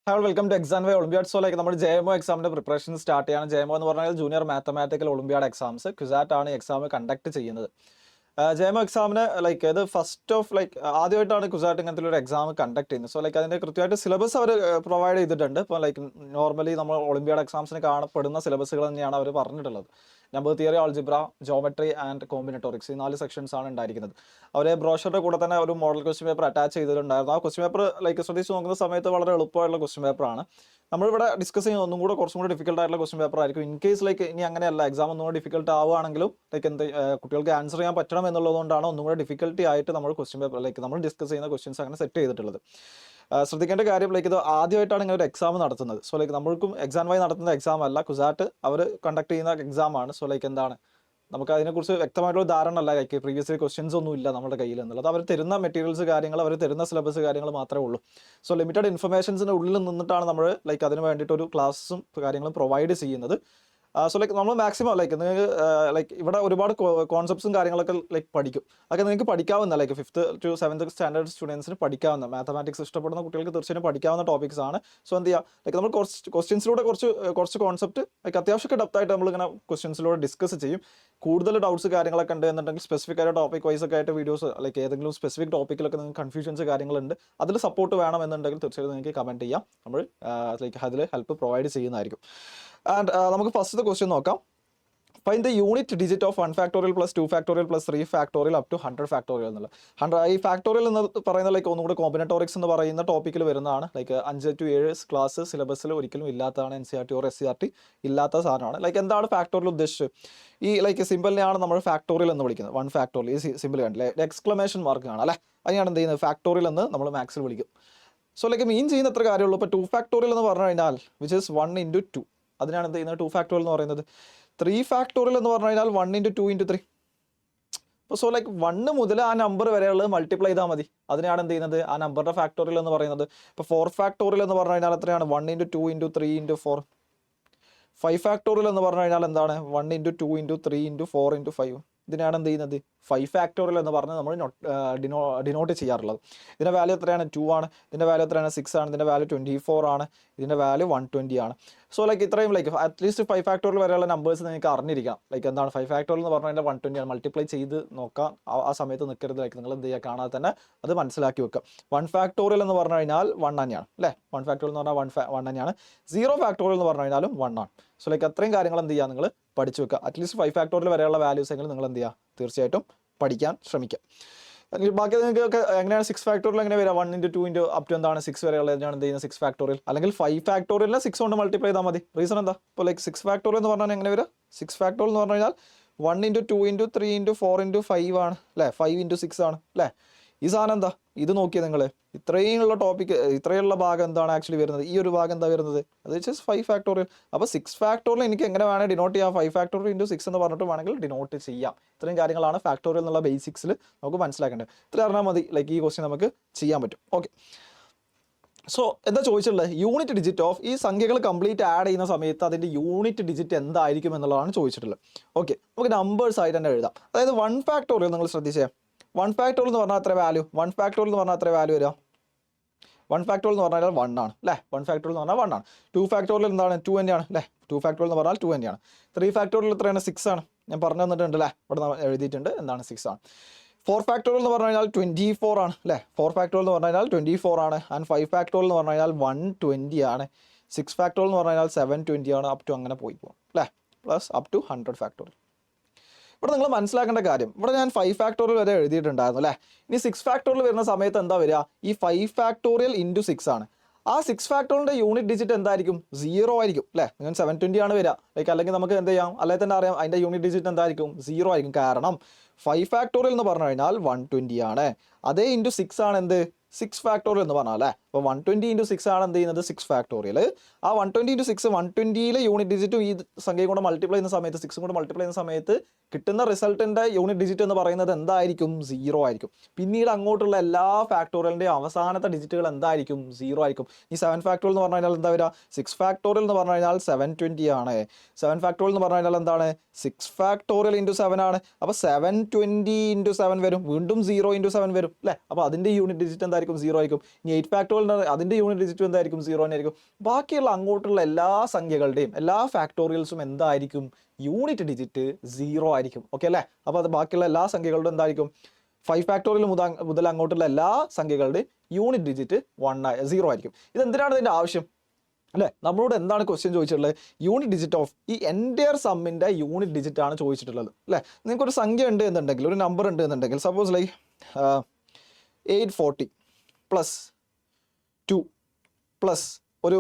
Hi welcome to exam Y olympiad. So നമ്മുടെ JMO എക്സാമിന്റെ preparation start ചെയ്യാണ്. JMO എന്ന് പറഞ്ഞാൽ junior mathematical olympiad exams. CUSAT ആണ് എക്സാം കണ്ടക്ട് ചെയ്യുന്നത്. JMO എക്സാമിന് ഇത് ഫസ്റ്റ് ഓഫ് ആദ്യമായിട്ടാണ് ക്യുസാറ്റ് ഇങ്ങനത്തെ ഒരു എക്സാം കണ്ടക്ട് ചെയ്യുന്നത്. സോ അതിന്റെ കൃത്യമായിട്ട് സിലബസ് അവർ പ്രൊവൈഡ് ചെയ്തിട്ടുണ്ട്. ഇപ്പോൾ നോർമലി നമ്മൾ ഒളിമ്പിയാഡ് എക്സാംസിന് കാണപ്പെടുന്ന സിലബസുകൾ തന്നെയാണ് അവർ പറഞ്ഞിട്ടുള്ളത്. Number theory, algebra, geometry and combinatorics, ഈ 4 സെക്ഷൻസ് ആണ് ഉണ്ടായിരിക്കുന്നത്. അവരെ ബ്രോഷറുടെ കൂടെ തന്നെ ഒരു മോഡൽ ക്വസ്റ്റ്യൻ പേപ്പർ അറ്റാച്ച് ചെയ്തിട്ടുണ്ടായിരുന്നു. ആ ക്വസ്റ്റ്യൻ പേപ്പർ ശ്രദ്ധിച്ച് നോക്കുന്ന സമയത്ത് വളരെ എളുപ്പമായിട്ടുള്ള ക്വസ്റ്റ്യൻ പേപ്പറാണ്. നമ്മളിവിടെ ഡിസ്കസ് ചെയ്യുന്ന കുറച്ചും കൂടി ഡിഫിക്കൽട്ട് ആയിട്ടുള്ള ക്വസ്റ്റ്യൻ പേപ്പർ ആയിരിക്കും. ഇൻ കേസ് ഇനി അങ്ങനെയല്ല, എക്സാം ഒന്നും കൂടി ഡിഫിക്കൽട്ട് ആവുകയാണെങ്കിലും കുട്ടികൾക്ക് ആൻസർ ചെയ്യാൻ പറ്റണം എന്നുള്ളതുകൊണ്ടാണ് ഒന്നും കൂടെ ഡിഫിക്കൽട്ടി ആയിട്ട് നമ്മൾ ക്വസ്റ്റ്യൻ പേപ്പർ നമ്മൾ ഡിസ്കസ് ചെയ്യുന്ന ക്വസ്റ്റ്യൻസ് അങ്ങനെ സെറ്റ് ചെയ്തിട്ടുള്ളത്. ശ്രദ്ധിക്കേണ്ട കാര്യം ഇത് ആദ്യമായിട്ടാണ് ഇങ്ങനെ ഒരു എക്സാം നടത്തുന്നത്. സോ നമ്മൾക്കും എക്സാം വൈ നടത്തുന്ന എക്സാം അല്ല, ക്യുസാറ്റ് അവർ കണ്ടക്ട് ചെയ്യുന്ന എക്സാം ആണ്. സോ എന്താണ് നമുക്ക് അതിനെക്കുറിച്ച് വ്യക്തമായിട്ടുള്ള ധാരണ അല്ല. പ്രീവിയസ് ക്വസ്റ്റ്യൻസ് ഒന്നും ഇല്ല നമ്മുടെ കയ്യിൽ എന്നുള്ളത്. അവർ തരുന്ന മെറ്റീരിയൽസ് കാര്യങ്ങൾ, അവർ തരുന്ന സിലബസ് കാര്യങ്ങൾ മാത്രമേ ഉള്ളൂ. സോ ലിമിറ്റഡ് ഇൻഫർമേഷൻസിൻ്റെ ഉള്ളിൽ നിന്നിട്ടാണ് നമ്മൾ അതിന് വേണ്ടിയിട്ട് ഒരു ക്ലാസ്സും കാര്യങ്ങളും പ്രൊവൈഡ് ചെയ്യുന്നത്. സോ നമ്മൾ മാക്സിമം നിങ്ങൾക്ക് ഇവിടെ ഒരുപാട് കോൺസെപ്റ്റ്സും കാര്യങ്ങളൊക്കെ പഠിക്കും. അതൊക്കെ നിങ്ങൾക്ക് പഠിക്കാവുന്ന 5th to 7th സ്റ്റാൻഡേർഡ് സ്റ്റുഡൻസിന് പഠിക്കാവുന്ന, മാത്തമാറ്റിക്സ് ഇഷ്ടപ്പെടുന്ന കുട്ടികൾക്ക് തീർച്ചയായും പഠിക്കാവുന്ന ടോപ്പിക്സ് ആണ്. സോ എന്ത് ചെയ്യുക, നമ്മൾ ക്വസ്റ്റ്യൻസിലൂടെ കുറച്ച് കോൺസെപ്റ്റ് അത്യാവശ്യം ഡെപ്തായിട്ട് നമ്മളിങ്ങനെ ക്വസ്റ്റ്യൻസിലൂടെ ഡിസ്കസ് ചെയ്യും. കൂടുതൽ ഡൗട്ട്സ് കാര്യങ്ങളൊക്കെ ഉണ്ട് എന്നുണ്ടെങ്കിൽ സ്പെസിഫിക് ആയിട്ട് ടോപ്പിക് വൈസ് ഒക്കെ ആയിട്ട് വീഡിയോസ് ഏതെങ്കിലും സ്പെസിഫിക് ടോപ്പിക്കിലൊക്കെ നിങ്ങൾക്ക് കൺഫ്യൂഷൻസ് കാര്യങ്ങളുണ്ട്, അതിൽ സപ്പോർട്ട് വേണമെന്നുണ്ടെങ്കിൽ തീർച്ചയായും നിങ്ങൾക്ക് കമൻറ്റ് ചെയ്യാം. നമ്മൾ അതിൽ ഹെൽപ്പ് പ്രൊവൈഡ് ചെയ്യുന്നതായിരിക്കും. ആൻഡ് നമുക്ക് ഫസ്റ്റ് ക്വസ്റ്റ്യൻ നോക്കാം. Find the unit digit of 1 factorial plus 2 factorial plus 3 factorial up to 100 factorial എന്നുള്ള. ഈ ഫാക്ടോറിയൽ എന്ന് പറയുന്നത് ഒന്നുകൂടെ കോമ്പിനറ്റോറിക്സ് എന്ന് പറയുന്ന ടോപ്പിക്കിൽ വരുന്നതാണ്. 5 to 7 ക്ലാസ് സിലബസിൽ ഒരിക്കലും ഇല്ലാത്തതാണ്. NCERT ഓർ SCERT ഇല്ലാത്ത സാധനമാണ്. എന്താണ് ഫാക്ടോറിയൽ ഉദ്ദേശിച്ചത്? ഈ സിമ്പിളിനെയാണ് നമ്മൾ ഫാക്ടോറിയൽ എന്ന് വിളിക്കുന്നത്. 1 ഫാക്ടോറിയൽ ഈ സിമ്പിൾ കണ്ടില്ലേ, എക്സ്ക്ലമേഷൻ മാർക്ക് ആണ് അല്ലേ, അതിനാണ് എന്ത് ചെയ്യുന്നത്, ഫാക്ടോറിയൽ എന്ന് നമ്മൾ മാത്സിൽ വിളിക്കും. സോ മീൻ ചെയ്യുന്ന എത്ര കാര്യമുള്ളൂ. ഇപ്പോൾ 2 ഫാക്ടോറിയൽ എന്ന് പറഞ്ഞു കഴിഞ്ഞാൽ വിച്ച് ഇസ് 1 into 2, അതിനാണ് എന്ത് ചെയ്യുന്നത് 2 ഫാക്ടോറിയൽ എന്ന് പറയുന്നത്. 3 ഫാക്ടോറിയൽ എന്ന് പറഞ്ഞു കഴിഞ്ഞാൽ 1 into 2 into 3. അപ്പോൾ 1 മുതൽ ആ നമ്പർ വരെയുള്ളത് മൾട്ടിപ്ലൈ ചെയ്താൽ മതി. അതിനാണ് എന്ത് ചെയ്യുന്നത്, ആ നമ്പറിന്റെ ഫാക്ടോറിയൽ എന്ന് പറയുന്നത്. ഇപ്പോൾ 4 ഫാക്ടോറിയൽ എന്ന് പറഞ്ഞു കഴിഞ്ഞാൽ എത്രയാണ്, 1 into 2 into 3 into 4. 5 ഫാക്ടോറിയൽ എന്ന് പറഞ്ഞു കഴിഞ്ഞാൽ എന്താണ്, 1 into 2 into 3 into 4 into 5. ഇതിനാണ് എന്ത് ചെയ്യുന്നത് 5 ഫാക്ടോറിയൽ എന്ന് പറഞ്ഞ് നമ്മൾ ഡിനോട്ട് ചെയ്യാറുള്ളത്. ഇതിൻ്റെ വാല്യൂ എത്രയാണ്, 2 ആണ്. ഇതിൻ്റെ വാല്യൂ എത്രയാണ്, 6 ആണ്. ഇതിൻ്റെ വാല്യൂ 24 ആണ്. ഇതിൻ്റെ വാല്യൂ 120 ആണ്. സോ ഇത്രയും അറ്റ്ലീസ്റ്റ് 5 ഫാക്ടോറിയൽ വരെയുള്ള നമ്പേഴ്സ് നിങ്ങൾക്ക് അറിഞ്ഞിരിക്കണം. എന്താണ് 5 ഫാക്ടോറിയൽ എന്ന് പറഞ്ഞു കഴിഞ്ഞാൽ 120 ആണ്. മൾട്ടിപ്ലൈ ചെയ്ത് നോക്കാം, ആ സമയത്ത് നിൽക്കരുത്. നിങ്ങൾ എന്ത് ചെയ്യുക, കാണാതെ തന്നെ അത് മനസ്സിലാക്കി വെക്കുക. 1 ഫാക്ടോറിയൽ എന്ന് പറഞ്ഞു കഴിഞ്ഞാൽ 1 തന്നെയാണ് അല്ലേ. 1 ഫാക്ടോറിയൽ എന്ന് പറഞ്ഞാൽ 1 തന്നെയാണ്. 0 ഫാക്ടോറിയൽ എന്ന് പറഞ്ഞു കഴിഞ്ഞാലും 1 ആണ്. സോ അത്രയും കാര്യങ്ങൾ എന്ത് ചെയ്യുക, നിങ്ങൾ പഠിച്ചു വെക്കുക. അറ്റ്ലീസ്റ്റ് 5 ഫാക്ടോറിയൽ വരെയുള്ള വാല്യൂസ് എങ്കിലും നിങ്ങൾ എന്ത് ചെയ്യുക, തീർച്ചയായിട്ടും പഠിക്കാൻ ശ്രമിക്കുക. ബാക്കി നിങ്ങൾക്ക് എങ്ങനെയാണ് 6 ഫാക്ടോറിയൽ എങ്ങനെ വരിക, 1 into 2 into up to എന്താണ് 6 വരെയുള്ള എന്ത് ചെയ്യുന്നത് 6 ഫാക്ടോറിയൽ, അല്ലെങ്കിൽ 5 ഫാക്ടോറിയലിനെ 6 കൊണ്ട് മൾട്ടിപ്ലൈ ചെയ്താൽ മതി. റീസൺ എന്താ, ഇപ്പോൾ 6 ഫാക്ടോറിയൽ എന്ന് പറഞ്ഞാൽ എങ്ങനെ വരിക, 6 ഫാക്ടോറിയൽ എന്ന് പറഞ്ഞു കഴിഞ്ഞാൽ 1 into 2 into 3 into 4 into 5 ആണ് അല്ലേ, 5 into 6 ആണ് അല്ലേ. ഈ സാധനം എന്താ, ഇത് നോക്കിയാൽ നിങ്ങൾ ഇത്രയുള്ള ടോപ്പിക്ക്, ഇത്രയുള്ള ഭാഗം എന്താണ് ആക്ച്വലി വരുന്നത്, ഈ ഒരു ഭാഗം എന്താ വരുന്നത്, അത് ജസ്റ്റ് 5 ഫാക്ടോറിയൽ. അപ്പോൾ 6 ഫാക്ടോറിയൽ എനിക്ക് എങ്ങനെ വേണമെങ്കിൽ ഡിനോട്ട് ചെയ്യാം, 5 ഫാക്ടോറിയൽ into 6 എന്ന് പറഞ്ഞിട്ട് വേണമെങ്കിൽ ഡിനോട്ട് ചെയ്യാം. ഇത്രയും കാര്യങ്ങളാണ് ഫാക്ടോറിയൽ എന്നുള്ള ബേസിക്സിൽ നമുക്ക് മനസ്സിലാക്കേണ്ടത്. ഇത്ര അറിഞ്ഞാൽ മതി, ഈ ക്വസ്റ്റ്യൻ നമുക്ക് ചെയ്യാൻ പറ്റും. ഓക്കെ, സോ എന്താ ചോദിച്ചിട്ടുള്ളത്, യൂണിറ്റ് ഡിജിറ്റ് ഓഫ്, ഈ സംഖ്യകൾ കംപ്ലീറ്റ് ആഡ് ചെയ്യുന്ന സമയത്ത് അതിൻ്റെ യൂണിറ്റ് ഡിജിറ്റ് എന്തായിരിക്കും എന്നുള്ളതാണ് ചോദിച്ചിട്ടുള്ളത്. ഓക്കെ, നമുക്ക് നമ്പേഴ്സ് ആയിട്ട് തന്നെ എഴുതാം. അതായത് 1 ഫാക്ടോറിയൽ നിങ്ങൾ ശ്രദ്ധിച്ചേ, 1 ഫാക്ടോറിയൽ എന്ന് പറഞ്ഞാൽ അത്ര വാല്യൂ, 1 ഫാക്ടോറിയൽ എന്ന് പറഞ്ഞാൽ അത്ര വാല്യൂ വരിക, 1 ഫാക്ടോറിയൽ എന്ന് പറഞ്ഞാൽ 1 ആണ് അല്ലേ. 1 ഫാക്ടോറിയൽ എന്ന് പറഞ്ഞാൽ 1 ആണ്. 2 ഫാക്ടോറിയൽ എന്താണ്, 2 തന്നെയാണ് അല്ലേ. 2 ഫാക്ടോറിയൽ എന്ന് പറഞ്ഞാൽ 2 തന്നെയാണ്. 3 ഫാക്ടോറിയൽ എത്രയാണ്, 6 ആണ്. ഞാൻ പറഞ്ഞു തന്നിട്ടുണ്ട് അല്ലേ, ഇവിടെ എഴുതിയിട്ടുണ്ട് എന്താണ് 6 ആണ്. 4 ഫാക്ടോറിയൽ എന്ന് പറഞ്ഞു കഴിഞ്ഞാൽ 24 ആണ് അല്ലേ. 4 ഫാക്ടോറിയൽ എന്ന് പറഞ്ഞു കഴിഞ്ഞാൽ 24 ആണ്. ആൻഡ് 5 ഫാക്ടോറിയൽ എന്ന് പറഞ്ഞു കഴിഞ്ഞാൽ 120 ആണ്. 6 ഫാക്ടോറിയൽ എന്ന് പറഞ്ഞു കഴിഞ്ഞാൽ 720 ആണ്. അപ് ടു അങ്ങനെ പോയി പോകും അല്ലേ, പ്ലസ് അപ് ടു 100 ഫാക്ടോറിയൽ. ഇവിടെ നിങ്ങൾ മനസ്സിലാക്കേണ്ട കാര്യം, ഇവിടെ ഞാൻ 5 ഫാക്ടോറിയൽ വരെ എഴുതിയിട്ടുണ്ടായിരുന്നു അല്ലേ. ഇനി 6 ഫാക്ടോറിയൽ വരുന്ന സമയത്ത് എന്താ വരിക, ഈ 5 ഫാക്ടോറിയൽ into 6 ആണ്. ആ 6 ഫാക്ടോറിയലിൻ്റെ യൂണിറ്റ് ഡിജിറ്റ് എന്തായിരിക്കും, 0 ആയിരിക്കും അല്ലേ. നിങ്ങൾ 720 ആണ് വരിക, അല്ലെങ്കിൽ നമുക്ക് എന്ത് ചെയ്യാം, അല്ലെങ്കിൽ തന്നെ അറിയാം അതിൻ്റെ യൂണിറ്റ് ഡിജിറ്റ് എന്തായിരിക്കും, 0 ആയിരിക്കും. കാരണം 5 ഫാക്ടോറിയൽ എന്ന് പറഞ്ഞു കഴിഞ്ഞാൽ 120 ആണ്. അതേ into 6 ആണ് എന്ത്, 6 ഫാക്ടോറിയൽ എന്ന് പറഞ്ഞാൽ അല്ലേ. അപ്പോൾ 120 into 6 ആണ് എന്ത് ചെയ്യുന്നത്, 6 ഫാക്ടോറിയൽ. ആ 120 into 6, 120യിലെ യൂണിറ്റ് ഡിജിറ്റും ഈ സംഖ്യയും കൂടെ മൾട്ടിപ്ലൈ ചെയ്യുന്ന സമയത്ത്, 6 കൂടെ മൾട്ടിപ്ലൈ ചെയ്യുന്ന സമയത്ത് കിട്ടുന്ന റിസൾട്ടിൻ്റെ യൂണിറ്റ് ഡിജിറ്റ് എന്ന് പറയുന്നത് എന്തായിരിക്കും, 0 ആയിരിക്കും. പിന്നീട് അങ്ങോട്ടുള്ള എല്ലാ ഫാക്ടോറിയലിൻ്റെയും അവസാനത്തെ ഡിജിറ്റുകൾ എന്തായിരിക്കും, 0 ആയിരിക്കും. ഈ 7 ഫാക്ടോറിയൽ എന്ന് പറഞ്ഞു കഴിഞ്ഞാൽ എന്താ വരിക, 6 ഫാക്ടോറിയൽ എന്ന് പറഞ്ഞു കഴിഞ്ഞാൽ 720 ആണ്. 7 ഫാക്ടോറിയൽ എന്ന് പറഞ്ഞു കഴിഞ്ഞാൽ എന്താണ്, 6 ഫാക്ടോറിയൽ into 7 ആണ്. അപ്പോൾ 720 into 7 വരും, വീണ്ടും 0 into 7 വരും അല്ലേ. അപ്പോൾ അതിൻ്റെ യൂണിറ്റ് ഡിജിറ്റ് എന്തായിരിക്കും, 0 ആയിരിക്കും. ഇനി 8 ഫാക്ടോറിയൽ ഇന്റർവെൽ അതിന്റെ യൂണിറ്റ് ഡിജിറ്റ് എന്തായിരിക്കും? 0 തന്നെയായിരിക്കും. ബാക്കിയുള്ള അങ്ങോട്ടുള്ള എല്ലാ സംഖ്യകളുടെയും എല്ലാ ഫാക്ടോറിയൽസും എന്തായിരിക്കും? യൂണിറ്റ് ഡിജിറ്റ് 0 ആയിരിക്കും. ഓക്കെ അല്ലേ? അപ്പോൾ അത് ബാക്കിയുള്ള എല്ലാ സംഖ്യകളുടെ എന്തായിരിക്കും? 5 ഫാക്ടോറിയൽ മുതൽ അങ്ങോട്ടുള്ള എല്ലാ സംഖ്യകളുടെ യൂണിറ്റ് ഡിജിറ്റ് 0 ആയിരിക്കും. ഇതെന്തിനാണ് ഇതിന്റെ ആവശ്യം അല്ലേ? നമ്മളോട് എന്താണ് ക്വസ്റ്റ്യൻ ചോദിച്ചിട്ടുള്ളത്? യൂണിറ്റ് ഡിജിറ്റ് ഓഫ് ഈ എൻറ്റയർ സമ്മിന്റെ യൂണിറ്റ് ഡിജിറ്റ് ആണ് ചോദിച്ചിട്ടുള്ളത് അല്ലേ? നിങ്ങൾക്കൊരു സംഖ്യ ഉണ്ട് എന്നുണ്ടെങ്കിൽ, ഒരു നമ്പർ ഉണ്ട് എന്നുണ്ടെങ്കിൽ, സപ്പോസ് ലൈക്ക് 840 പ്ലസ് 2 പ്ലസ് ഒരു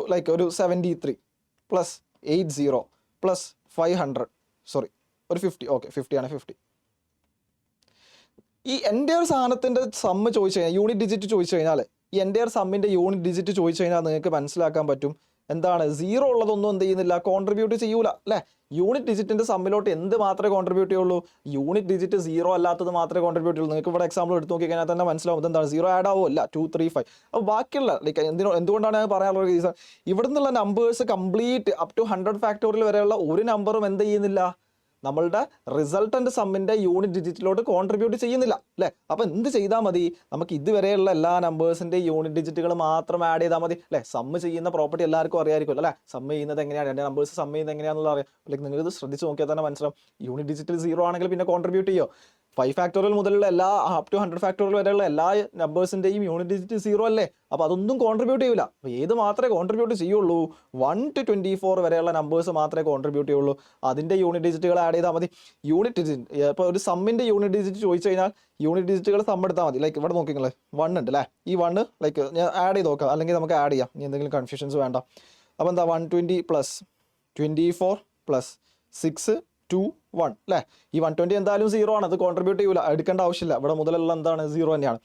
73 പ്ലസ് 80 പ്ലസ് 500 സോറി ഒരു 50. ഓക്കെ 50 ആണ്. 50 ഈ എൻറ്റയർ സാധനത്തിന്റെ സമ്മ് ചോദിച്ചു കഴിഞ്ഞാൽ, യൂണിറ്റ് ഡിജിറ്റ് ചോദിച്ചു കഴിഞ്ഞാൽ, ഈ എൻറ്റയർ സമ്മിന്റെ യൂണിറ്റ് ഡിജിറ്റ് ചോദിച്ചു കഴിഞ്ഞാൽ നിങ്ങൾക്ക് മനസ്സിലാക്കാൻ പറ്റും എന്താണ്? 0 ഉള്ളതൊന്നും എന്ത് ചെയ്യുന്നില്ല, കോൺട്രിബ്യൂട്ട് ചെയ്യൂല അല്ലേ? യൂണിറ്റ് ഡിജിറ്റിന്റെ സമ്മിലോട്ട് എന്ത് മാത്രമേ കോൺട്രിബ്യൂട്ട് ചെയ്യുള്ളൂ? യൂണിറ്റ് ഡിജിറ്റ് 0 അല്ലാത്തത് മാത്രമേ കോൺട്രിബ്യൂട്ട് ചെയ്യുള്ളൂ. നിങ്ങൾക്ക് ഇവിടെ എക്സാമ്പിൾ എടുത്ത് നോക്കി കഴിഞ്ഞാൽ തന്നെ മനസ്സിലാവും എന്താണ് 0 ആഡ് ആവുമല്ല 2 3 5. അപ്പോൾ ബാക്കിയുള്ള എന്തുകൊണ്ടാണ് ഞാൻ പറയാനുള്ള റീസൺ, ഇവിടെ നിന്നുള്ള numbers complete up to 100 factorial വരെയുള്ള ഒരു നമ്പറും എന്ത് ചെയ്യുന്നില്ല, നമ്മളുടെ റിസൾട്ടന്റ് സമ്മിന്റെ യൂണിറ്റ് ഡിജിറ്റിലോട്ട് കോൺട്രിബ്യൂട്ട് ചെയ്യുന്നില്ല അല്ലേ? അപ്പൊ എന്ത് ചെയ്താൽ മതി? നമുക്ക് ഇതുവരെയുള്ള എല്ലാ നമ്പേഴ്സിന്റെ യൂണിറ്റ് ഡിജിറ്റുകൾ മാത്രം ആഡ് ചെയ്താൽ മതി അല്ലേ? സമ്മ് ചെയ്യുന്ന പ്രോപ്പർട്ടി എല്ലാവർക്കും അറിയാമായിരിക്കും അല്ലേ? സമ്മ് ചെയ്യുന്നത് എങ്ങനെയാണ്, രണ്ട് നമ്പേഴ്സ് സമ്മ് ചെയ്യുന്നത് എങ്ങനെയാണെന്നുള്ള അറിയാം. ലൈക്ക് നിങ്ങൾ ഇത് ശ്രദ്ധിച്ച് നോക്കിയാൽ തന്നെ മനസ്സിലാവും. യൂണിറ്റ് ഡിജിറ്റിൽ 0 ആണെങ്കിൽ പിന്നെ കോൺട്രിബ്യൂട്ട് ചെയ്യോ? 5 ഫാക്ടോറിയൽ മുതലുള്ള എല്ലാ അപ് ടു 100 ഫാക്ടോറിയൽ വരെയുള്ള എല്ലാ നമ്പേഴ്സിന്റെയും യൂണിറ്റ് ഡിജിറ്റ് 0 അല്ലേ? അപ്പോൾ അതൊന്നും കോൺട്രിബ്യൂട്ട് ചെയ്യില്ല. അപ്പോൾ ഏത് മാത്രമേ കോൺട്രിബ്യൂട്ട് ചെയ്യുള്ളൂ? 1 to 24 വരെയുള്ള നമ്പേഴ്സ് മാത്രമേ കോൺട്രിബ്യൂട്ട് ചെയ്യുള്ളൂ. അതിന്റെ യൂണിറ്റ് ഡിജിറ്റുകൾ ആഡ് ചെയ്താൽ മതി. യൂണിറ്റ് ഡിജിറ്റ് ഇപ്പോൾ ഒരു സമ്മിന്റെ യൂണിറ്റ് ഡിജിറ്റ് ചോദിച്ചു കഴിഞ്ഞാൽ യൂണിറ്റ് ഡിജിറ്റുകൾ സം എടുത്താൽ മതി. ലൈക്ക് ഇവിടെ നോക്കിങ്ങൾ 1 ഉണ്ട് അല്ലേ? ഈ 1 ലൈക്ക് ഞാൻ ആഡ് ചെയ്ത് നോക്കാം, അല്ലെങ്കിൽ നമുക്ക് ആഡ് ചെയ്യാം, ഇനി എന്തെങ്കിലും കൺഫ്യൂഷൻസ് വേണ്ട. അപ്പോൾ എന്താ 120 പ്ലസ് 24 പ്ലസ് 6 2 1 അല്ലേ? ഈ 120 എന്തായാലും 0 ആണ്, അത് കോൺട്രിബ്യൂട്ട് ചെയ്യൂല, എടുക്കേണ്ട ആവശ്യമില്ല. ഇവിടെ മുതലുള്ള എന്താണ് 0 തന്നെയാണ്.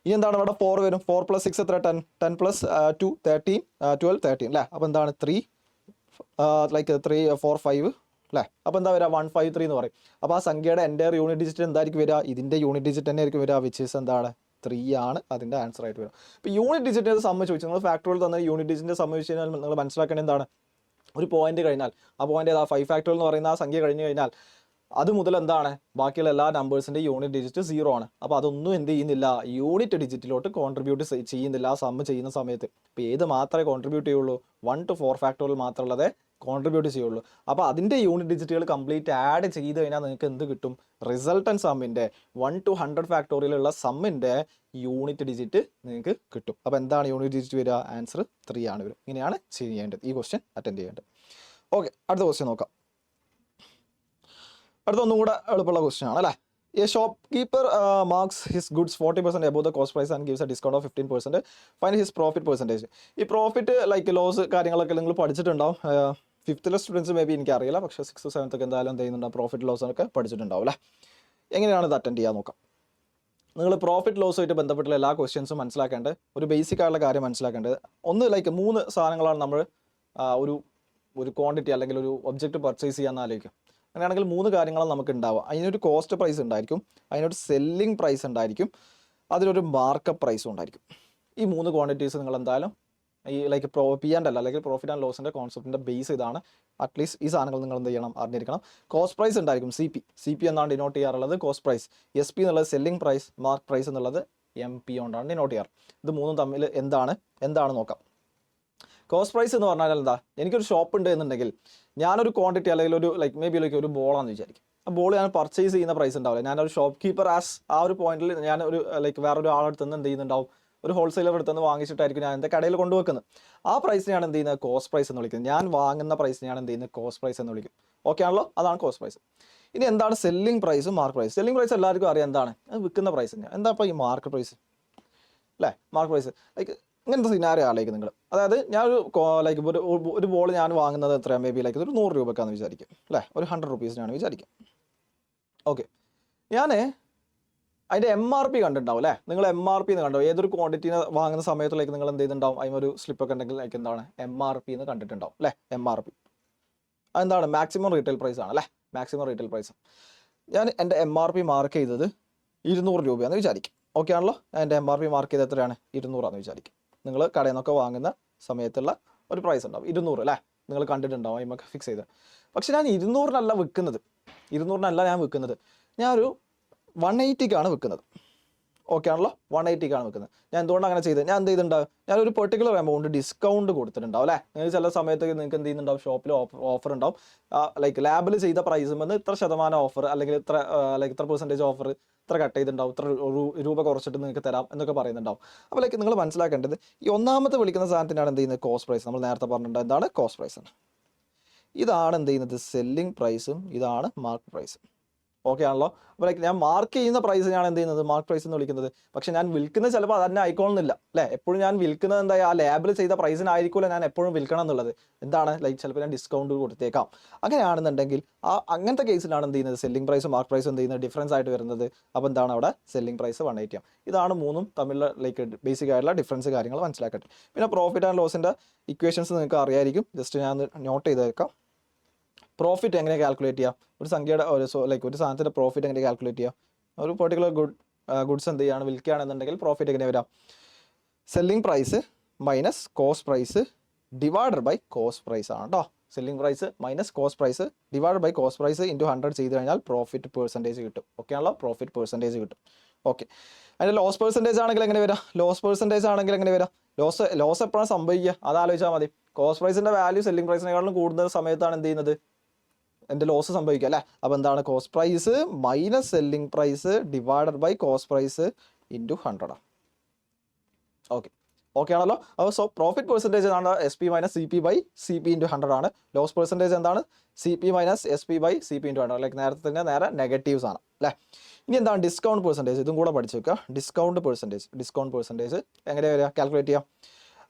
ഇനി എന്താണ് ഇവിടെ 4 വരും. 4 പ്ലസ് 6 എത്ര? 10. 10 പ്ലസ് 2 13 12 13 അല്ലേ? അപ്പോൾ എന്താണ് 3 ലൈക്ക് 3 4 5 അല്ലേ? അപ്പോൾ എന്താ വരിക? 153 എന്ന് പറയും. അപ്പോൾ ആ സംഖ്യയുടെ എൻ്റയർ യൂണിറ്റ് ഡിജിറ്റ് എന്തായിരിക്കും വരിക? ഇതിൻ്റെ യൂണിറ്റ് ഡിജിറ്റ് തന്നെ ആയിരിക്കും വരിക, വിച്ച് ഈസ് എന്താണ് 3 ആണ് അതിൻ്റെ ആൻസർ ആയിട്ട് വരിക. ഇപ്പോൾ യൂണിറ്റ് ഡിജിറ്റിൻ്റെ സമ്മ് ചോദിച്ചു, നിങ്ങൾ ഫാക്ടോറിയൽ തന്നെ യൂണിറ്റ് ഡിജിറ്റിൻ്റെ സമ്മ് ചോദിച്ചു കഴിഞ്ഞാൽ നിങ്ങൾ മനസ്സിലാക്കേണ്ടത് എന്താണ്? ഒരു പോയിന്റ് കഴിഞ്ഞാൽ ആ പോയിന്റ് ഏതാ? 5 ഫാക്ടോറിയൽ എന്ന് പറയുന്ന ആ സംഖ്യ കഴിഞ്ഞ് കഴിഞ്ഞാൽ അത് മുതൽ എന്താണ് ബാക്കിയുള്ള എല്ലാ നമ്പേഴ്സിൻ്റെ യൂണിറ്റ് ഡിജിറ്റ് 0 ആണ്. അപ്പോൾ അതൊന്നും എന്ത് ചെയ്യുന്നില്ല, യൂണിറ്റ് ഡിജിറ്റിലോട്ട് കോൺട്രിബ്യൂട്ട് ചെയ്യുന്നില്ല ആ സമ്മ് ചെയ്യുന്ന സമയത്ത്. അപ്പോൾ ഏത് മാത്രമേ കോൺട്രിബ്യൂട്ട് ചെയ്യുള്ളൂ? 1 to 4 ഫാക്ടോറിയൽ മാത്രമുള്ളതേ കോൺട്രിബ്യൂട്ട് ചെയ്യുള്ളൂ. അപ്പോൾ അതിൻ്റെ യൂണിറ്റ് ഡിജിറ്റുകൾ കംപ്ലീറ്റ് ആഡ് ചെയ്ത് കഴിഞ്ഞാൽ നിങ്ങൾക്ക് എന്ത് കിട്ടും? റിസൾട്ടൻറ്റ് സമ്മിൻ്റെ 1 to 100 ഫാക്ടോറിയലുള്ള സമ്മിൻ്റെ യൂണിറ്റ് ഡിജിറ്റ് നിങ്ങൾക്ക് കിട്ടും. അപ്പോൾ എന്താണ് യൂണിറ്റ് ഡിജിറ്റ് വരിക? ആൻസർ 3 ആണ് വരും. ഇങ്ങനെയാണ് ചെയ്യേണ്ടത്, ഈ ക്വസ്റ്റ്യൻ അറ്റൻഡ് ചെയ്യേണ്ടത്. ഓക്കെ, അടുത്ത ക്വസ്റ്റ്യൻ നോക്കാം. അടുത്ത ഒന്നും കൂടെ എളുപ്പമുള്ള ക്വസ്റ്റ്യൻ ആണ് അല്ലേ? A shopkeeper marks his goods 40% above the cost price and gives a discount of 15%. Find his profit percentage. ഈ പ്രോഫിറ്റ് ലൈക്ക് ലോസ് കാര്യങ്ങളൊക്കെ നിങ്ങൾ പഠിച്ചിട്ടുണ്ടാവും. 5th സ്റ്റുഡൻസ് മേ ബി എനിക്കറിയില്ല, പക്ഷേ 6th 7th ഒക്കെ എന്തായാലും എന്ത് ചെയ്യുന്നുണ്ടാവും? പ്രോഫിറ്റ് ലോസ് ഒക്കെ പഠിച്ചിട്ടുണ്ടാവും അല്ലേ? എങ്ങനെയാണ് ഇത് അറ്റൻഡ് ചെയ്യാൻ നോക്കാം. നിങ്ങൾ പ്രോഫിറ്റ് ലോസുമായിട്ട് ബന്ധപ്പെട്ടുള്ള എല്ലാ ക്വസ്റ്റ്യൻസും മനസ്സിലാക്കേണ്ടത് ഒരു ബേസിക് ആയിട്ടുള്ള കാര്യം മനസ്സിലാക്കേണ്ടത് ഒന്ന് ലൈക്ക് 3 സാധനങ്ങളാണ് നമ്മൾ ഒരു ക്വാണ്ടിറ്റി അല്ലെങ്കിൽ ഒരു ഒബ്ജക്റ്റ് പർച്ചേസ് ചെയ്യാൻ ആലോചിക്കും. അങ്ങനെയാണെങ്കിൽ 3 കാര്യങ്ങളാണ് നമുക്ക് ഉണ്ടാവുക. അതിനൊരു കോസ്റ്റ് പ്രൈസ് ഉണ്ടായിരിക്കും, അതിനൊരു സെല്ലിംഗ് പ്രൈസ് ഉണ്ടായിരിക്കും, അതിലൊരു മാർക്കപ്പ് പ്രൈസും ഉണ്ടായിരിക്കും. ഈ 3 ക്വാണ്ടിറ്റീസ് നിങ്ങൾ എന്തായാലും ഈ ലൈക്ക് P&L അല്ലെങ്കിൽ പ്രോഫിറ്റ് ആൻഡ് ലോസിൻ്റെ കോൺസെപ്റ്റിൻ്റെ ബേസ് ഇതാണ്. അറ്റ്ലീസ്റ്റ് ഈ സാധനങ്ങൾ നിങ്ങൾ എന്ത് ചെയ്യണം? അറിഞ്ഞിരിക്കണം. കോസ്റ്റ് പ്രൈസ് ഉണ്ടായിരിക്കും, CP എന്നാണ് ഡിനോട്ട് ചെയ്യാറുള്ളത് കോസ്റ്റ് പ്രൈസ്. SP എന്നുള്ളത് സെല്ലിംഗ് പ്രൈസ്, മാർക്ക് പ്രൈസ് എന്നുള്ളത് MP കൊണ്ടാണ് ഡിനോട്ട് ചെയ്യാറ്. ഇത് 3 തമ്മിൽ എന്താണ് നോക്കാം. കോസ്റ്റ് പ്രൈസ് എന്ന് പറഞ്ഞാൽ എന്താ? എനിക്കൊരു ഷോപ്പ് ഉണ്ട് എന്നുണ്ടെങ്കിൽ ഞാനൊരു ക്വാണ്ടിറ്റി അല്ലെങ്കിൽ ഒരു മേ ബി ഒരു ബോളാണെന്ന് വിചാരിക്കും. ആ ബോൾ ഞാൻ പർച്ചേസ് ചെയ്യുന്ന പ്രൈസ് ഉണ്ടാവില്ല. ഞാനൊരു ഷോപ്പ് കീപ്പർ ആ ഒരു പോയിന്റിൽ ഞാൻ ഒരു വേറൊരു ആളെടുത്ത് നിന്ന് എന്ത് ചെയ്യുന്നുണ്ടാവും? ഒരു ഹോൾസെയിലർ അടുത്ത് നിന്ന് വാങ്ങിച്ചിട്ടായിരിക്കും ഞാൻ എൻ്റെ കടയിൽ കൊണ്ടുവെക്കുന്നത്. ആ പ്രൈസിനെയാണ് എന്ത് ചെയ്യുന്നത്? കോസ്റ്റ് പ്രൈസ് എന്ന് വിളിക്കുന്നത്. ഞാൻ വാങ്ങുന്ന പ്രൈസിനെയാണ് എന്ത് ചെയ്യുന്നത്? കോസ്റ്റ് പ്രൈസ് എന്ന് വിളിക്കും. ഓക്കെ ആണല്ലോ? അതാണ് കോസ്റ്റ് പ്രൈസ്. ഇനി എന്താണ് സെല്ലിംഗ് പ്രൈസും മാർക്ക് പ്രൈസ്? സെല്ലിംഗ് പ്രൈസ് എല്ലാവർക്കും അറിയാം എന്താണ്? അത് വിൽക്കുന്ന പ്രൈസ് തന്നെയാണ്. എന്താ ഇപ്പോൾ ഈ മാർക്ക് പ്രൈസ് അല്ലേ? മാർക്ക് പ്രൈസ് ഇങ്ങനത്തെ സിനാരിയോ ആലോചിക്കും നിങ്ങൾ. അതായത് ഞാനൊരു ഒരു ബോൾ ഞാൻ വാങ്ങുന്നത് എത്രയാണ്? മേ ബി ഒരു 100 രൂപക്കാന്ന് വിചാരിക്കും അല്ലേ? ഒരു 100 റുപ്പീസിനാണ് വിചാരിക്കും. ഓക്കെ, ഞാൻ അതിൻ്റെ MRP കണ്ടിട്ടുണ്ടാവും അല്ലേ? നിങ്ങൾ MRP എന്ന് കണ്ടോ? ഏതൊരു ക്വാണ്ടിറ്റീനെ വാങ്ങുന്ന സമയത്ത് നിങ്ങൾ എന്ത് ചെയ്തിട്ടുണ്ടാവും? അതിനൊരു സ്ലിപ്പൊക്കെ ഉണ്ടെങ്കിൽ എന്താണ് MRP എന്ന് കണ്ടിട്ടുണ്ടാവും അല്ലേ? MRP അതെന്താണ്? മാക്സിമം റീറ്റെയിൽ പ്രൈസ് ആണ് അല്ലേ? Maximum retail price. ഞാൻ എൻ്റെ MRP മാർക്ക് ചെയ്തത് 200 രൂപയാണെന്ന് വിചാരിക്കും. ഓക്കെ ആണല്ലോ? എൻ്റെ MRP മാർക്ക് ചെയ്ത് എത്രയാണ്? 200 ആണെന്ന് വിചാരിക്കും. നിങ്ങൾ കടയിൽ നിന്നൊക്കെ വാങ്ങുന്ന സമയത്തുള്ള ഒരു പ്രൈസ് ഉണ്ടാവും 200 അല്ലേ? നിങ്ങൾ കണ്ടിട്ടുണ്ടാവും, അതിമൊക്കെ ഫിക്സ് ചെയ്ത്. പക്ഷെ ഞാൻ 200-നല്ല വിൽക്കുന്നത്. 200-നല്ല ഞാൻ വിൽക്കുന്നത്. ഞാനൊരു 180-ക്കാണ് വിൽക്കുന്നത്. ഓക്കെ ആണല്ലോ 180ക്കാണ് വെക്കുന്നത്. ഞാൻ എന്തുകൊണ്ട് അങ്ങനെ ചെയ്തത്, ഞാൻ എന്ത് ചെയ്തിട്ടുണ്ടാവും, ഞാനൊരു പെർട്ടിക്കുലർ എമൗണ്ട് ഡിസ്കൗണ്ട് കൊടുത്തിട്ടുണ്ടാവും അല്ലേ. നിങ്ങൾക്ക് ചില സമയത്ത് നിങ്ങൾക്ക് എന്ത് ചെയ്യുന്നുണ്ടാവും, ഷോപ്പിൽ ഓഫർ ഉണ്ടാവും, ലൈക്ക് ലാബിൽ ചെയ്ത പ്രൈസിൽ നിന്ന് ഇത്ര ശതമാനം ഓഫർ അല്ലെങ്കിൽ ഇത്ര ലൈക്ക് ഇത്ര പെർസെൻറ്റേജ് ഓഫർ ഇത്ര കട്ട് ചെയ്തിട്ടുണ്ടാവും, ഇത്ര രൂപ കുറച്ചിട്ട് നിങ്ങൾക്ക് തരാം എന്നൊക്കെ പറയുന്നുണ്ടാവും. അപ്പോൾ ലൈക്ക് നിങ്ങൾ മനസ്സിലാക്കേണ്ടത് ഈ ഒന്നാമത്തെ വിളിക്കുന്ന സാധനത്തിനാണ് എന്ത് ചെയ്യുന്നത്, കോസ്റ്റ് പ്രൈസ്. നമ്മൾ നേരത്തെ പറഞ്ഞിട്ടുണ്ട് എന്താണ് കോസ്റ്റ് പ്രൈസ് ആണ്. ഇതാണ് എന്ത് ചെയ്യുന്നത് സെല്ലിംഗ് പ്രൈസും, ഇതാണ് മാർക്ക് പ്രൈസും. ഓക്കെ ആണല്ലോ. അപ്പോൾ ലൈക്ക് ഞാൻ മാർക്ക് ചെയ്യുന്ന പ്രൈസ് ഞാൻ എന്ത് ചെയ്യുന്നത് മാർക്ക് പ്രൈസ് എന്ന് വിളിക്കുന്നത്. പക്ഷേ ഞാൻ വിൽക്കുന്നത് ചിലപ്പോൾ അത് തന്നെ ആയിക്കോളുന്നില്ല അല്ലേ. എപ്പോഴും ഞാൻ വിൽക്കുന്നത് എന്താ, ആ ലാബിൽ ചെയ്ത പ്രൈസിനായിരിക്കില്ല ഞാൻ എപ്പോഴും വിൽക്കണം എന്നുള്ളത്. എന്താണ് ലൈക്ക് ചിലപ്പോൾ ഞാൻ ഡിസ്കൗണ്ട് കൊടുത്തേക്കാം. അങ്ങനെയാണെന്നുണ്ടെങ്കിൽ അങ്ങനത്തെ കേസിലാണ് എന്ത് ചെയ്യുന്നത് സെല്ലിംഗ് പ്രൈസും മാർക്ക് പ്രൈസും എന്ത് ചെയ്യുന്നത് ഡിഫറൻസ് ആയിട്ട് വരുന്നത്. അപ്പോൾ എന്താണ് അവിടെ സെല്ലിംഗ് പ്രൈസ് 180 ആണ്. ഇതാണ് മൂന്നും തമ്മിലുള്ള ലൈക്ക് ബേസിക് ആയിട്ടുള്ള ഡിഫറൻസ് കാര്യങ്ങൾ മനസ്സിലാക്കട്ടെ. പിന്നെ പ്രോഫിറ്റ് ആൻഡ് ലോസിൻ്റെ ഇക്വേഷൻസ് നിങ്ങൾക്ക് അറിയായിരിക്കും. ജസ്റ്റ് ഞാൻ നോട്ട് ചെയ്തേക്കാം. പ്രോഫിറ്റ് എങ്ങനെ കാൽക്കുലേറ്റ് ചെയ്യാം, ഒരു സംഖ്യയുടെ ഒരു സാധനത്തിൻ്റെ പ്രോഫിറ്റ് എങ്ങനെ കാൽക്കുലേറ്റ് ചെയ്യാം. ഒരു പെർട്ടിക്കുലർ ഗുഡ്സ് എന്ത് ചെയ്യുകയാണ് വിൽക്കുകയാണെന്നുണ്ടെങ്കിൽ പ്രോഫിറ്റ് എങ്ങനെ വരാം, selling price minus cost price divided by cost price ആണ് കേട്ടോ. Selling price minus cost price divide by cost price into 100 ചെയ്ത് കഴിഞ്ഞാൽ പ്രോഫിറ്റ് പെർസെൻറ്റേജ് കിട്ടും. ഓക്കെ ആണല്ലോ, പ്രോഫിറ്റ് പെർസെൻറ്റേജ് കിട്ടും. ഓക്കെ, അതിൻ്റെ ലോസ് പെർസെൻറ്റേജ് ആണെങ്കിൽ എങ്ങനെ വരാം, ലോസ് പെർസെൻറ്റേജ് ആണെങ്കിൽ എങ്ങനെ വരാം, ലോസ് എപ്പോഴാണ് സംഭവിക്കുക അത് ആലോചിച്ചാൽ മതി. കോസ്റ്റ് പ്രൈസിൻ്റെ വാല്യൂ സെല്ലിംഗ് പ്രൈസിനേക്കാളും കൂടുന്ന സമയത്താണ് എന്ത് ചെയ്യുന്നത് എൻ്റെ ലോസ് സംഭവിക്കുക അല്ലേ. അപ്പോൾ എന്താണ് cost price minus selling price divided by cost price into 100 ആണ്. ഓക്കെ ആണല്ലോ. അപ്പോൾ സോ പ്രോഫിറ്റ് പെർസെൻറ്റേജ് എന്താണ് SP minus CP by CP into 100 ആണ്. ലോസ് പെർസെൻറ്റേജ് എന്താണ് CP minus SP by CP into 100. Like നേരത്തെ തന്നെ നേരെ നെഗറ്റീവ്സ് ആണ് അല്ലേ. ഇനി എന്താണ് ഡിസ്കൗണ്ട് പെർസെൻറ്റേജ്, ഇതും കൂടെ പഠിച്ചു വെക്കുക. ഡിസ്കൗണ്ട് പെർസെൻറ്റേജ് എങ്ങനെ വരിക കാൽക്കുലേറ്റ് ചെയ്യാം,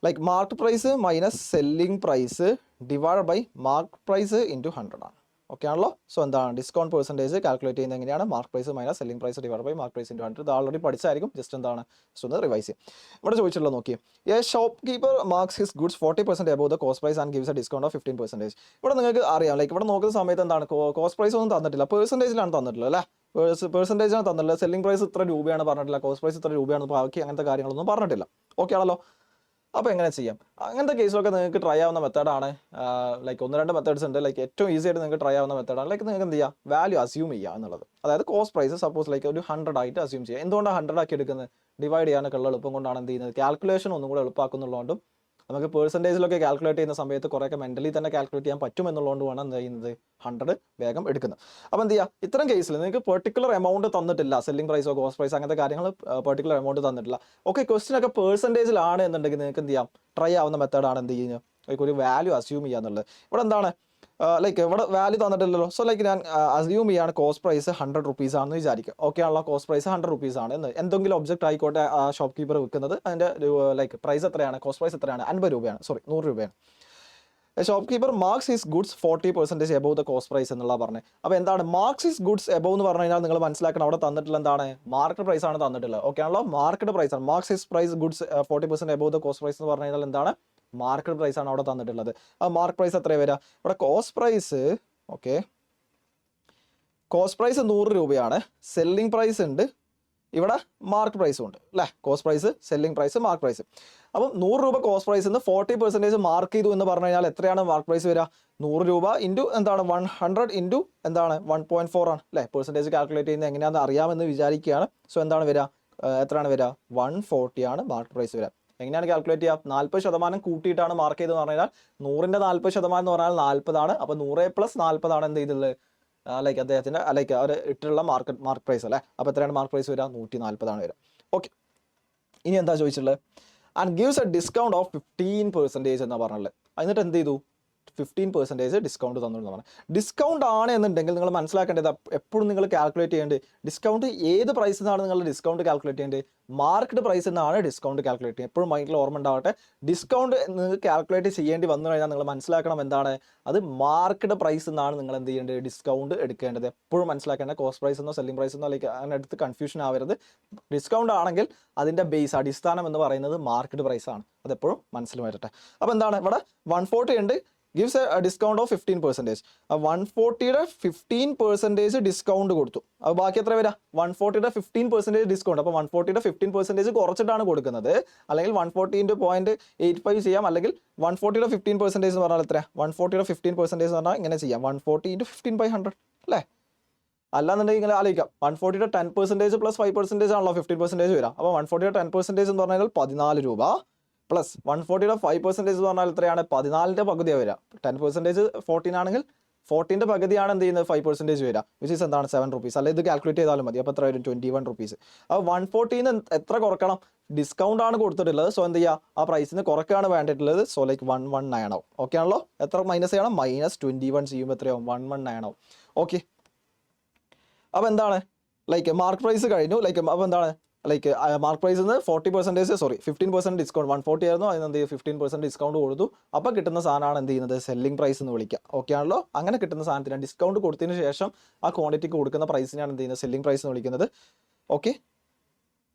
like mark price minus selling price divide by mark price into 100 ആണ്. ഓക്കെ ആണല്ലോ. സോ എന്താണ് ഡിസ്കൗണ്ട് പെർസെൻറ്റേജ് കാൽക്കുലേറ്റ് ചെയ്യുന്നത് എങ്ങനെയാണ്, mark price minus selling price divide by mark price into 100. ഇത് ഓൾറെഡി പഠിച്ചായിരിക്കും, ജസ്റ്റ് എന്താണ് ജസ്റ്റ് ഒന്ന് റിവൈസ് ചെയ്യും. ഇവിടെ ചോദിച്ചിട്ടുള്ളത് നോക്കി, a shopkeeper marks his goods 40% above the cost price and gives a discount of 15%. ഇവിടെ നിങ്ങൾക്ക് അറിയാം ലൈക്ക് ഇവിടെ നോക്കുന്ന സമയത്ത് എന്താണ് കോസ്റ്റ് പ്രൈസ് ഒന്നും തന്നിട്ടില്ല, പെർസെൻറ്റേജിലാണ് തന്നിട്ടുള്ളത് അല്ലേ, പെർസെൻറ്റേജാണ് തന്നിട്ടുള്ളത്. സെല്ലിംഗ് പ്രൈസ് ഇത്ര രൂപയാണ് പറഞ്ഞിട്ടില്ല, കോസ്റ്റ് പ്രൈസ് ഇത്ര രൂപയാണ്, ബാക്കി അങ്ങനത്തെ കാര്യങ്ങളൊന്നും പറഞ്ഞിട്ടില്ല. ഓക്കെ ആണല്ലോ. അപ്പോൾ എങ്ങനെ ചെയ്യാം, അങ്ങനത്തെ കേസിലൊക്കെ നിങ്ങൾക്ക് ട്രൈ ആവുന്ന മെത്തേഡാണ് ലൈക്ക് 1-2 മെത്തേഡ്സ് ഉണ്ട്. ലൈക്ക് ഏറ്റവും ഈസി ആയിട്ട് നിങ്ങൾക്ക് ട്രൈ ആവുന്ന മെത്തേഡാണ് ലൈക്ക് നിങ്ങൾക്ക് എന്ത് ചെയ്യുക വാല്യൂ അസ്യൂം ചെയ്യുക എന്നുള്ളത്. അതായത് കോസ്റ്റ് പ്രൈസ് സപ്പോസ് ലൈക്ക് ഒരു 100 ആയിട്ട് അസ്യൂം ചെയ്യുക. എന്തുകൊണ്ടാണ് 100 ആക്കി എടുക്കുന്നത്, ഡിവൈഡ് ചെയ്യാനൊക്കെ ഉള്ള എളുപ്പം കൊണ്ടാണ് എന്ത് ചെയ്യുന്നത്, കാൽക്കുലേഷൻ ഒന്നും കൂടെ എളുപ്പമാക്കുന്നുള്ളതുകൊണ്ടും നമുക്ക് പെർസെൻറ്റേജിലൊക്കെ കാൽക്കുലേറ്റ് ചെയ്യുന്ന സമയത്ത് കുറേയൊക്കെ മെൻ്റലി തന്നെ കാൽക്കുലേറ്റ് ചെയ്യാൻ പറ്റുമെന്നുള്ളതുകൊണ്ട് വേണം എന്ത് ചെയ്യുന്നത് 100 വേഗം എടുക്കുന്നത്. അപ്പോൾ എന്ത് ചെയ്യുക, ഇത്തരം കേസിൽ നിങ്ങൾക്ക് പെർട്ടിക്കുലർ എമൗണ്ട് തന്നിട്ടില്ല, സെല്ലിംഗ് പ്രൈസോ കോസ്റ്റ് പ്രൈസ് അങ്ങനത്തെ കാര്യങ്ങൾ പെർട്ടിക്കുലർ എമൗണ്ട് തന്നിട്ടില്ല. ഓക്കെ, ക്വസ്റ്റ്യൻ ഒക്കെ പെർസെൻറ്റേജിലാണ് എന്നുണ്ടെങ്കിൽ നിങ്ങൾക്ക് എന്ത് ചെയ്യാം ട്രൈ ആവുന്ന മെത്തേഡാണ് എന്ത് ചെയ്യുന്നത് ലൈക്ക് ഒരു വാല്യൂ അസ്യൂം ചെയ്യുക എന്നുള്ളത്. ഇവിടെ എന്താണ് ലൈക്ക് ഇവിടെ വാല്യൂ തന്നിട്ടില്ലല്ലോ. സോ ലൈക്ക് ഞാൻ അസ്യൂം ചെയ്യാണ് കോസ്റ്റ് പ്രൈസ് 100 റുപ്പീസ് ആണെന്ന് വിചാരിക്കുക. ഓക്കെ ആണല്ലോ, കോസ്റ്റ് പ്രൈസ് 100 റുപ്പീസ് ആണ് എന്ന് എന്തെങ്കിലും ഒബ്ജക്റ്റ് ആയിക്കോട്ടെ ആ ഷോപ്പ് കീപ്പർ വിൽക്കുന്നത്, അതിൻ്റെ ലൈക്ക് പ്രൈസ് എത്രയാണ്, കോസ്റ്റ് പ്രൈസ് എത്രയാണ്, 50 രൂപയാണ്, 100 രൂപയാണ്. Shopkeeper marks his goods 40% above the cost price എന്നുള്ള പറഞ്ഞത്. അപ്പോൾ എന്താണ് മാർക്സ് ഹിസ് ഗുഡ്സ് എബോവ് എന്ന് പറഞ്ഞു കഴിഞ്ഞാൽ നിങ്ങൾ മനസ്സിലാക്കണം അവിടെ തന്നിട്ടുള്ള എന്താണ് മാർക്കറ്റ് പ്രൈസ് ആണ് തന്നിട്ടുള്ളത്. ഓക്കെ ആണല്ലോ, മാർക്കറ്റ് പ്രൈസ് ആണ്. Marks his price goods 40% above the cost price എന്ന് പറഞ്ഞു കഴിഞ്ഞാൽ എന്താണ് മാർക്കറ്റ് പ്രൈസ് ആണ് അവിടെ തന്നിട്ടുള്ളത്. ആ മാർക്ക് പ്രൈസ് എത്ര വരിക, ഇവിടെ cost price okay cost price 100 രൂപയാണ്, സെല്ലിംഗ് പ്രൈസ് ഉണ്ട്, ഇവിടെ മാർക്ക് പ്രൈസും ഉണ്ട് അല്ലേ. Cost price selling price mark price. അപ്പം 100 രൂപ കോസ്റ്റ് പ്രൈസ് നിന്ന് 40% മാർക്ക് ചെയ്തു എന്ന് പറഞ്ഞു കഴിഞ്ഞാൽ എത്രയാണ് മാർക്ക് പ്രൈസ് വരിക, 100 രൂപ ഇൻറ്റു എന്താണ് 100 ഇൻറ്റു എന്താണ് 1.4 ആണ് അല്ലേ. പെർസെൻറ്റേജ് കാൽക്കുലേറ്റ് ചെയ്യുന്നത് എങ്ങനെയാണെന്ന് അറിയാമെന്ന് വിചാരിക്കുകയാണ്. സോ എന്താണ് വരിക, എത്രയാണ് വരിക 140 ആണ് മാർക്ക് പ്രൈസ് വരിക. എങ്ങനെയാണ് കാൽക്കുലേറ്റ് ചെയ്യുക, 40% കൂട്ടിയിട്ടാണ് മാർക്ക് ചെയ്തെന്ന് പറഞ്ഞു കഴിഞ്ഞാൽ 100ൻ്റെ 40% എന്ന് പറഞ്ഞാൽ 40 ആണ്. അപ്പോൾ 100 + 40 ആണ് എന്ത് ചെയ്തുള്ളത് ലൈക്ക് അദ്ദേഹത്തിൻ്റെ ലൈക്ക് അവർ ഇട്ടുള്ള മാർക്ക് പ്രൈസ് അല്ലേ. അപ്പോൾ എത്രയാണ് മാർക്ക് പ്രൈസ് വരിക, 140 ആണ് വരിക. ഓക്കെ, ഇനി എന്താ ചോദിച്ചിട്ടുള്ളത്, and gives a discount of 15% എന്നാണ് പറഞ്ഞുള്ളത്. എന്നിട്ട് എന്ത് ചെയ്തു 15% ഡിസ്കൗണ്ട് തന്നു എന്ന് പറഞ്ഞു. ഡിസ്കൗണ്ട് ആണ് എന്നുണ്ടെങ്കിൽ നിങ്ങൾ മനസ്സിലാക്കേണ്ടത് എപ്പോഴും നിങ്ങൾ കാൽക്കുലേറ്റ് ചെയ്യേണ്ടത് ഡിസ്കൗണ്ട് ഏത് പ്രൈസിൽ നിന്നാണ് നിങ്ങൾ ഡിസ്കൗണ്ട് കാൽക്കുലേറ്റ് ചെയ്യേണ്ടത്, മാർക്കറ്റ് പ്രൈസിൽ നിന്നാണ് ഡിസ്കൗണ്ട് കാൽക്കുലേറ്റ് ചെയ്യുന്നത്. എപ്പോഴും മൈൻഡിൽ ഓർമ്മ ഉണ്ടാവട്ടെ. ഡിസ്കൗണ്ട് നിങ്ങൾക്ക് കാൽക്കുലേറ്റ് ചെയ്യേണ്ടി വന്നു കഴിഞ്ഞാൽ നിങ്ങൾ മനസ്സിലാക്കണം എന്താണ് അത് മാർക്കറ്റ് പ്രൈസിൽ നിന്നാണ് നിങ്ങൾ എന്ത് ചെയ്യേണ്ടത് ഡിസ്കൗണ്ട് എടുക്കേണ്ടത്. എപ്പോഴും മനസ്സിലാക്കേണ്ടത് കോസ്റ്റ് പ്രൈസ് എന്നോ സെല്ലിംഗ് പ്രൈസ് എന്നോ അല്ലെങ്കിൽ അങ്ങനെ എടുത്ത് കൺഫ്യൂഷൻ ആവരുത്. ഡിസ്കൗണ്ട് ആണെങ്കിൽ അതിൻ്റെ ബേസ് അടിസ്ഥാനം എന്ന് പറയുന്നത് മാർക്കറ്റ് പ്രൈസ് ആണ്. അതെപ്പോഴും മനസ്സിൽ വരട്ടെ. അപ്പോൾ എന്താണ് ഇവിടെ 140 ഉണ്ട്, gives a discount of 15%. 140യുടെ 15% discount കൊടുത്തു. അപ്പോൾ ബാക്കി എത്ര വരിക, 140യുടെ 15% ഡിസ്കൗണ്ട്. അപ്പോൾ 140യുടെ 15% കുറച്ചിട്ടാണ് കൊടുക്കുന്നത്. അല്ലെങ്കിൽ 140 × 0.85 ചെയ്യാം, അല്ലെങ്കിൽ 140യുടെ 15% എന്ന് പറഞ്ഞാൽ എത്ര, 140യുടെ 15% എന്ന് പറഞ്ഞാൽ ഇങ്ങനെ ചെയ്യാം, 140 × 15/100 അല്ലേ. അല്ലാന്നുണ്ടെങ്കിൽ ഇങ്ങനെ ആലോചിക്കാം 140യുടെ 10% പ്ലസ് 5% ആണല്ലോ 15% വരാം. അപ്പോൾ 140യുടെ 10% എന്ന് പറഞ്ഞാൽ 14 രൂപ പ്ലസ് 140യുടെ 5% എന്ന് പറഞ്ഞാൽ എത്രയാണ്? 14ന്റെ പകുതിയാണ് വരിക. 10% 14 ആണെങ്കിൽ 14ന്റെ പകുതിയാണ് എന്ത് ചെയ്യുന്നത്? 5% വരിക, വിച്ച് ഈസ് എന്താണ്? 7 rupees. അല്ലെ ഇത് കാൽക്കുലേറ്റ് ചെയ്താലും മതി. അപ്പോൾ എത്ര വരും? 21 rupees. അപ്പോൾ 140ന്ന് എത്ര കുറക്കണം? ഡിസ്കൗണ്ട് ആണ് കൊടുത്തിട്ടുള്ളത്. സോ എന്ത് ചെയ്യുക? ആ പ്രൈസിന് കുറയ്ക്കാണ് വേണ്ടിയിട്ടുള്ളത്. സോ ലൈക്ക് 119 ആവും. ഓക്കെ ആണല്ലോ? എത്ര മൈനസ് ചെയ്യണം? -21 ചെയ്യുമ്പോൾ എത്രയാവും? 119 ആവും. ഓക്കെ. അപ്പോൾ എന്താണ് ലൈക്ക് മാർക്ക് പ്രൈസ് കഴിഞ്ഞു. ലൈക്ക് അപ്പോൾ എന്താണ് ലൈക്ക് മാർക്ക് പ്രൈസിൽ നിന്ന് 15% ഡിസ്കൗണ്ട്. 140 ആയിരുന്നു, അതിന് എന്ത് ചെയ്യും? 15% ഡിസ്കൗണ്ട് കൊടുത്തു. അപ്പോൾ കിട്ടുന്ന സാധനമാണ് എന്ത് ചെയ്യുന്നത്? സെല്ലിംഗ് പ്രൈസ് എന്ന് വിളിക്കുക. ഓക്കെ ആണല്ലോ? അങ്ങനെ കിട്ടുന്ന സാധനത്തിന് ഡിസ്കൗണ്ട് കൊടുത്തതിന് ശേഷം ആ ക്വാണ്ടിറ്റിക്ക് കൊടുക്കുന്ന പ്രൈസിനാണ് എന്ത് ചെയ്യുന്നത്? സെല്ലിംഗ് പ്രൈസ് എന്ന് വിളിക്കുന്നത്. Okay.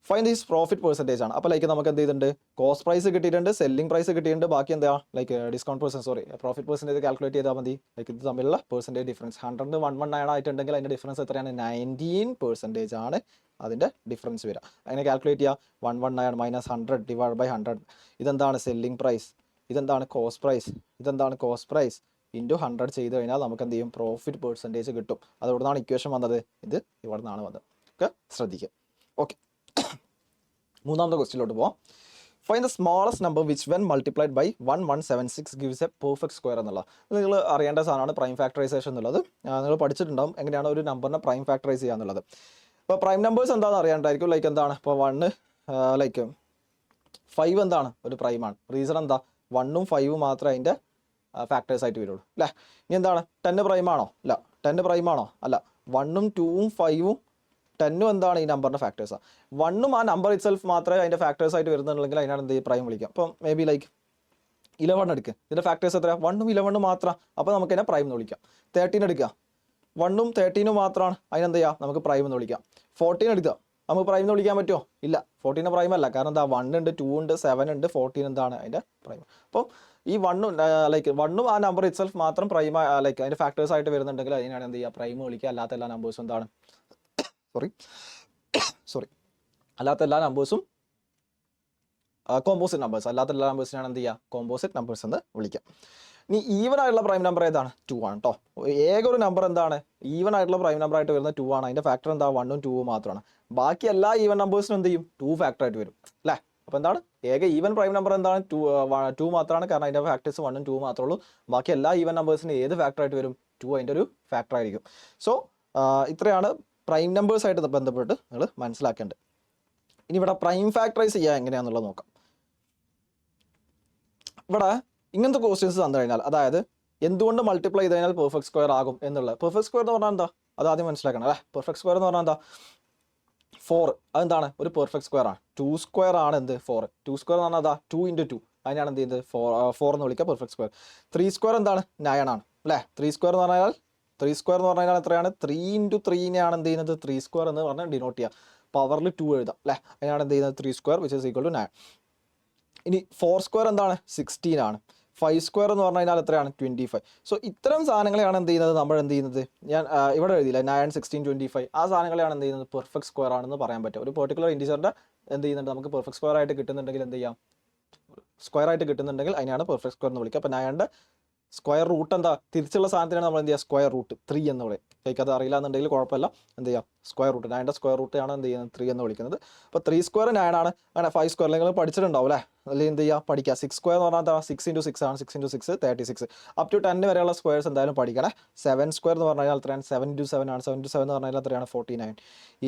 Fine these profit percentage ആണ്. അപ്പോൾ ലൈക്ക് നമുക്ക് എന്ത് ചെയ്തിട്ടുണ്ട്? കോസ്റ്റ് പ്രൈസ് കിട്ടിയിട്ടുണ്ട്, സെല്ലിംഗ് പ്രൈസ് കിട്ടിയിട്ടുണ്ട്, ബാക്കി എന്താ like discount profit percentage calculate ചെയ്താൽ മതി. ലൈക്ക് ഇത് തമ്മിലുള്ള പെർസെൻറ്റേജ് ഡിഫറൻസ് 100 119 ആയിട്ടുണ്ടെങ്കിൽ അതിൻ്റെ ഡിഫറൻസ് എത്രയാണ്? 19% ആണ് അതിൻ്റെ ഡിഫറൻസ് വരിക. അങ്ങനെ കാൽക്കുലേറ്റ് ചെയ്യുക. 119 മൈനസ് 100 ഡിവൈഡ് ബൈ 100. ഇതെന്താണ്? Selling price. ഇതെന്താണ്? Cost price. ഇതെന്താണ്? കോസ്റ്റ് പ്രൈസ് ഇൻറ്റു 100 ചെയ്ത് കഴിഞ്ഞാൽ നമുക്ക് എന്ത് ചെയ്യും? പ്രോഫിറ്റ് പെർസെൻറ്റേജ് കിട്ടും. അത് ഇവിടെ നിന്നാണ് ഇക്വേഷൻ വന്നത്. ഇത് ഇവിടെ നിന്നാണ് വന്നത്. ഓക്കെ, ശ്രദ്ധിക്കുക. ഓക്കെ, മൂന്നാമത്തെ ക്വസ്റ്റ്യനിലോട്ട് പോവാം. Fine the smallest number which when multiplied by 1176 gives a perfect square എന്നുള്ള നിങ്ങൾ അറിയേണ്ട സാധനമാണ് പ്രൈം ഫാക്ടറൈസേഷൻ എന്നുള്ളത്. നിങ്ങൾ പഠിച്ചിട്ടുണ്ടാവും എങ്ങനെയാണ് ഒരു നമ്പറിനെ പ്രൈം ഫാക്ടറൈസ് ചെയ്യുക എന്നുള്ളത്. ഇപ്പോൾ പ്രൈം നമ്പേഴ്സ് എന്താണെന്ന് അറിയാണ്ടായിരിക്കും. ലൈക്ക് എന്താണ്? ഇപ്പോൾ 1 ലൈക്ക് 5 എന്താണ്? ഒരു പ്രൈമാണ്. റീസൺ എന്താ? 1ഉം 5ഉം മാത്രമേ അതിൻ്റെ ഫാക്ടേഴ്സ് ആയിട്ട് വരുള്ളൂ അല്ലേ. ഇനി എന്താണ്? 10 പ്രൈമാണോ? അല്ല. 10 പ്രൈമാണോ? അല്ല. 1ഉം 2ഉം 5ഉം 10ഉം എന്താണ്? ഈ നമ്പറിൻ്റെ ഫാക്ടേഴ്സാണ്. 1ഉം ആ നമ്പർ ഇറ്റ് സെൽഫ് മാത്രമേ അതിൻ്റെ ഫാക്ടേഴ്സ് ആയിട്ട് വരുന്നുണ്ടെങ്കിൽ അതിനാണ് എന്ത് പ്രൈം വിളിക്കുക. അപ്പം മേ ബി ലൈക്ക് 11 എടുക്കുക. ഇതിൻ്റെ ഫാക്ടേഴ്സ് എത്രയാണ്? 1ഉം 11ഉം മാത്രം. അപ്പോൾ നമുക്ക് അതിനെ പ്രൈം എന്ന് വിളിക്കാം. 13 എടുക്കുക. 1ഉം 13ഉം മാത്രമാണ്. അതിനെന്ത് ചെയ്യുക? നമുക്ക് പ്രൈം എന്ന് വിളിക്കാം. 14 എടുക്കുക. നമുക്ക് പ്രൈം എന്ന് വിളിക്കാൻ പറ്റുമോ? ഇല്ല. 14 പ്രൈം അല്ല. കാരണം എന്താ? 1 ഉണ്ട്, 2 ഉണ്ട്, 7 ഉണ്ട്, 14 എന്താണ് അതിൻ്റെ പ്രൈം. അപ്പം ഈ 1ഉം ലൈക്ക് 1ഉം ആ നമ്പർ ഇറ്റ് സെൽഫ് മാത്രം പ്രൈം ലൈക്ക് അതിൻ്റെ ഫാക്ടേഴ്സ് ആയിട്ട് വരുന്നുണ്ടെങ്കിൽ അതിനാണ് എന്ത് ചെയ്യുക? പ്രൈം വിളിക്കുക. അല്ലാത്ത എല്ലാ നമ്പേഴ്സും എന്താണ്? സോറി അല്ലാത്ത എല്ലാ നമ്പേഴ്സും കോമ്പോസിറ്റ് നമ്പേഴ്സ്. അല്ലാത്ത എല്ലാ നമ്പേഴ്സിനാണ് എന്ത് ചെയ്യുക? കോമ്പോസിറ്റ് നമ്പേഴ്സ് എന്ന് വിളിക്കാം. ഇനി ഈവൻ ആയിട്ടുള്ള പ്രൈം നമ്പർ ഏതാണ്? 2 ആണ് കേട്ടോ. ഏക ഒരു നമ്പർ എന്താണ് ഈവൻ ആയിട്ടുള്ള പ്രൈം നമ്പർ ആയിട്ട് വരുന്നത് 2 ആണ്. അതിൻ്റെ ഫാക്ടർ എന്താ? 1ഉം 2ഉം മാത്രമാണ്. ബാക്കി എല്ലാ ഈവൻ നമ്പേഴ്സിനും എന്ത് ചെയ്യും? 2 ഫാക്ടർ ആയിട്ട് വരും അല്ലേ. അപ്പോൾ എന്താണ്? ഏക ഈവൻ പ്രൈം നമ്പർ എന്താണ്? 2 മാത്രമാണ്. കാരണം അതിൻ്റെ ഫാക്ടേഴ്സ് 1ഉം 2ഉം മാത്രമേ ഉള്ളൂ. ബാക്കി എല്ലാ ഈവൻ നമ്പേഴ്സിനും ഏത് ഫാക്ടർ ആയിട്ട് വരും? 2 അതിൻ്റെ ഒരു ഫാക്ടർ ആയിരിക്കും. സോ ഇത്രയാണ് പ്രൈം നമ്പേഴ്സായിട്ട് ബന്ധപ്പെട്ട് നിങ്ങൾ മനസ്സിലാക്കേണ്ടത്. ഇനി ഇവിടെ പ്രൈം ഫാക്ടറൈസ് ചെയ്യുക എങ്ങനെയാണെന്നുള്ളത് നോക്കാം. ഇവിടെ ഇങ്ങനത്തെ ക്വസ്റ്റ്യൻസ് തന്നു കഴിഞ്ഞാൽ, അതായത് എന്തുകൊണ്ട് മൾട്ടിപ്ലൈ ചെയ്ത് കഴിഞ്ഞാൽ പെർഫെക്റ്റ് സ്ക്വയർ ആകും എന്നുള്ളത്. പെർഫെക്റ്റ് സ്ക്വയർ എന്ന് പറഞ്ഞാൽ എന്താ? അത് ആദ്യം മനസ്സിലാക്കണം അല്ലേ. പെർഫെക്റ്റ് സ്ക്വയർ എന്ന് പറഞ്ഞാൽ എന്താ? 4 അതെന്താണ്? ഒരു പെർഫെക്റ്റ് സ്ക്വയർ ആണ്. 2 സ്ക്വയർ ആണ് എന്ത്? 4. 2 സ്ക്വയർ എന്ന് പറഞ്ഞാൽ എന്താ? 2 × 2. അതിനാണ് എന്ത് ചെയ്യുന്നത്? 4 എന്ന് വിളിക്കുക പെർഫെക്റ്റ് സ്ക്വയർ. 3 സ്ക്വയർ എന്താണ്? 9 ആണ് അല്ലേ. 3 സ്ക്വയർ എന്ന് പറഞ്ഞാൽ എത്രയാണ്? 3 × 3നെയാണ് എന്ത് ചെയ്യുന്നത്? 3 സ്ക്വയർ എന്ന് പറഞ്ഞാൽ ഡിനോട്ട് ചെയ്യുക. പവറിൽ 2 എഴുതാം അല്ലേ. അതിനാണ് എന്ത് ചെയ്യുന്നത്? 3 square which is equal to 9. ഇനി 4 സ്ക്വയർ എന്താണ്? 16 ആണ്. 5 സ്ക്വയർ എന്ന് പറഞ്ഞു കഴിഞ്ഞാൽ എത്രയാണ്? 25. സോ ഇത്തരം സാധനങ്ങളെയാണ് എന്ത് ചെയ്യുന്നത്? നമ്മൾ എന്ത് ചെയ്യുന്നത്? ഞാൻ ഇവിടെ എഴുതിയില്ല 9, 16, 25. ആ സാധനങ്ങളെയാണ് എന്ത് ചെയ്യുന്നത്? പെർഫെക്റ്റ് സ്ക്വയർ ആണെന്ന് പറയാൻ പറ്റും. ഒരു പെർട്ടിക്കുലർ ഇൻറ്റിജറിൻ്റെ എന്ത് ചെയ്യുന്നുണ്ട്? നമുക്ക് പെർഫെക്റ്റ് സ്ക്വയർ ആയിട്ട് കിട്ടുന്നുണ്ടെങ്കിൽ എന്ത് ചെയ്യാം? സ്ക്വയർ ആയിട്ട് കിട്ടുന്നുണ്ടെങ്കിൽ അതിനാണ് പെർഫെക്റ്റ് സ്ക്വയർ എന്ന് വിളിക്കുക. അപ്പോൾ 9ന്റെ സ്ക്വയർ റൂട്ട് എന്താ? തിരിച്ചുള്ള സാധനത്തിനാണ് നമ്മൾ എന്ത് ചെയ്യുക? സ്ക്വയർ റൂട്ട് 3 എന്ന് പറയും. ലൈക്ക് അത് അറിയില്ല എന്നുണ്ടെങ്കിൽ കുഴപ്പമില്ല. എന്ത് ചെയ്യാം? സ്ക്വയർ റൂട്ട് 9ന്റെ സ്ക്വയർ റൂട്ട് ആണ് എന്ത് ചെയ്യുന്നത്? 3 എന്ന് വിളിക്കുന്നത്. അപ്പോൾ 3 സ്ക്വയർ 9 ആണ്. അങ്ങനെ 5 സ്ക്വയർ നിങ്ങൾ പഠിച്ചിട്ടുണ്ടാവും അല്ലേ. അല്ലെങ്കിൽ എന്ത് ചെയ്യുക? പഠിക്കുക. 6 സ്ക്വയർ എന്ന് പറഞ്ഞാൽ 6 × 6 ആണ്. 6 × 6 36. അപ് ടു 10 വരെയുള്ള സ്ക്വയർസ് എന്തായാലും പഠിക്കണേ. 7 സ്ക്വയർ എന്ന് പറഞ്ഞാൽ എത്രയാണ്? 7 × 7 ആണ്. 7 × 7 എന്ന് പറഞ്ഞാൽ എത്രയാണ്? 49.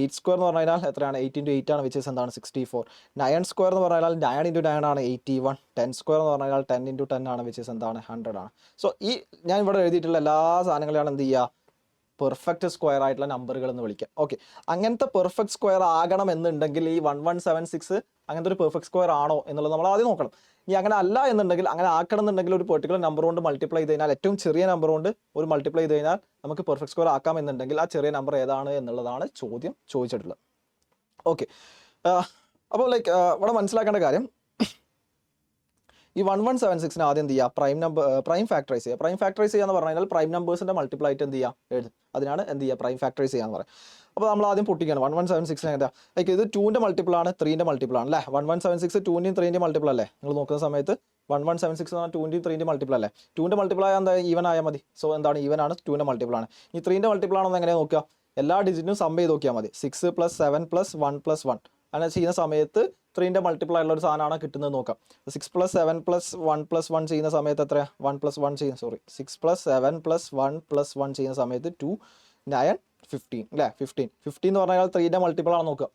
8 സ്ക്വയർ എന്ന് പറഞ്ഞാൽ എത്രയാണ്? 8 × 8 ആണ്. വിച്ച് ഈസ് എന്താണ്? 64. 9 സ്ക്വയർ എന്ന് പറഞ്ഞാൽ 9 × 9 ആണ്. 81. 10 സ്ക്വയർ എന്ന് പറഞ്ഞാൽ 10 × 10 ആണ്. വിച്ച് ഈസ് എന്താണ്? 100 ആണ്. സോ ഈ ഞാൻ ഇവിടെ എഴുതിയിട്ടുള്ള എല്ലാ സാധനങ്ങളെയാണ് എന്ത് ചെയ്യുക? പെർഫെക്റ്റ് സ്ക്വയർ ആയിട്ടുള്ള നമ്പറുകൾ എന്ന് വിളിക്കാം. ഓക്കെ, അങ്ങനത്തെ പെർഫെക്റ്റ് സ്ക്വയർ ആകണം എന്നുണ്ടെങ്കിൽ ഈ 1176 അങ്ങനത്തെ ഒരു പെർഫെക്റ്റ് സ്ക്വയർ ആണോ എന്നുള്ളത് നമ്മൾ ആദ്യം നോക്കണം. ഇനി അങ്ങനെ അല്ല എന്നുണ്ടെങ്കിൽ, അങ്ങനെ ആക്കണം എന്നുണ്ടെങ്കിൽ ഒരു പെർട്ടിക്കുലർ നമ്പർ കൊണ്ട് മൾട്ടിപ്ലൈ ചെയ്ത് കഴിഞ്ഞാൽ, ഏറ്റവും ചെറിയ നമ്പർ കൊണ്ട് ഒരു മൾട്ടിപ്ലൈ ചെയ്ത് കഴിഞ്ഞാൽ നമുക്ക് പെർഫെക്റ്റ് സ്ക്വയർ ആക്കാം എന്നുണ്ടെങ്കിൽ ആ ചെറിയ നമ്പർ ഏതാണ് എന്നുള്ളതാണ് ചോദ്യം ചോദിച്ചിട്ടുള്ളത്. ഓക്കെ, അപ്പോൾ ലൈക്ക് ഇവിടെ മനസ്സിലാക്കേണ്ട കാര്യം, ഈ 1176 ആദ്യം എന്ത് ചെയ്യുക? പ്രൈം ഫാക്ടറൈസ് ചെയ്യുക. പ്രൈം ഫാക്ടറൈസ് ചെയ്യുക എന്ന് പറഞ്ഞു കഴിഞ്ഞാൽ പ്രൈം നമ്പേഴ്സിൻ്റെ മൾട്ടിപ്ലൈ ആയിട്ട് എന്ത് ചെയ്യുക? എഴുതും. അതിനാണ് എന്ത് ചെയ്യുക? പ്രൈം ഫാക്ടറൈസ് ചെയ്യാന്ന് പറയും. അപ്പോൾ നമ്മൾ ആദ്യം പൊട്ടിക്കുകയാണ്. 1176 എന്താ? ലൈക്ക് ഇത് 2ൻ്റെ മൾട്ടിപ്പിൾ ആണ്, 3ൻ്റെ മൾട്ടിപ്പിൾ ആണ് അല്ലേ. 1176 2ൻ്റെയും 3ൻ്റെയും മൾട്ടിപ്പിൾ അല്ലേ. നിങ്ങൾ നോക്കുന്ന സമയത്ത് 1176 എന്ന് പറഞ്ഞാൽ 2ൻ്റെയും 3ൻ്റെയും മൾട്ടിപ്പിൾ അല്ലേ. 2ൻ്റെ മൾട്ടിപ്പിൾ ആയാൽ എന്താ? ഈവൻ ആയാൽ മതി. സോ എന്താണ്? ഈവൻ ആണ്. 2ൻ്റെ മൾട്ടിപ്പിൾ ആണ്. ഈ 3ൻ്റെ മൾട്ടിപ്പിൾ ആണെന്ന് എങ്ങനെയാണ് നോക്കുക? എല്ലാ ഡിജിറ്റിനും സം ചെയ്ത് നോക്കിയാൽ മതി. 6 + 7 + 1 + 1 അങ്ങനെ ചെയ്യുന്ന സമയത്ത് 3ൻ്റെ മൾട്ടിപ്പിൾ ആയിട്ടുള്ള ഒരു സാധനമാണ് കിട്ടുന്നത് നോക്കാം. 6 + 7 + 1 + 1 ചെയ്യുന്ന സമയത്ത് എത്രയാണ്? 1 + 1 ചെയ്യുന്ന 6 + 7 + 1 + 1 ചെയ്യുന്ന സമയത്ത് 2 9 15 അല്ലേ? 15 എന്ന് പറഞ്ഞാൽ 3ൻ്റെ മൾട്ടിപ്പിൾ ആണ് നോക്കുക.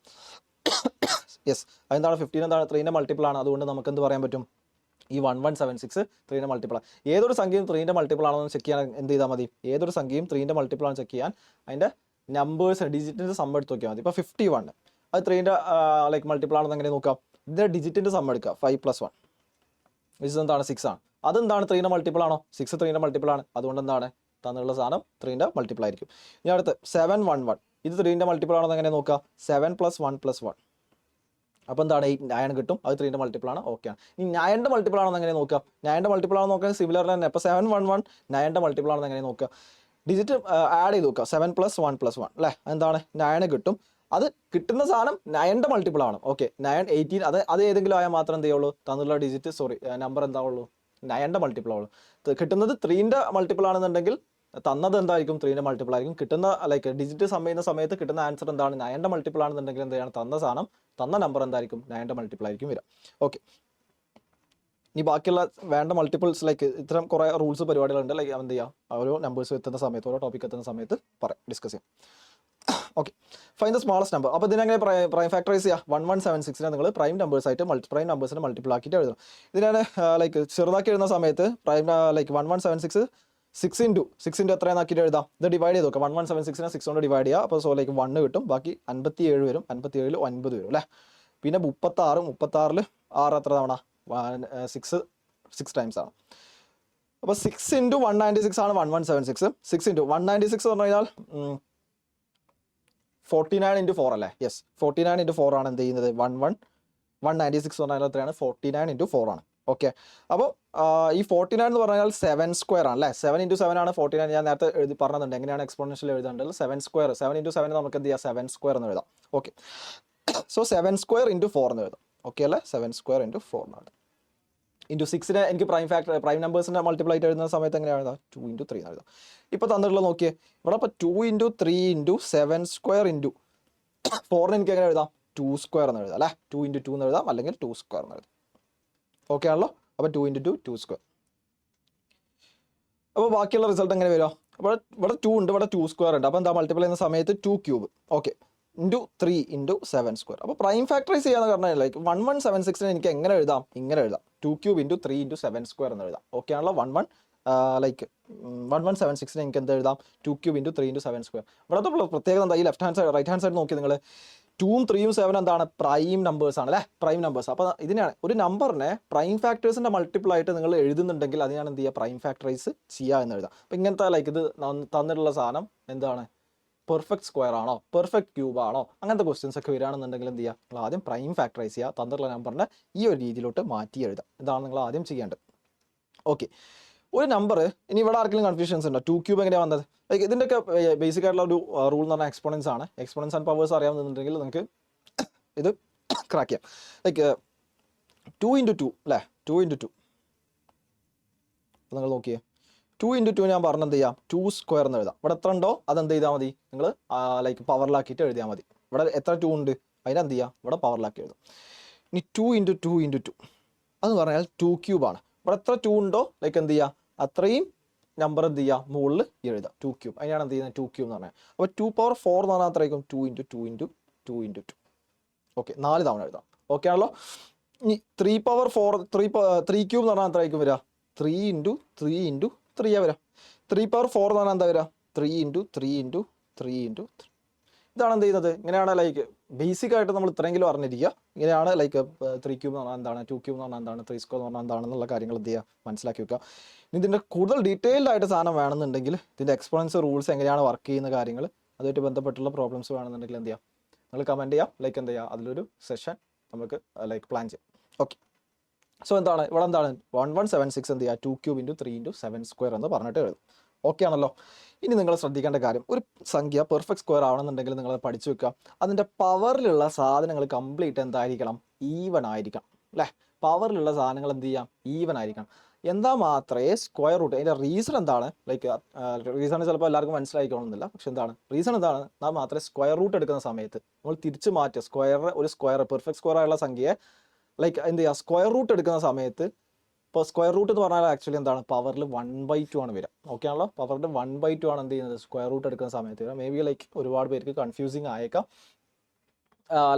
യെസ്, അതെന്താണ് 15 എന്താണ് 3ൻ്റെ മൾട്ടിപ്പിൾ ആണ്. അതുകൊണ്ട് നമുക്ക് എന്ത് പറയാൻ പറ്റും? ഈ 1176 3ൻ്റെ മൾട്ടിപ്പിൾ ആണ്. ഏതൊരു സംഖ്യയും 3ൻ്റെ മൾട്ടിപ്പിൾ ആണോ എന്ന് ചെക്ക് ചെയ്യാൻ എന്ത് ചെയ്താൽ മതി? ഏതൊരു സംഖ്യയും 3ൻ്റെ മൾട്ടിപ്പിൾ ആണ് ചെക്ക് ചെയ്യാൻ അതിൻ്റെ നമ്പേഴ്സ് ഡിജിറ്റിൻ്റെ സം എടുത്ത് നോക്കിയാൽ മതി. ഇപ്പോൾ 51 അത് 3ൻ്റെ ലൈക്ക് മൾട്ടിപ്പിൾ ആണെന്ന് എങ്ങനെ നോക്കാം? ഇതിൻ്റെ ഡിജിറ്റിൻ്റെ സം എടുക്കുക. 5 + 1 വിച്ച് എന്താണ്? 6 ആണ്. അതെന്താണ് 3ൻ്റെ മൾട്ടിപ്പിൾ ആണോ? 6 3ൻ്റെ മൾട്ടിപ്പിൾ ആണ്. അതുകൊണ്ട് എന്താണ് തന്നുള്ള സാധനം 3ൻ്റെ മൾട്ടിപ്പിൾ ആയിരിക്കും. ഇനി അടുത്ത് 711 ഇത് 3ൻ്റെ മൾട്ടിപ്പിൾ ആണെന്ന് എങ്ങനെ നോക്കുക? 7 + 1 + 1 അപ്പോൾ എന്താണ്? 8 9 കിട്ടും. അത് 3ൻ്റെ മൾട്ടിപ്പിൾ ആണ്. ഓക്കെ ആണ്. ഇനി 9ൻ്റെ മൾട്ടിപ്പിൾ ആണെന്ന് എങ്ങനെ നോക്കുക? 9ൻ്റെ മൾട്ടിപ്പിൾ ആണെന്ന് നോക്കാൻ സിമിലർ തന്നെ. അപ്പോൾ 711 9ൻ്റെ മൾട്ടിപ്പിൾ ആണെന്ന് എങ്ങനെ നോക്കുക? ഡിജിറ്റ് ആഡ് ചെയ്ത് നോക്കുക. 7 + 1 + 1 അല്ലേ? എന്താണ്? 9 കിട്ടും. അത് കിട്ടുന്ന സാധനം 9ൻ്റെ മൾട്ടിപ്പിൾ ആണ്. ഓക്കെ, 9 18 അത് ഏതെങ്കിലും ആയാൽ മാത്രം എന്ത് ചെയ്യുള്ളൂ? തന്നുള്ള ഡിജിറ്റ് നമ്പർ എന്താവുള്ളൂ? 9ൻ്റെ മൾട്ടിപ്പിൾ ആവുള്ളൂ. കിട്ടുന്നത് 3ൻ്റെ മൾട്ടിപ്പിൾ ആണെന്നുണ്ടെങ്കിൽ തന്നത് എന്തായിരിക്കും? 3ൻ്റെ മൾട്ടിപ്പിൾ ആയിരിക്കും. കിട്ടുന്ന ലൈക്ക് ഡിജിറ്റ് സം ചെയ്യുന്ന സമയത്ത് കിട്ടുന്ന ആൻസർ എന്താണ്? 9ൻ്റെ മൾട്ടിപ്പിൾ ആണെന്നുണ്ടെങ്കിൽ എന്താണ് തന്ന സാധനം തന്ന നമ്പർ എന്തായിരിക്കും? 9ൻ്റെ മൾട്ടിപ്പിൾ ആയിരിക്കും വരിക. ഓക്കെ, ഇനി ബാക്കിയുള്ള വേണ്ട മൾട്ടിപ്പിൾസ് ലൈക്ക് ഇത്തരം കുറേ റൂൾസ് പരിപാടികളുണ്ട്. ലൈക്ക് എന്ത് ചെയ്യുക? ഓരോ നമ്പേഴ്സ് എത്തുന്ന സമയത്ത് ഓരോ ടോപ്പിക് എത്തുന്ന സമയത്ത് ഡിസ്കസ് ചെയ്യാം. Okay, fine the smallest number. അപ്പോൾ ഇതിനെങ്ങനെ പ്രൈം ഫാക്ടറൈസ് ചെയ്യുക? 1176 നിങ്ങൾ പ്രൈം നമ്പേഴ്സ് ആയിട്ട് പ്രൈം നമ്പേഴ്സിനെ മൾട്ടിപ്പിൾ ആക്കിയിട്ട് എഴുതണം. ഇതിനാണ് ലൈക്ക് ചെറുതാക്കി എഴുതുന്ന സമയത്ത് പ്രൈം ലൈക്ക് 1176 6 × എത്രയാണെന്നാക്കിയിട്ട് എഴുതാം? ഇത് ഡിവൈഡ് ചെയ്ത് നോക്കാം. 1176നെ 6 കൊണ്ട് ഡിവൈഡ് ചെയ്യുക. അപ്പോൾ ലൈക്ക് 1 കിട്ടും. ബാക്കി 57 വരും. 57 9 വരും അല്ലേ? പിന്നെ 36 6 എത്ര തവണ? 6 ടൈംസ് ആണ്. അപ്പോൾ 6 × 196 ആണ് 1176. 6 × 196 എന്ന് പറഞ്ഞു കഴിഞ്ഞാൽ 49 × 4 അല്ലേ? യെസ്, 49 × 4 ആണ് എന്ത് ചെയ്യുന്നത്? 196 എന്ന് പറഞ്ഞാൽ എത്രയാണ്? 49 × 4 ആണ്. ഓക്കെ, അപ്പോൾ ഈ 49 എന്ന് പറഞ്ഞാൽ 7² ആണ് അല്ലേ? 7 × 7 ആണ് 49. ഞാൻ നേരത്തെ എഴുതി പറഞ്ഞിട്ടുണ്ട് എങ്ങനെയാണ് എക്സ്പോണൻഷ്യൽ എഴുതേണ്ടത്. 7² 7 × 7 നമുക്ക് എന്ത് ചെയ്യാം? 7² എന്ന് എഴുതാം. ഓക്കെ, സോ 7² × 4 എന്ന് എഴുതാം. ഓക്കെ അല്ലേ? 7² × 4 എന്നാണ്. ഇൻറ്റു 6നെ എനിക്ക് പ്രൈം നമ്പേഴ്സിൻ്റെ മൾട്ടിപ്പിൾ ആയിട്ട് എഴുതുന്ന സമയത്ത് എങ്ങനെയാണ് എഴുതാം? 2 × 3 എന്ന് എഴുതാം. ഇപ്പോൾ തന്നിട്ടുള്ളത് നോക്കിയേ ഇവിടെ. അപ്പോൾ 2 × 3 × 7² × 4നെ എനിക്ക് എങ്ങനെ എഴുതാം? 2² എന്ന് എഴുതാം അല്ലേ? 2 × 2 എന്ന് എഴുതാം, അല്ലെങ്കിൽ 2² എന്ന് എഴുതാം. ഓക്കെ ആണല്ലോ? അപ്പോൾ 2 × 2 2². അപ്പോൾ ബാക്കിയുള്ള റിസൾട്ട് എങ്ങനെ വരിക? ഇവിടെ 2 ഉണ്ട്, ഇവിടെ 2² ഉണ്ട്. അപ്പോൾ എന്താ മൾട്ടിപ്പിൾ ചെയ്യുന്ന സമയത്ത് 2³ ഓക്കെ ഇൻറ്റു 3 × 7². അപ്പോൾ പ്രൈം ഫാക്ടറൈസ് ചെയ്യാന്ന് പറഞ്ഞാൽ ലൈക്ക് 1176നെ എനിക്ക് എങ്ങനെ എഴുതാം? ഇങ്ങനെ എഴുതാം. 2³ × 3 × 7² എന്ന് എഴുതാം. ഓക്കെ ആണല്ലോ? 1176നെ എനിക്ക് എന്ത് എഴുതാം? 2³ × 3 × 7². ഇവിടുത്തെ പ്രത്യേകത എന്താ? ഈ left hand side right hand side നോക്കി നിങ്ങൾ. 2ഉം 3ഉം 7 എന്താണ്? പ്രൈം നമ്പേഴ്സ് ആണ് അല്ലേ? Prime numbers. അപ്പോൾ ഇതിനാണ് ഒരു നമ്പറിനെ പ്രൈം ഫാക്ടേഴ്സിൻ്റെ മൾട്ടിപ്പിൾ ആയിട്ട് നിങ്ങൾ എഴുതുന്നുണ്ടെങ്കിൽ അതിനാണ് എന്ത് ചെയ്യുക? പ്രൈം ഫാക്ടറൈസ് ചെയ്യുക എന്ന് എഴുതാം. അപ്പോൾ ഇങ്ങനത്തെ ലൈക്ക് ഇത് തന്നിട്ടുള്ള സാധനം എന്താണ്? പെർഫെക്റ്റ് സ്ക്വയർ ആണോ? പെർഫെക്റ്റ് ക്യൂബ് ആണോ? അങ്ങനത്തെ ക്വസ്റ്റ്യൻസ് ഒക്കെ വരികയാണെന്നുണ്ടെങ്കിൽ എന്ത് ചെയ്യുക? നിങ്ങൾ ആദ്യം പ്രൈം ഫാക്ടറൈസ് ചെയ്യുക. തന്നിട്ടുള്ള നമ്പറിനെ ഈ ഒരു രീതിയിലോട്ട് മാറ്റി എഴുതാം. ഇതാണ് നിങ്ങൾ ആദ്യം ചെയ്യേണ്ടത്. ഓക്കെ, ഒരു നമ്പർ ഇനി ഇവിടെ ആർക്കെങ്കിലും കൺഫ്യൂഷൻസ് ഉണ്ടോ? 2³ എങ്ങനെയാണ് വന്നത്? ലൈക്ക് ഇതിൻ്റെയൊക്കെ ബേസിക് ആയിട്ടുള്ള ഒരു റൂൾ എന്ന് പറഞ്ഞാൽ എക്സ്പോണൻസ് ആണ്. എക്സ്പോണൻസ് ആൻഡ് പവേഴ്സ് അറിയാമെന്നുണ്ടെങ്കിൽ നിങ്ങൾക്ക് ഇത് ക്രാക്ക് ചെയ്യാം. ലൈക്ക് 2 × 2 അല്ലേ? 2 × 2 അപ്പോൾ നിങ്ങൾ നോക്കിയേ. 2 × 2 ഞാൻ പറഞ്ഞ എന്ത് ചെയ്യാം? 2² എന്ന് എഴുതാം. ഇവിടെ എത്ര ഉണ്ടോ അതെന്ത് ചെയ്താൽ മതി? നിങ്ങൾ ലൈക്ക് പവറിലാക്കിയിട്ട് എഴുതിയാൽ മതി. ഇവിടെ എത്ര 2 ഉണ്ട് അതിനെന്ത് ചെയ്യാം? ഇവിടെ പവറിലാക്കി എഴുതും. ഇനി 2 × 2 × 2 അതെന്ന് പറഞ്ഞാൽ 2³ ആണ്. ഇവിടെ എത്ര 2 ഉണ്ടോ ലൈക്ക് എന്ത് ചെയ്യുക? അത്രയും നമ്പർ എന്ത് ചെയ്യുക? മുകളിൽ എഴുതുക. 2³ അതിനാണ് എന്ത് ചെയ്യുന്നത്? 2³ എന്ന് പറഞ്ഞാൽ. അപ്പോൾ 2⁴ എന്ന് പറഞ്ഞാൽ അത്രയായിരിക്കും? 2 × 2 × 2 × 2 ഓക്കെ 4 തവണ എഴുതാം. ഓക്കെ ആണല്ലോ? ഇനി 3⁴ 3³ എന്ന് പറഞ്ഞാൽ എത്രയായിരിക്കും വരിക? 3 × 3 × 3 വരിക. 3⁴ എന്ന് പറഞ്ഞാൽ എന്താ വരിക? 3 × 3 × 3 × 3. ഇതാണ് എന്ത് ചെയ്യുന്നത്? ഇങ്ങനെയാണ് ലൈക്ക് ബേസിക് ആയിട്ട് നമ്മൾ ഇത്രയെങ്കിലും അറിഞ്ഞിരിക്കുക. ഇങ്ങനെയാണ് ലൈക്ക് 3³ എന്ന് പറഞ്ഞാൽ എന്താണ്? 2³ എന്ന് പറഞ്ഞാൽ എന്താണ്? 3² എന്ന് പറഞ്ഞാൽ എന്താണെന്നുള്ള കാര്യങ്ങൾ എന്ത് ചെയ്യുക? മനസ്സിലാക്കി വെക്കുക. ഇനി ഇതിൻ്റെ കൂടുതൽ ഡീറ്റെയിൽഡ് ആയിട്ട് സാധനം വേണമെന്നുണ്ടെങ്കിൽ ഇതിൻ്റെ എക്സ്പോണൻസ് റൂൾസ് എങ്ങനെയാണ് വർക്ക് ചെയ്യുന്ന കാര്യങ്ങൾ അതുമായിട്ട് ബന്ധപ്പെട്ടുള്ള പ്രോബ്ലംസ് വേണമെന്നുണ്ടെങ്കിൽ എന്ത് ചെയ്യാം? നിങ്ങൾ കമൻറ്റ് ചെയ്യാം. ലൈക്ക് എന്ത് ചെയ്യുക? അതിലൊരു സെഷൻ നമുക്ക് ലൈക്ക് പ്ലാൻ ചെയ്യാം. ഓക്കെ, സോ എന്താണ് ഇവിടെ എന്താണ്? 1176 എന്ത് ചെയ്യുക? 2³ × 3 × 7² എന്ന് പറഞ്ഞിട്ട് എഴുതും. ഓക്കെ ആണല്ലോ? ഇനി നിങ്ങൾ ശ്രദ്ധിക്കേണ്ട കാര്യം, ഒരു സംഖ്യ പെർഫെക്റ്റ് സ്ക്വയർ ആവണമെന്നുണ്ടെങ്കിൽ നിങ്ങൾ പഠിച്ചു വെക്കുക. അതിൻ്റെ പവറിലുള്ള സാധനങ്ങൾ കംപ്ലീറ്റ് എന്തായിരിക്കണം? ഈവൻ ആയിരിക്കണം അല്ലേ? പവറിലുള്ള സാധനങ്ങൾ എന്ത് ചെയ്യാം? ഈവൻ ആയിരിക്കണം. എന്താ മാത്രമേ സ്ക്വയർ റൂട്ട്, അതിൻ്റെ റീസൺ എന്താണ്, ലൈക്ക് റീസൺ ചിലപ്പോൾ എല്ലാവർക്കും മനസ്സിലായിക്കണമെന്നില്ല, പക്ഷെ എന്താണ് റീസൺ എന്താണ്, എന്നാൽ മാത്രമേ സ്ക്വയർ റൂട്ട് എടുക്കുന്ന സമയത്ത് നമ്മൾ തിരിച്ച് മാറ്റുക, ഒരു സ്ക്വയർ പെർഫെക്റ്റ് സ്ക്വയർ ആയുള്ള സംഖ്യയെ ലൈക്ക് എന്ത് ചെയ്യുക, സ്ക്വയർ റൂട്ട് എടുക്കുന്ന സമയത്ത്, ഇപ്പോൾ സ്ക്വയർ റൂട്ട് എന്ന് പറഞ്ഞാൽ ആക്ച്വലി എന്താണ്, പവറിൽ 1/2 ആണ് വരിക. ഓക്കെ ആണല്ലോ, പവറിൻ്റെ 1/2 ആണ് എന്ത് ചെയ്യുന്നത്, സ്ക്വയർ റൂട്ട് എടുക്കുന്ന സമയത്ത് വരിക. മേ ബി ലൈക്ക് ഒരുപാട് പേർക്ക് കൺഫ്യൂസിങ് ആയേക്കാം.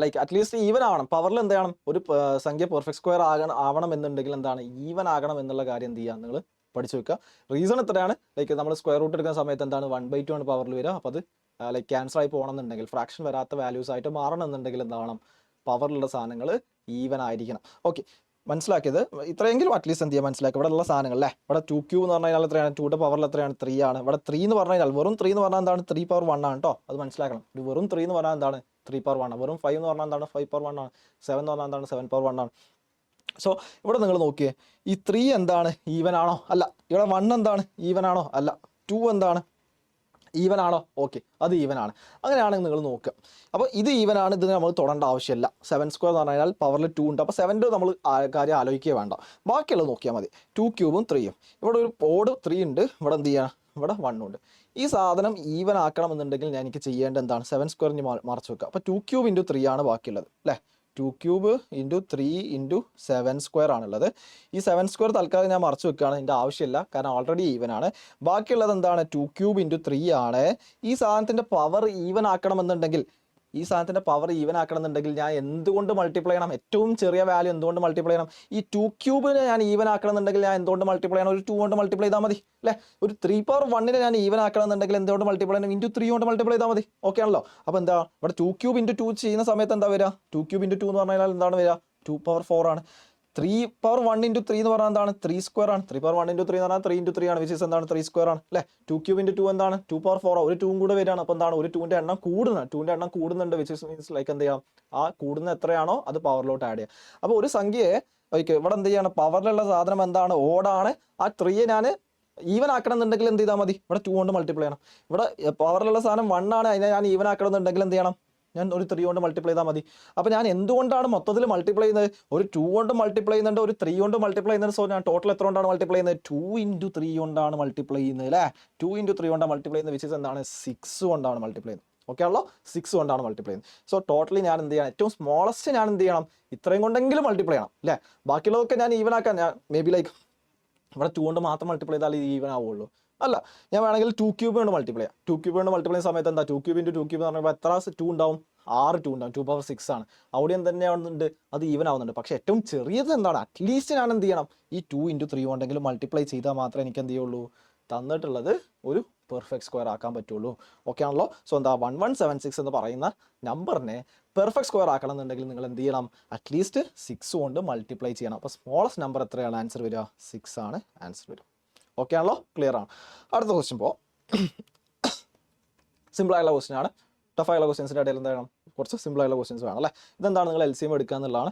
ലൈക്ക് അറ്റ്ലീസ്റ്റ് ഈവൻ ആവണം, പവറിൽ എന്ത് ചെയ്യണം, ഒരു സംഖ്യ പെർഫെക്റ്റ് സ്ക്വയർ ആവണം എന്നുണ്ടെങ്കിൽ എന്താണ്, ഈവൻ ആകണം എന്നുള്ള കാര്യം എന്ത് ചെയ്യുക, നിങ്ങൾ പഠിച്ചു വെക്കുക. റീസൺ എത്രയാണ്, ലൈക്ക് നമ്മൾ സ്ക്വയർ റൂട്ട് എടുക്കുന്ന സമയത്ത് എന്താണ് 1/2 ആണ് പവറിൽ വരിക. അപ്പോൾ അത് ലൈക്ക് ക്യാൻസൽ ആയി പോകണമെന്നുണ്ടെങ്കിൽ, ഫ്രാക്ഷൻ വരാത്ത വാല്യൂസ് ആയിട്ട് മാറണം എന്നുണ്ടെങ്കിൽ എന്താണ്, പവറിലുള്ള സാധനങ്ങൾ ഈവൻ ആയിരിക്കണം. ഓക്കെ, മനസ്സിലാക്കിയത് ഇത്രയെങ്കിലും അറ്റ്ലീസ്റ്റ് എന്ത് ചെയ്യുക, മനസ്സിലാക്കുക. ഇവിടെ ഉള്ള സാധനങ്ങൾ അല്ലേ, ഇവിടെ 2Q എന്ന് പറഞ്ഞു കഴിഞ്ഞാൽ എത്രയാണ്, 2യുടെ പവറിൽ എത്രയാണ്, 3 ആണ്. ഇവിടെ 3 എന്ന് പറഞ്ഞു കഴിഞ്ഞാൽ, വെറും 3 എന്ന് പറഞ്ഞാൽ എന്താണ്, 3 പവർ 1 ആണ് കേട്ടോ, അത് മനസ്സിലാക്കണം. ഒരു വെറും 3 എന്ന് പറഞ്ഞാൽ എന്താണ്, 3 പവർ 1 ആണ്. വെറും 5 എന്ന് പറഞ്ഞാൽ എന്താണ്, 5 പവർ 1 ആണ്. 7 എന്ന് പറഞ്ഞാൽ എന്താണ്, 7 പവർ 1 ആണ്. സോ ഇവിടെ നിങ്ങൾ നോക്കിയേ, ഈ 3 എന്താണ്, ഈവൻ ആണോ, അല്ല. ഇവിടെ 1 എന്താണ്, ഈവൻ ആണോ, അല്ല. 2 എന്താണ്, ഈവൻ ആണോ, ഓക്കെ, അത് ഈവൻ ആണ്. അങ്ങനെയാണെങ്കിൽ നിങ്ങൾ നോക്കുക. അപ്പോൾ ഇത് ഈവൻ ആണ്, ഇതിന് നമ്മൾ തൊടേണ്ട ആവശ്യമില്ല. 7 സ്ക്വയർ എന്ന് പറഞ്ഞാൽ പവറിൽ 2 ഉണ്ട്. അപ്പോൾ 7 നമ്മൾ കാര്യം ആലോചിക്കുക വേണ്ട, ബാക്കിയുള്ളത് നോക്കിയാൽ മതി. 2 ക്യൂബും 3യും, ഇവിടെ ഒരു ഓട് 3 ഉണ്ട്, ഇവിടെ എന്ത് ചെയ്യുക, ഇവിടെ 1 ഉണ്ട്. ഈ സാധനം ഈവൻ ആക്കണം എന്നുണ്ടെങ്കിൽ ഞാൻ എനിക്ക് ചെയ്യേണ്ടത് എന്താണ്, 7 സ്ക്വയറിന് മറച്ചു വെക്കുക. അപ്പോൾ 2 ക്യൂബ് ഇൻറ്റു 3 ആണ് ബാക്കിയുള്ളത് അല്ലേ. 2 ക്യൂബ് ഇൻറ്റു 3 ഇൻറ്റു 7 സ്ക്വയർ ആണുള്ളത്. ഈ 7 സ്ക്വയർ തൽക്കാലം ഞാൻ മറച്ചു വെക്കുകയാണ്, ഇതിൻ്റെ ആവശ്യമില്ല, കാരണം ഓൾറെഡി ഈവൻ ആണ്. ബാക്കിയുള്ളത് എന്താണ്, 2 ക്യൂബ് ഇൻറ്റു 3 ആണ്. ഈ സാധനത്തിൻ്റെ പവർ ഈവൻ ആക്കണമെന്നുണ്ടെങ്കിൽ, ഞാൻ എന്തുകൊണ്ട് മൾട്ടിപ്ലൈ ചെയ്യണം, ഏറ്റവും ചെറിയ വാല്യൂ എന്തുകൊണ്ട് മൾട്ടിപ്ലൈ ചെയ്യണം, ഈ 2 ക്യൂബിനെ ഞാൻ ഈവൻ ആക്കണമെന്നുണ്ടെങ്കിൽ ഞാൻ എന്തുകൊണ്ട് മൾട്ടിപ്ലൈ ചെയ്യണം, ഒരു 2 കൊണ്ട് മൾട്ടിപ്ലൈ ചെയ്താൽ മതി അല്ലേ. ഒരു 3 പവർ 1നെ ഞാൻ ഈവൻ ആക്കണമെന്നുണ്ടെങ്കിൽ എന്തുകൊണ്ട് മൾട്ടിപ്ലൈ ചെയ്യണം, ഇൻറ്റു 3 കൊണ്ട് മൾട്ടിപ്ലൈ ചെയ്താൽ മതി. ഓക്കെ ആണല്ലോ. അപ്പോൾ എന്താ ഇവിടെ 2 ക്യൂബ് ഇൻറ്റു 2 ചെയ്യുന്ന സമയത്ത് എന്താ വരിക, 2 ക്യൂബ് ഇൻറ്റു 2 എന്ന് പറഞ്ഞാൽ എന്താണ് വരിക, 2 പവർ 4 ആണ്. 3 പവർ 1 ഇൻറ്റു 3 എന്ന് പറഞ്ഞാൽ എന്താണ്, 3 സ്ക്വയർ ആണ്. 3 പവർ 1 ഇൻറ്റു 3 എന്ന് പറഞ്ഞാൽ 3 ഇൻറ്റു 3 ആണ്, വിച്ച് എന്താണ് 3 സ്ക്വയർ ആണ് അല്ലേ. 2 ക്യൂബ് ഇൻറ്റു 2 എന്താണ്, 2 പവർ 4, ഒരു 2 കൂടെ വരികയാണ്. അപ്പോൾ എന്താണ്, ഒരു 2ൻ്റെ എണ്ണം കൂടുന്നുണ്ട്, 2ൻ്റെ എണ്ണം കൂടുന്നുണ്ട്, വിച്ച് മീൻസ് ലൈക്ക് എന്ത് ചെയ്യാം, ആ കൂടുന്ന എത്രയാണോ അത് പവറിലോട്ട് ആഡ് ചെയ്യാം. അപ്പോൾ ഒരു സംഖ്യയെ ഇവിടെ എന്ത് ചെയ്യണം, പവറിലുള്ള സാധനം എന്താണ്, ഓടാണ്. ആ 3യെ ഞാൻ ഈവൻ ആക്കണം എന്നുണ്ടെങ്കിൽ എന്ത് ചെയ്താൽ മതി, ഇവിടെ 2 കൊണ്ട് മൾട്ടിപ്ലൈ ചെയ്യണം. ഇവിടെ പവറിലുള്ള സാധനം 1 ആണ്, അതിനെ ഞാൻ ഈവൻ ആക്കണം എന്നുണ്ടെങ്കിൽ എന്ത് ചെയ്യണം, ഞാൻ ഒരു 3 കൊണ്ട് മൾട്ടിപ്ലൈ ചെയ്താൽ മതി. അപ്പോൾ ഞാൻ എന്തുകൊണ്ടാണ് മൊത്തത്തിൽ മൾട്ടിപ്ലൈ ചെയ്യുന്നത്, ഒരു 2 കൊണ്ട് മൾട്ടിപ്ലൈ ചെയ്യുന്നുണ്ട്, ഒരു 3 കൊണ്ട് മൾട്ടിപ്ലൈ ചെയ്യുന്നത്. സോ ഞാൻ ടോട്ടൽ എത്ര കൊണ്ടാണ് മൾട്ടിപ്ലൈ ചെയ്യുന്നത്, 2 ഇൻറ്റു 3 കൊണ്ടാണ് മൾട്ടിപ്ലൈ ചെയ്യുന്നത് അല്ലേ. 2 ഇൻറ്റു 3 കൊണ്ടാണ് മൾട്ടിപ്ലൈ ചെയ്യുന്നത്, വിച്ച് എന്താണ് 6 കൊണ്ടാണ് മൾട്ടിപ്ലൈ ചെയ്യുന്നത്. ഓക്കെ ആണല്ലോ, 6 കൊണ്ടാണ് മൾട്ടിപ്ലൈ ചെയ്യുന്നത്. സോ ടോട്ടലി ഞാൻ എന്ത് ചെയ്യണം, ഏറ്റവും സ്മോളസ്റ്റ് ഞാൻ എന്ത് ചെയ്യണം, ഇത്രയും കൊണ്ടെങ്കിലും മൾട്ടിപ്ലൈ ചെയ്യണം അല്ലേ. ബാക്കിയുള്ളതൊക്കെ ഞാൻ ഈവൻ ആക്കാൻ, ഞാൻ മേ ബി ലൈക്ക് ഇവിടെ 2 കൊണ്ട് മാത്രം മൾട്ടിപ്ലൈ ചെയ്താൽ ഈവൻ ആവുള്ളൂ, അല്ല. ഞാൻ വേണമെങ്കിൽ 2 ക്യൂബ് കൊണ്ട് മൾട്ടിപ്ലൈ ചെയ്യാം. 2 ക്യൂബ് കൊണ്ട് മൾട്ടിപ്ലൈ ചെയ്യുന്ന സമയത്ത് എന്താ, 2 ക്യൂബ് ഇൻറ്റു 2 ക്യൂബ് എന്ന് പറയുമ്പോൾ എത്ര 2 ഉണ്ടാവും, 6 2 ഉണ്ടാവും. 2 പവർ 6 ആണ്. അവിടെയും തന്നെ ആവുന്നുണ്ട്, അത് ഈവൻ ആവുന്നുണ്ട്. പക്ഷേ ഏറ്റവും ചെറിയത് എന്താണ്, അറ്റ്ലീസ്റ്റ് ഞാൻ എന്ത് ചെയ്യണം, ഈ 2 ഇൻറ്റു 3 കൊണ്ടെങ്കിലും മൾട്ടിപ്ലൈ ചെയ്താൽ മാത്രമേ എനിക്ക് എന്ത് ചെയ്യുള്ളൂ, തന്നിട്ടുള്ളത് ഒരു പെർഫെക്റ്റ് സ്ക്വയർ ആക്കാൻ പറ്റുള്ളൂ. ഓക്കെ ആണല്ലോ. സോ എന്താ 1176 എന്ന് പറയുന്ന നമ്പറിനെ പെർഫെക്റ്റ് സ്ക്വയർ ആക്കണം എന്നുണ്ടെങ്കിൽ നിങ്ങൾ എന്ത് ചെയ്യണം, അറ്റ്ലീസ്റ്റ് 6 കൊണ്ട് മൾട്ടിപ്ലൈ ചെയ്യണം. അപ്പോൾ സ്മോളസ്റ്റ് നമ്പർ എത്രയാണ് ആൻസർ വരിക, 6 ആണ് ആൻസർ വരിക. ഓക്കെ ആണല്ലോ, ക്ലിയർ ആണ്. അടുത്ത ക്വസ്റ്റ്യൻ പോ, സിമ്പിളായുള്ള ക്വസ്റ്റ്യൻ ആണ്. ടഫായുള്ള ക്വസ്റ്റ്യൻസിൻ്റെ ഇടയിൽ എന്താണ്, കുറച്ച് സിമ്പിളായുള്ള ക്വസ്റ്റ്യൻസ് വേണം അല്ലേ. ഇതെന്താണ്, നിങ്ങൾ LCM എടുക്കുക എന്നുള്ളതാണ്.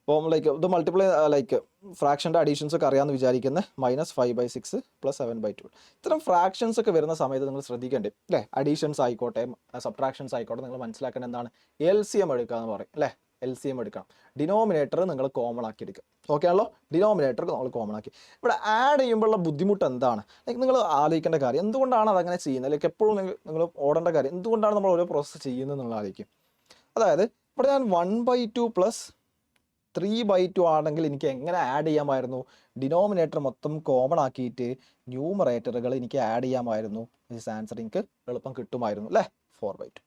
അപ്പം ലൈക്ക് ഇത് മൾട്ടിപ്ലൈ ലൈക്ക് ഫ്രാക്ഷൻ്റെ അഡീഷൻസ് ഒക്കെ അറിയാമെന്ന് വിചാരിക്കുന്നത്, -5/6 + 7/2. ഇത്തരം ഫ്രാക്ഷൻസ് ഒക്കെ വരുന്ന സമയത്ത് നിങ്ങൾ ശ്രദ്ധിക്കേണ്ടത് അല്ലേ, അഡീഷൻസ് ആയിക്കോട്ടെ സബ്ട്രാക്ഷൻസ് ആയിക്കോട്ടെ, നിങ്ങൾ മനസ്സിലാക്കേണ്ടത് എന്താണ്, LCM എടുക്കുക എന്ന് പറയും അല്ലേ. LCM എടുക്കണം, ഡിനോമിനേറ്റർ നിങ്ങൾ കോമൺ ആക്കി എടുക്കുക. ഓക്കെ ആണല്ലോ, ഡിനോമിനേറ്റർ നമ്മൾ കോമൺ ആക്കി. ഇവിടെ ആഡ് ചെയ്യുമ്പോഴുള്ള ബുദ്ധിമുട്ട് എന്താണ്, ലൈക്ക് നിങ്ങൾ ആലോചിക്കേണ്ട കാര്യം, എന്തുകൊണ്ടാണ് അതങ്ങനെ ചെയ്യുന്നത്, ലൈക്ക് എപ്പോഴും നിങ്ങൾ ഓടേണ്ട കാര്യം, എന്തുകൊണ്ടാണ് നമ്മൾ ഓരോ പ്രോസസ്സ് ചെയ്യുന്നത് എന്നുള്ള ആലോചിക്കും. അതായത് ഇവിടെ ഞാൻ 1/2 + 3/2 ആണെങ്കിൽ എനിക്ക് എങ്ങനെ ആഡ് ചെയ്യാമായിരുന്നു, ഡിനോമിനേറ്റർ മൊത്തം കോമൺ ആക്കിയിട്ട് ന്യൂമറേറ്ററുകൾ എനിക്ക് ആഡ് ചെയ്യാമായിരുന്നു. ആൻസർ എനിക്ക് എളുപ്പം കിട്ടുമായിരുന്നു അല്ലേ, 4/2.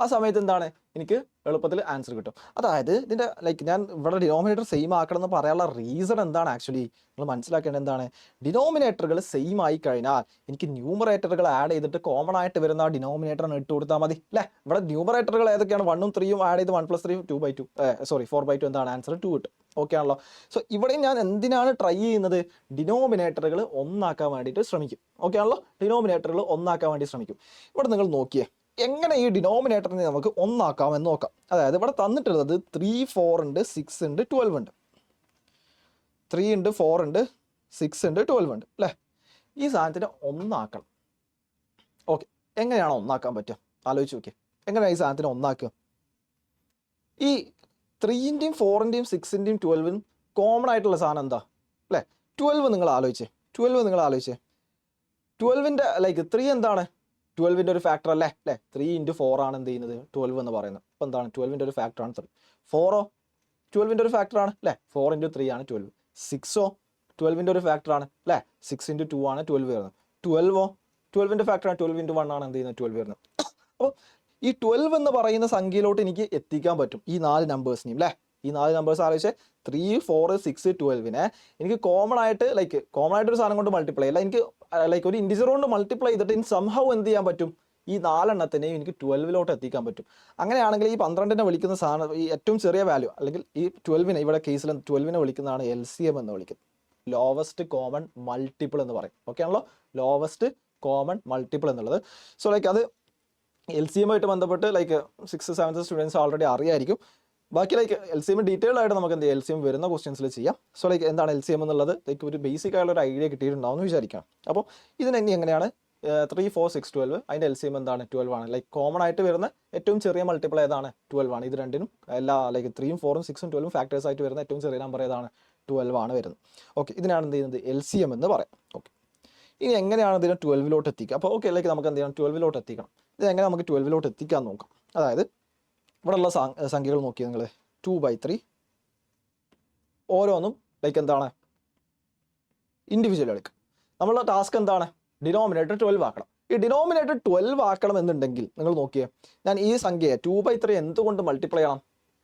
ആ സമയത്ത് എന്താണ്, എനിക്ക് എളുപ്പത്തിൽ ആൻസർ കിട്ടും. അതായത് ഇതിൻ്റെ ലൈക്ക് ഞാൻ ഇവിടെ ഡിനോമിനേറ്റർ സെയിം ആക്കണം എന്ന് പറയാനുള്ള റീസൺ എന്താണ്, ആക്ച്വലി നിങ്ങൾ മനസ്സിലാക്കേണ്ടത് എന്താണ്, ഡിനോമിനേറ്ററുകൾ സെയിം ആയി കഴിഞ്ഞാൽ എനിക്ക് ന്യൂമറേറ്ററുകൾ ആഡ് ചെയ്തിട്ട് കോമൺ ആയിട്ട് വരുന്ന ആ ഡിനോമിനേറ്ററിന് ഇട്ട് കൊടുത്താൽ മതി അല്ലേ. ഇവിടെ ന്യൂമറേറ്ററുകൾ ഏതൊക്കെയാണ്, 1ഉം 3ഉം ആഡ് ചെയ്ത് 1 + 3 2/2 4/2 എന്താണ് ആൻസർ 2 കിട്ടും. ഓക്കെ ആണല്ലോ. സോ ഇവിടെയും ഞാൻ എന്തിനാണ് ട്രൈ ചെയ്യുന്നത്, ഡിനോമിനേറ്ററുകൾ ഒന്നാക്കാൻ വേണ്ടിയിട്ട് ശ്രമിക്കും. ഓക്കെ ആണല്ലോ, ഡിനോമിനേറ്ററുകൾ ഒന്നാക്കാൻ വേണ്ടി ശ്രമിക്കും. ഇവിടെ നിങ്ങൾ നോക്കിയേ എങ്ങനെ ഈ ഡിനോമിനേറ്ററിനെ നമുക്ക് ഒന്നാക്കാമെന്ന് നോക്കാം. അതായത് ഇവിടെ തന്നിട്ടുള്ളത് 3 4 ഉണ്ട് 6 ഉണ്ട് 12 ഉണ്ട്, 3 ഉണ്ട് 4 ഉണ്ട് 6 ഉണ്ട് 12 ഉണ്ട് അല്ലേ. ഈ സാധനത്തിനെ ഒന്നാക്കണം. ഓക്കെ, എങ്ങനെയാണോ ഒന്നാക്കാൻ പറ്റുക, ആലോചിച്ച് നോക്കിയേ, എങ്ങനെയാണ് ഈ സാധനത്തിനെ ഒന്നാക്കുക. ഈ 3ൻ്റെയും 4ൻ്റെയും 6ൻ്റെയും 12ൻ്റെയും കോമൺ ആയിട്ടുള്ള സാധനം എന്താ, അല്ലേ? 12 നിങ്ങൾ ആലോചിച്ചേ, 12ൻ്റെ ലൈക്ക് 3 എന്താണ്? 12ൻ്റെ ഒരു ഫാക്ടർ അല്ലേ? 3 × 4 ആണ് എന്ത് ചെയ്യുന്നത് 12 എന്ന് പറയുന്നത്. അപ്പോൾ എന്താണ് 12ൻ്റെ ഒരു ഫാക്ടറാണ് 3. 4ഓ 12ൻ്റെ ഒരു ഫാക്ടറാണ് അല്ലേ? 4 × 3 ആണ് 12. 6ഓ 12ൻ്റെ ഒരു ഫാക്ടറാണ് അല്ലേ? 6 × 2 ആണ് 12 വരുന്നത്. 12ഓ 12ൻ്റെ ഫാക്ടറാണ് 12 × 1 ആണ് എന്ത് ചെയ്യുന്നത് 12 വരുന്നത്. അപ്പോൾ ഈ 12 എന്ന് പറയുന്ന സംഖ്യയിലോട്ട് എനിക്ക് എത്തിക്കാൻ പറ്റും ഈ 4 നമ്പേഴ്സിനെയും അല്ലേ? ഈ 4 നമ്പേഴ്സ് ആലോചിച്ച് 3, 4, 6, 12നെ എനിക്ക് കോമൺ ആയിട്ട് ഒരു സാധനം കൊണ്ട് മൾട്ടിപ്ലൈ അല്ല, എനിക്ക് ലൈക്ക് ഒരു ഇൻഡിജർ കൊണ്ട് മൾട്ടിപ്ലൈ ചെയ്തിട്ട് ഇൻ സംഹൗ എന്ത് ചെയ്യാൻ പറ്റും? ഈ 4 എണ്ണത്തിനെയും എനിക്ക് 12ലോട്ട് എത്തിക്കാൻ പറ്റും. അങ്ങനെയാണെങ്കിൽ ഈ 12നെ വിളിക്കുന്ന സാധനം ഈ ഏറ്റവും ചെറിയ വാല്യൂ അല്ലെങ്കിൽ ഈ 12നെ ഇവിടെ കേസിൽ 12നെ വിളിക്കുന്നതാണ് LCM എന്ന് വിളിക്കുന്നത്. ലോവസ്റ്റ് കോമൺ മൾട്ടിപ്പിൾ എന്ന് പറയും. ഓക്കെ ആണല്ലോ? ലോവസ്റ്റ് കോമൺ മൾട്ടിപ്പിൾ എന്നുള്ളത്. സോ ലൈക്ക് അത് LCM ആയിട്ട് ബന്ധപ്പെട്ട് like 6th 7th students already അറിയായിരിക്കും. ബാക്കി ലൈക്ക് LCM ഡീറ്റെയിൽ ആയിട്ട് നമുക്ക് എന്ത് LCM വരുന്ന ക്വസ്റ്റ്യൻസിൽ ചെയ്യാം. സോ ലൈക്ക് എന്താണ് LCM എന്നുള്ളത് ലൈക്ക് ഒരു ബേസിക് ആയുള്ള ഒരു ഐഡിയ കിട്ടിയിട്ടുണ്ടാവും എന്ന് വിചാരിക്കാം. അപ്പോൾ ഇതിന് ഇനി എങ്ങനെയാണ് 3, 4, 6, 12 അതിൻ്റെ LCM എന്താണ് 12 ആണ്. ലൈക്ക് കോമൺ ആയിട്ട് വരുന്ന ഏറ്റവും ചെറിയ മൾട്ടിപ്പിൾ ഏതാണ് 12 ആണ്. ഇത് രണ്ടിനും എല്ലാ ലൈക്ക് 3, 4, 6, 12 ഫാക്ടേഴ്സ് ആയിട്ട് വരുന്ന ഏറ്റവും ചെറിയ നമ്പർ ഏതാണ് 12 ആണ് വരുന്നത്. ഓക്കെ, ഇതിനാണ് എന്ത് ചെയ്യുന്നത് LCM എന്ന് പറയാം. ഓക്കെ, ഇനി എങ്ങനെയാണ് ഇതിനെ 12ലോട്ട് എത്തിക്കുക? അപ്പോൾ ഓക്കെ ലൈക്ക് നമുക്ക് എന്ത് ചെയ്യണം 12ലോട്ട് എത്തിക്കണം. ഇത് എങ്ങനെ നമുക്ക് 12ലോട്ട് എത്തിക്കാൻ നോക്കാം. അതായത് ഇവിടെയുള്ള സംഖ്യകൾ നോക്കിയാൽ നിങ്ങൾ 2/3 ഓരോന്നും ലൈക്ക് എന്താണ് ഇൻഡിവിജ്വൽ എടുക്കുക. നമ്മളുടെ ടാസ്ക് എന്താണ്? ഡിനോമിനേറ്റർ 12 ആക്കണം. ഈ ഡിനോമിനേറ്റർ 12 ആക്കണം എന്നുണ്ടെങ്കിൽ നിങ്ങൾ നോക്കിയേ, ഞാൻ ഈ സംഖ്യയെ 2/3 എന്തുകൊണ്ട് മൾട്ടിപ്ലൈ ചെയ്യണം?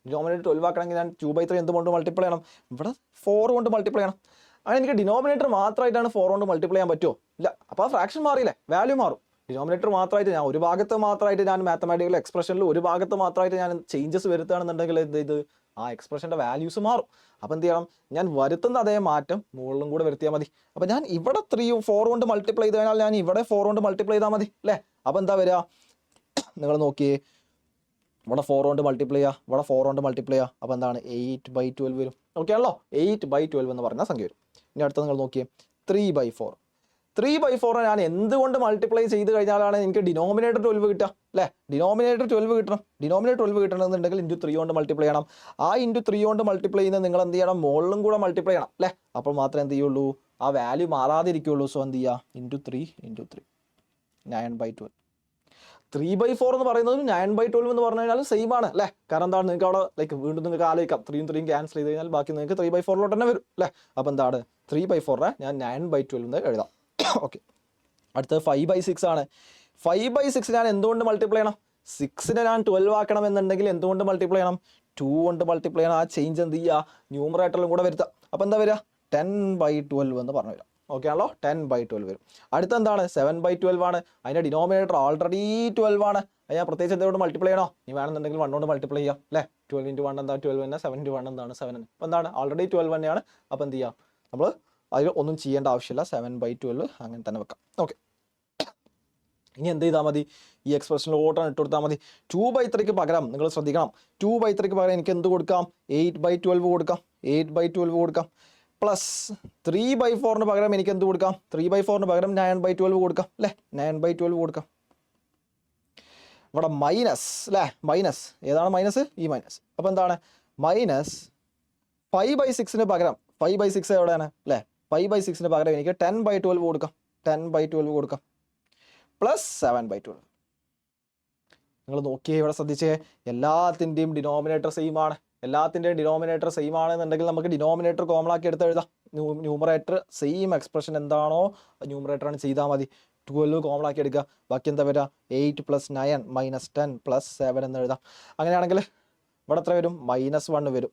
ഡിനോമിനേറ്റർ 12 ആക്കണമെങ്കിൽ ഞാൻ 2/3 എന്തുകൊണ്ട് മൾട്ടിപ്ലൈ ചെയ്യണം? ഇവിടെ 4 കൊണ്ട് മൾട്ടിപ്ലൈ ചെയ്യണം. അങ്ങനെ എനിക്ക് ഡിനോമിനേറ്റർ മാത്രമായിട്ടാണ് 4 കൊണ്ട് മൾട്ടിപ്ലൈ ചെയ്യാൻ പറ്റുമോ? ഇല്ല. അപ്പോൾ ആ ഫ്രാക്ഷൻ മാറിയില്ലേ, വാല്യൂ മാറും. ഡിനോമിനേറ്റർ മാത്രമായിട്ട് ഞാൻ ഒരു ഭാഗത്ത് മാത്രമായിട്ട് ഞാൻ മാത്തമാറ്റിക്കൽ എക്സ്പ്രഷനിൽ ഒരു ഭാഗത്ത് മാത്രമായിട്ട് ഞാൻ ചേഞ്ചസ് വരുത്തുകയാണെന്നുണ്ടെങ്കിൽ ഇത് ആ എക്സ്പ്രഷൻ്റെ വാല്യൂസ് മാറും. അപ്പോൾ എന്ത് ചെയ്യണം? ഞാൻ വരുത്തുന്ന അതേ മാറ്റം മുകളിലും കൂടെ വരുത്തിയാൽ മതി. അപ്പോൾ ഞാൻ ഇവിടെ 3, 4 കൊണ്ട് മൾട്ടിപ്ലൈ ചെയ്ത് കഴിഞ്ഞാൽ ഞാൻ ഇവിടെ 4 കൊണ്ട് മൾട്ടിപ്ലൈ ചെയ്താൽ മതി അല്ലേ? അപ്പോൾ എന്താ വരിക? നിങ്ങൾ നോക്കിയേ, ഇവിടെ 4 കൊണ്ട് മൾട്ടിപ്ലൈ ചെയ്യുക, ഇവിടെ 4 കൊണ്ട് മൾട്ടിപ്ലൈ ചെയ്യുക. അപ്പോൾ എന്താണ് 8/12 വരും. ഓക്കെ ആണല്ലോ? 8/12 എന്ന് പറഞ്ഞ സംഖ്യ വരും. ഇനി അടുത്ത നിങ്ങൾ നോക്കിയേ 3/4. 3/4 ഞാൻ എന്തുകൊണ്ട് മൾട്ടിപ്ലൈ ചെയ്ത് കഴിഞ്ഞാലാണ് എനിക്ക് ഡിനോമിനേറ്റർ 12 കിട്ടുക അല്ലേ? ഡിനോമിനേറ്റർ 12 കിട്ടണം. ഡിനോമിനേറ്റർ 12 കിട്ടണമെന്നുണ്ടെങ്കിൽ × 3 കൊണ്ട് മൾട്ടിപ്ലൈ ചെയ്യണം. ആ × 3 കൊണ്ട് മൾട്ടിപ്ലൈ ചെയ്യുന്നത് നിങ്ങൾ എന്ത് ചെയ്യണം? മുകളിലും കൂടെ മൾട്ടിപ്ലൈ ചെയ്യണം അല്ലേ? അപ്പോൾ മാത്രമേ എന്ത് ചെയ്യുള്ളൂ? ആ വാല്യൂ മാറാതിരിക്കുള്ളൂ. സോ എന്ത് ചെയ്യുക? × 3 × 3 9/12. 3/4 എന്ന് പറയുന്നത് 9/12 എന്ന് പറഞ്ഞു കഴിഞ്ഞാൽ സെയിം ആണ് അല്ലേ? കാരണം എന്താണ്? നിങ്ങൾക്ക് അവിടെ ലൈക്ക് വീണ്ടും നിങ്ങൾക്ക് ആലോചിക്കാം 3 യും 3 യും ക്യാൻസൽ ചെയ്ത് കഴിഞ്ഞാൽ ബാക്കി നിങ്ങൾക്ക് 3/4ലോട്ട് തന്നെ വരും അല്ലേ? അപ്പോൾ എന്താണ് 3/4 ഞാൻ 9/12 എന്ന് എഴുതാം. ഓക്കെ, അടുത്തത് 5/6 ആണ്. 5/6 ഞാൻ എന്തുകൊണ്ട് മൾട്ടിപ്ലൈ ചെയ്യണം? 6നെ ഞാൻ 12 ആക്കണം എന്നുണ്ടെങ്കിൽ എന്തുകൊണ്ട് മൾട്ടിപ്ലൈ ചെയ്യണം? 2 കൊണ്ട് മൾട്ടിപ്ലൈ ചെയ്യണം. ആ ചേഞ്ച് എന്ത് ചെയ്യുക? ന്യൂമറേറ്ററിലും കൂടെ വരുത്താം. അപ്പോൾ എന്താ വരിക? 10/12 എന്ന് പറഞ്ഞു വരാം. ഓക്കെ ആണല്ലോ? 10/12 വരും. അടുത്ത എന്താണ്? 7/12 ആണ്. അതിൻ്റെ ഡിനോമിനേറ്റർ ഓൾറെഡി 12 ആണ്. അത് ഞാൻ പ്രത്യേകിച്ച് എന്തുകൊണ്ട് മൾട്ടിപ്ലൈ ചെയ്യണോ? നീ വേണമെന്നുണ്ടെങ്കിൽ 1 കൊണ്ട് മൾട്ടിപ്ലൈ ചെയ്യാം അല്ലേ? 12 × 1 എന്താ 12 തന്നെ, 7 × 1 എന്താണ് 7 തന്നെ. അപ്പോൾ എന്താണ്? ഓൾറെഡി 12 തന്നെയാണ്. അപ്പോൾ എന്ത് ചെയ്യാം? നമ്മൾ അതിൽ ഒന്നും ചെയ്യേണ്ട ആവശ്യമില്ല. 7/12 അങ്ങനെ തന്നെ വെക്കാം. ഓക്കെ, ഇനി എന്ത് ചെയ്താൽ മതി? ഈ എക്സ്പ്രഷനിലോട്ടാണ് ഇട്ട് കൊടുത്താൽ മതി. 2/3 പകരം നിങ്ങൾ ശ്രദ്ധിക്കണം, 2/3 പകരം എനിക്ക് എന്ത് കൊടുക്കാം? 8/12 കൊടുക്കാം. 8/12 കൊടുക്കാം. പ്ലസ് 3/4 പകരം എനിക്ക് എന്ത് കൊടുക്കാം? 3/4 പകരം 9/12 കൊടുക്കാം അല്ലേ? 9/12 കൊടുക്കാം. ഇവിടെ മൈനസ് അല്ലേ? മൈനസ് ഏതാണ് മൈനസ്? ഈ മൈനസ്. അപ്പോൾ എന്താണ്? മൈനസ് 5/6 പകരം 5/6 എവിടെയാണ് അല്ലേ? 5/6 പകരം എനിക്ക് 10/12 കൊടുക്കാം. 10/12 കൊടുക്കാം. പ്ലസ് 7/12. നിങ്ങൾ നോക്കിയേ, ഇവിടെ ശ്രദ്ധിച്ചേ, എല്ലാത്തിൻ്റെയും ഡിനോമിനേറ്റർ സെയിം ആണ്. എല്ലാത്തിൻ്റെയും ഡിനോമിനേറ്റർ സെയിം ആണെന്നുണ്ടെങ്കിൽ നമുക്ക് ഡിനോമിനേറ്റർ കോമൺ ആക്കി എടുത്ത് എഴുതാം. ന്യൂമറേറ്റർ സെയിം എക്സ്പ്രഷൻ എന്താണോ ന്യൂമറേറ്ററാണ് ചെയ്താൽ മതി. 12 കോമൺ ആക്കി എടുക്കുക. ബാക്കി എന്താ വരിക? 8 + 9 - 10 + 7 എന്ന് എഴുതാം. അങ്ങനെയാണെങ്കിൽ ഇവിടെ എത്ര വരും? -1 വരും.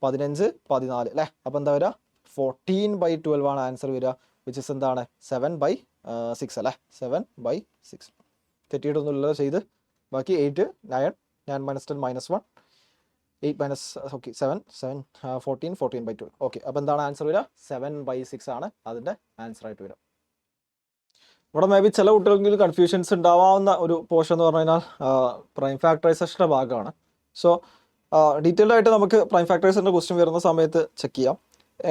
15, 14 അല്ലേ? അപ്പോൾ എന്താ വരിക? 14/12 ആണ് ആൻസർ വരിക. വിച്ച് ഇസ് എന്താണ്? 7/6 അല്ലേ? 7/6. തെറ്റിയിട്ടൊന്നുമില്ല ചെയ്ത്. ബാക്കി 8, 9, 9 - 10 -1, 8 ഓക്കെ 7, 14, 14/12. ഓക്കെ, അപ്പോൾ എന്താണ് ആൻസർ വരിക? 7/6 ആണ് അതിൻ്റെ ആൻസർ ആയിട്ട് വരിക. ഇവിടെ മേ ബി ചില കുട്ടികൾക്കെങ്കിലും കൺഫ്യൂഷൻസ് ഉണ്ടാവാവുന്ന ഒരു പോർഷൻ എന്ന് പറഞ്ഞു കഴിഞ്ഞാൽ പ്രൈം ഫാക്ടറൈസേഷൻ്റെ ഭാഗമാണ്. സോ ഡീറ്റെയിൽഡ് ആയിട്ട് നമുക്ക് പ്രൈം ഫാക്ടറൈസേഷൻ്റെ ക്വസ്റ്റ്യൻ വരുന്ന സമയത്ത് ചെക്ക് ചെയ്യാം.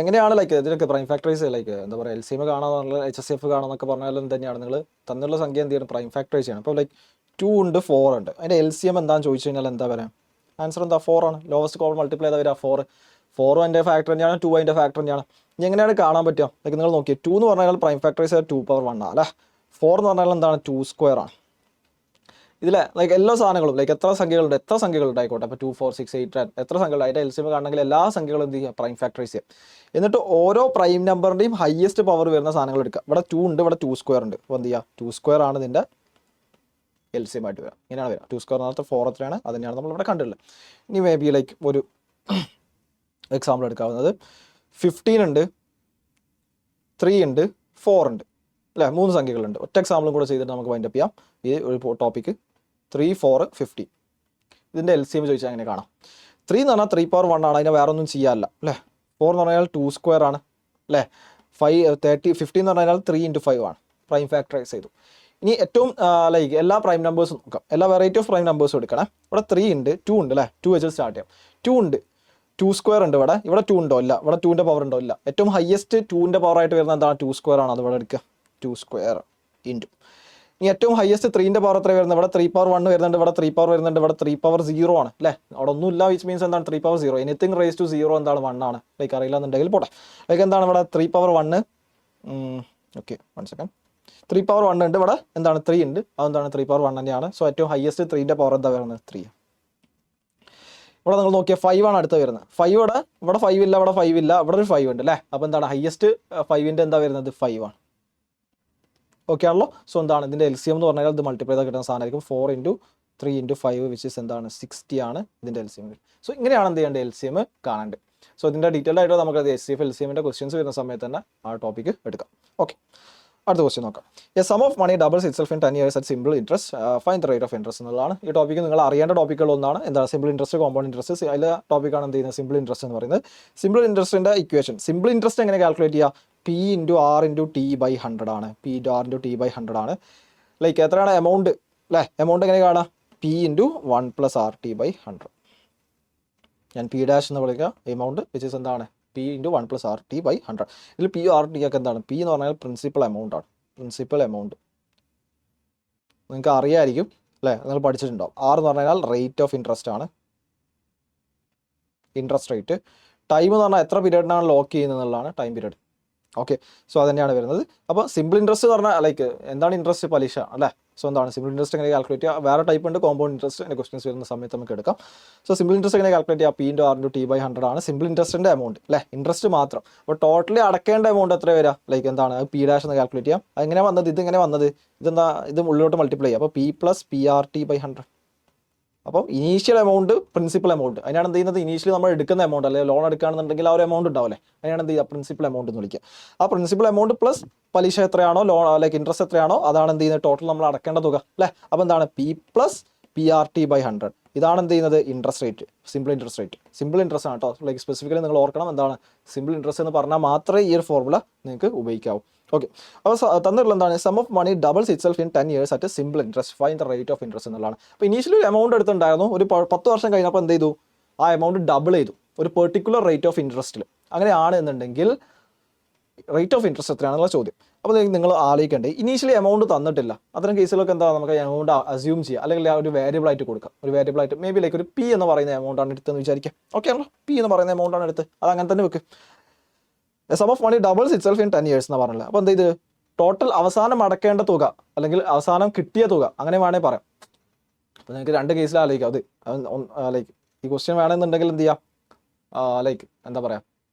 എങ്ങനെയാണ് ലൈക്ക് ഇതിനൊക്കെ പ്രൈം ഫാക്ടറൈസ് ലൈക്ക് എന്താ പറയുക LCM കാണാമെന്നുള്ള HCF കാണാമെന്നൊക്കെ പറഞ്ഞാലും തന്നെയാണ് നിങ്ങൾ തന്നുള്ള സംഖ്യ എന്ത് ചെയ്യണം? പ്രൈം ഫാക്ടറൈസ് ചെയ്യണം. അപ്പോൾ ലൈക്ക് 2 ഉണ്ട്, 4 ഉണ്ട്. അതിൻ്റെ LCM എന്താണെന്ന് ചോദിച്ചു കഴിഞ്ഞാൽ എന്താ പറയാം? ആൻസർ എന്താ? 4 ആണ്. ലോവസ്റ്റ് കോമൺ മൾട്ടിപ്ലൈ ചെയ്താൽ വരിക 4. 4 അതിൻ്റെ ഫാക്ടർ തന്നെയാണ്, 2 അതിൻ്റെ ഫാക്ടർ തന്നെയാണ്. ഇനി എങ്ങനെയാണ് കാണാൻ പറ്റുക? ലൈക്ക് നിങ്ങൾ നോക്കിയാൽ 2 എന്ന് പറഞ്ഞാൽ പ്രൈം ഫാക്ടറൈസ് 2 പവർ 1 ആണ് അല്ലേ. 4 എന്ന് പറഞ്ഞാൽ എന്താണ് 2 സ്ക്വയർ ആണ്. ഇതിലെ ലൈക്ക് എല്ലാ സാധനങ്ങളും ലൈക്ക് എത്ര സംഖ്യകളുണ്ട് ആയിക്കോട്ടെ, അപ്പോൾ 2, 4, 6, 8, 10 എത്ര സംഖ്യകൾ അതിൻ്റെ എൽസിഎം കാണണമെങ്കിൽ എല്ലാ സംഖ്യകളും എന്ത് ചെയ്യുക? പ്രൈം ഫാക്ടറൈസ് ചെയ്യുക. എന്നിട്ട് ഓരോ പ്രൈം നമ്പറിൻ്റെയും ഹയസ്റ്റ് പവർ വരുന്ന സാധനങ്ങൾ എടുക്കുക. ഇവിടെ 2 ഉണ്ട്, ഇവിടെ 2 സ്ക്വയർ ഉണ്ട്. അപ്പോൾ എന്ത് ചെയ്യുക? 2 സ്ക്വയർ ആണ് ഇതിൻ്റെ എൽസിഎം ആയിട്ട് വരിക. ഇങ്ങനെയാണ് വരിക. 2 സ്ക്വയർ എന്ന് 4 എത്രയാണ്? അത് തന്നെയാണ് നമ്മളിവിടെ കണ്ടിട്ടുള്ളത്. ഇനി മേ ബി ലൈക്ക് ഒരു എക്സാമ്പിൾ എടുക്കാവുന്നത് 15 ഉണ്ട്, 3 ഉണ്ട്, 4 ഉണ്ട് അല്ലേ, 3 സംഖ്യകളുണ്ട്. ഒറ്റ എക്സാമ്പിളും കൂടെ ചെയ്തിട്ട് നമുക്ക് വൈൻഡ് അപ്പ് ചെയ്യാം ഈ ഒരു ടോപ്പിക്ക്. 3, 4, 15 ഇതിൻ്റെ എൽസിഎം ചോദിച്ചാൽ അങ്ങനെ കാണാം. 3 എന്ന് പറഞ്ഞാൽ 3 പവർ 1 ആണ്, അതിനെ വേറെ ഒന്നും ചെയ്യാറില്ല അല്ലേ. 4 എന്ന് പറഞ്ഞാൽ 2 സ്ക്വയർ ആണ് അല്ലേ. 15 എന്ന് പറഞ്ഞാൽ 3 into 5 ആണ്. പ്രൈം ഫാക്ടറൈസ് ചെയ്തു. ഇനി ഏറ്റവും ലൈക്ക് എല്ലാ പ്രൈം നമ്പേഴ്സും നോക്കാം, എല്ലാ വെറൈറ്റി ഓഫ് പ്രൈം നമ്പേഴ്സും എടുക്കണം. ഇവിടെ 3 ഉണ്ട്, 2 ഉണ്ട് അല്ലേ, 2 വെച്ച് സ്റ്റാർട്ട് ചെയ്യാം. 2 ഉണ്ട്, 2 സ്ക്വയർ ഉണ്ട്. ഇവിടെ 2 ഉണ്ടോ? ഇല്ല. ഇവിടെ 2ൻ്റെ പവർ ഉണ്ടോ? ഇല്ല. ഏറ്റവും ഹയസ്റ്റ് 2ൻ്റെ പവർ ആയിട്ട് വരുന്നത് എന്താണ്? 2 സ്ക്വയർ ആണ്. അത് ഇവിടെ എടുക്കുക, 2 സ്ക്വയർ ഇൻറ്റു. ഇനി ഏറ്റവും ഹയസ്റ്റ് 3ൻ്റെ പവർ എത്ര വരുന്നത്? ഇവിടെ 3 പവർ 1 വരുന്നുണ്ട്, ഇവിടെ 3 പവർ വരുന്നുണ്ട്, ഇവിടെ 3 പവർ 0 ആണ് അല്ലേ. അവിടെ ഒന്നുമില്ല, വിച്ച് മീൻസ് എന്താണ്? 3 പവർ 0. എനിത്തിങ് റേസ് ടു 0 എന്താണ്? 1 ആണ്. ലൈക്ക് അറിയില്ല എന്നുണ്ടെങ്കിൽ പോട്ടെ. ലൈക്ക് എന്താണ് ഇവിടെ 3 പവർ 1? Okay 1 second. 3 പവർ 1 ഉണ്ട്, ഇവിടെ എന്താണ്? 3 ഉണ്ട്. അതെന്താണ്? 3 പവർ 1 തന്നെയാണ്. സോ ഏറ്റവും ഹയസ്റ്റ് 3ൻ്റെ പവർ എന്താ വരുന്നത്? 3. ഇവിടെ നിങ്ങൾ നോക്കിയാൽ 5 ആണ് അടുത്ത് വരുന്നത്. 5 ഇവിടെ 5 ഇല്ല, ഇവിടെ 5 ഇല്ല, ഇവിടെ ഒരു 5 ഉണ്ട് അല്ലേ. അപ്പോൾ എന്താണ്? ഹയസ്റ്റ് 5ൻ്റെ എന്താ വരുന്നത്? 5 ആണ്. ഓക്കെ ആണല്ലോ. സോ എന്താണ് ഇതിൻ്റെ എൽസിഎം എന്ന് പറഞ്ഞാൽ ഇത് മൾട്ടിപ്ലൈ ചെയ്താൽ കിട്ടുന്ന സാധനമായിരിക്കും. 4 into 3 into 5 വിച്ച് ഇസ് എന്താണ്? 60 ആണ് ഇതിൻ്റെ എൽസിഎം. സോ ഇങ്ങനെയാണ് എന്ത് ചെയ്യേണ്ടത്? എൽസിഎം കാണേണ്ടത്. സോ ഇതിൻ്റെ ഡീറ്റെയിൽ ആയിട്ട് നമുക്ക് HCF LCMൻ്റെ ക്വസ്റ്റ്യൻസ് വരുന്ന സമയത്ത് തന്നെ ആ ടോപ്പിക്ക് എടുക്കാം. ഓക്കെ, അടുത്ത ക്വസ്റ്റ്യൻ നോക്കാം. A sum of money doubles itself in 10 years at simple interest, find the rate of interest എന്നുള്ളതാണ്. ഈ ടോപ്പിക്ക് നിങ്ങൾ അറിയേണ്ട ടോപ്പിക്കുകൾ ഒന്നാണ്. എന്താണ് സിമ്പിൾ ഇൻട്രസ്റ്റ്, കോമ്പൗണ്ട് ഇൻട്രസ്റ്റ്. അതിലെ ടോപ്പിക്കാണ് എന്ത് ചെയ്യുന്നത്? സിമ്പിൾ ഇൻട്രസ്റ്റ് എന്ന് പറയുന്നത്. സിമ്പിൾ ഇൻട്രസ്റ്റിൻ്റെ ഇക്വേഷൻ, സിമ്പിൾ ഇൻട്രസ്റ്റ് എങ്ങനെ കാൽക്കുലേറ്റ് ചെയ്യുക? P into R into T by 100 ആണ്. P into R into T by 100 ആണ്. ലൈക്ക് എത്രയാണ് എമൗണ്ട് അല്ലേ? എമൗണ്ട് എങ്ങനെ കാണാം? P into 1 plus RT by 100. ഞാൻ P ഡാഷ് എന്ന് വിളിക്കുക എമൗണ്ട് വിച്ച് ഇസ് എന്താണ്? P into 1 plus RT by 100. ഇതിൽ P RT ഒക്കെ എന്താണ്? P എന്ന് പറഞ്ഞാൽ പ്രിൻസിപ്പൽ എമൗണ്ട് ആണ്. പ്രിൻസിപ്പൽ എമൗണ്ട് നിങ്ങൾക്ക് അറിയാമായിരിക്കും അല്ലേ, നിങ്ങൾ പഠിച്ചിട്ടുണ്ടാവും. R എന്ന് പറഞ്ഞാൽ റേറ്റ് ഓഫ് ഇൻട്രസ്റ്റ് ആണ്, ഇൻട്രസ്റ്റ് റേറ്റ്. ടൈം എന്ന് പറഞ്ഞാൽ എത്ര പീരീഡിനാണ് ലോക്ക് ചെയ്യുന്നത് എന്നുള്ളതാണ് ടൈം പീരീഡ്. ഓക്കെ, സോ അതന്നെയാണ് വരുന്നത്. അപ്പോൾ സിമ്പിൾ ഇൻട്രസ്റ്റ് എന്ന് പറഞ്ഞാൽ ലൈക്ക് എന്താണ്? ഇൻട്രസ്റ്റ്, പലിശ അല്ലേ. സോ എന്താണ് സിമ്പിൾ ഇൻട്രസ്റ്റ് എങ്ങനെ കാൽക്കുലേറ്റ് ചെയ്യുക? വേറെ ടൈപ്പ് ഉണ്ട്, കോമ്പൗണ്ട് ഇൻട്രസ്റ്റ്. എൻ്റെ ക്വസ്റ്റൻസ് വരുന്ന സമയത്ത് നമുക്ക് എടുക്കാം. സോ സിമ്പിൾ ഇൻട്രസ്റ്റ് എങ്ങനെ കാൽക്കുലേറ്റ് ചെയ്യുക? P into R into T by 100 ആണ് സിമ്പിൾ ഇൻട്രസ്റ്റിൻ്റെ എമൗണ്ട് അല്ലേ, ഇൻട്രസ്റ്റ് മാത്രം. അപ്പോൾ ടോട്ടലി അടക്കേണ്ട എമൗണ്ട് എത്ര വരിക? ലൈക്ക് എന്താണ്? P ഡാഷ് എന്ന് കാൽക്കുലേറ്റ് ചെയ്യാം. അതെങ്ങനെ വന്നത്? ഇതിങ്ങനെ വന്നത് ഇതെന്താ? ഇത് ഉള്ളിലോട്ട് മൾട്ടിപ്ലൈ ചെയ്യുക. അപ്പോൾ P plus PRT by 100. അപ്പം ഇനീഷ്യൽ എമൗണ്ട് പ്രിൻസിപ്പൽ എമൗണ്ട്, അതിനാണ് എന്ത് ചെയ്യുന്നത്? ഇനീഷ്യലി നമ്മൾ എടുക്കുന്ന എമൗണ്ട് അല്ലെങ്കിൽ ലോൺ എടുക്കുകയാണെന്നുണ്ടെങ്കിൽ ആ ഒരു എമൗണ്ട് ഉണ്ടാവില്ലേ, അതിനാണ് എന്ത് ചെയ്യുക? പ്രിൻസിപ്പൽ എമൗണ്ട് എന്ന് വിളിക്കുക. ആ പ്രിൻസിപ്പൽ എമൗണ്ട് പ്ലസ് പലിശ എത്രയാണോ, ലോൺ ലൈക്ക് ഇൻട്രസ്റ്റ് എത്രയാണോ, അതാണ് എന്ത് ചെയ്യുന്നത്? ടോട്ടൽ നമ്മൾ അടക്കേണ്ട തുക അല്ലേ. അപ്പോൾ എന്താണ്? P plus PRT by 100. ഇതാണ് എന്ത് ചെയ്യുന്നത്? Interest rate, simple interest rate. Simple interest ആണ് കേട്ടോ. ലൈക്ക് സ്പെസിഫിക്കലി നിങ്ങൾ ഓർക്കണം എന്താണ് സിമ്പിൾ ഇൻട്രസ്റ്റ് എന്ന് പറഞ്ഞാൽ മാത്രമേ ഈ ഒരു ഫോർമുല നിങ്ങൾക്ക് ഉപയോഗിക്കാവൂ. ഓക്കെ, അപ്പോൾ തന്നിട്ടുള്ള എന്താണ്? Sum of money doubles itself in 10 years at simple interest, find the rate of interest എന്നുള്ളതാണ്. അപ്പോൾ ഇനീഷ്യലി ഒരു എമൗണ്ട് എടുത്തിട്ടുണ്ടായിരുന്നു, ഒരു 10 വർഷം കഴിഞ്ഞപ്പോൾ എന്ത് ചെയ്തു? ആ എമൗണ്ട് ഡബിൾ ചെയ്തു ഒരു പെർട്ടിക്കുലർ റേറ്റ് ഓഫ് ഇൻട്രസ്റ്റിൽ. അങ്ങനെയാണ് എന്നുണ്ടെങ്കിൽ റേറ്റ് ഓഫ് ഇൻട്രസ്റ്റ് എത്രയാണെന്നുള്ള ചോദ്യം. അപ്പോൾ നിങ്ങൾ ആലോചിക്കേണ്ടത് ഇനീഷ്യലി എമൗണ്ട് തന്നിട്ടില്ല, അത്തരം കേസിലൊക്കെ എന്താ നമുക്ക് എമൗണ്ട് അസ്യൂം ചെയ്യുക, അല്ലെങ്കിൽ ഒരു വേരിയബിൾ ആയിട്ട് കൊടുക്കാം. ഒരു വേരിയബിൾ ആയിട്ട് മേ ബി ലൈക്ക് ഒരു P എന്ന് പറയുന്ന എമൗണ്ട് ആണ് എടുത്തെന്ന് വിചാരിക്കുക. ഓക്കെ ആണല്ലോ, P എന്ന് പറയുന്ന എമൗണ്ട് ആണ് എടുത്ത്, അത് അങ്ങനെ തന്നെ വെക്ക്. Sum of money doubles itself in 10 years എന്ന് പറഞ്ഞില്ല. അപ്പോൾ എന്ത് ചെയ്ത് ടോട്ടൽ അവസാനം അടക്കേണ്ട തുക അല്ലെങ്കിൽ അവസാനം കിട്ടിയ തുക അങ്ങനെ വേണേൽ പറയാം. അപ്പോൾ നിങ്ങൾക്ക് രണ്ട് കേസിൽ ആലോചിക്കാം. അത് ലൈക്ക് ഈ ക്വസ്റ്റ്യൻ വേണമെന്നുണ്ടെങ്കിൽ എന്ത് ചെയ്യാം? ലൈക്ക് എന്താ പറയുക,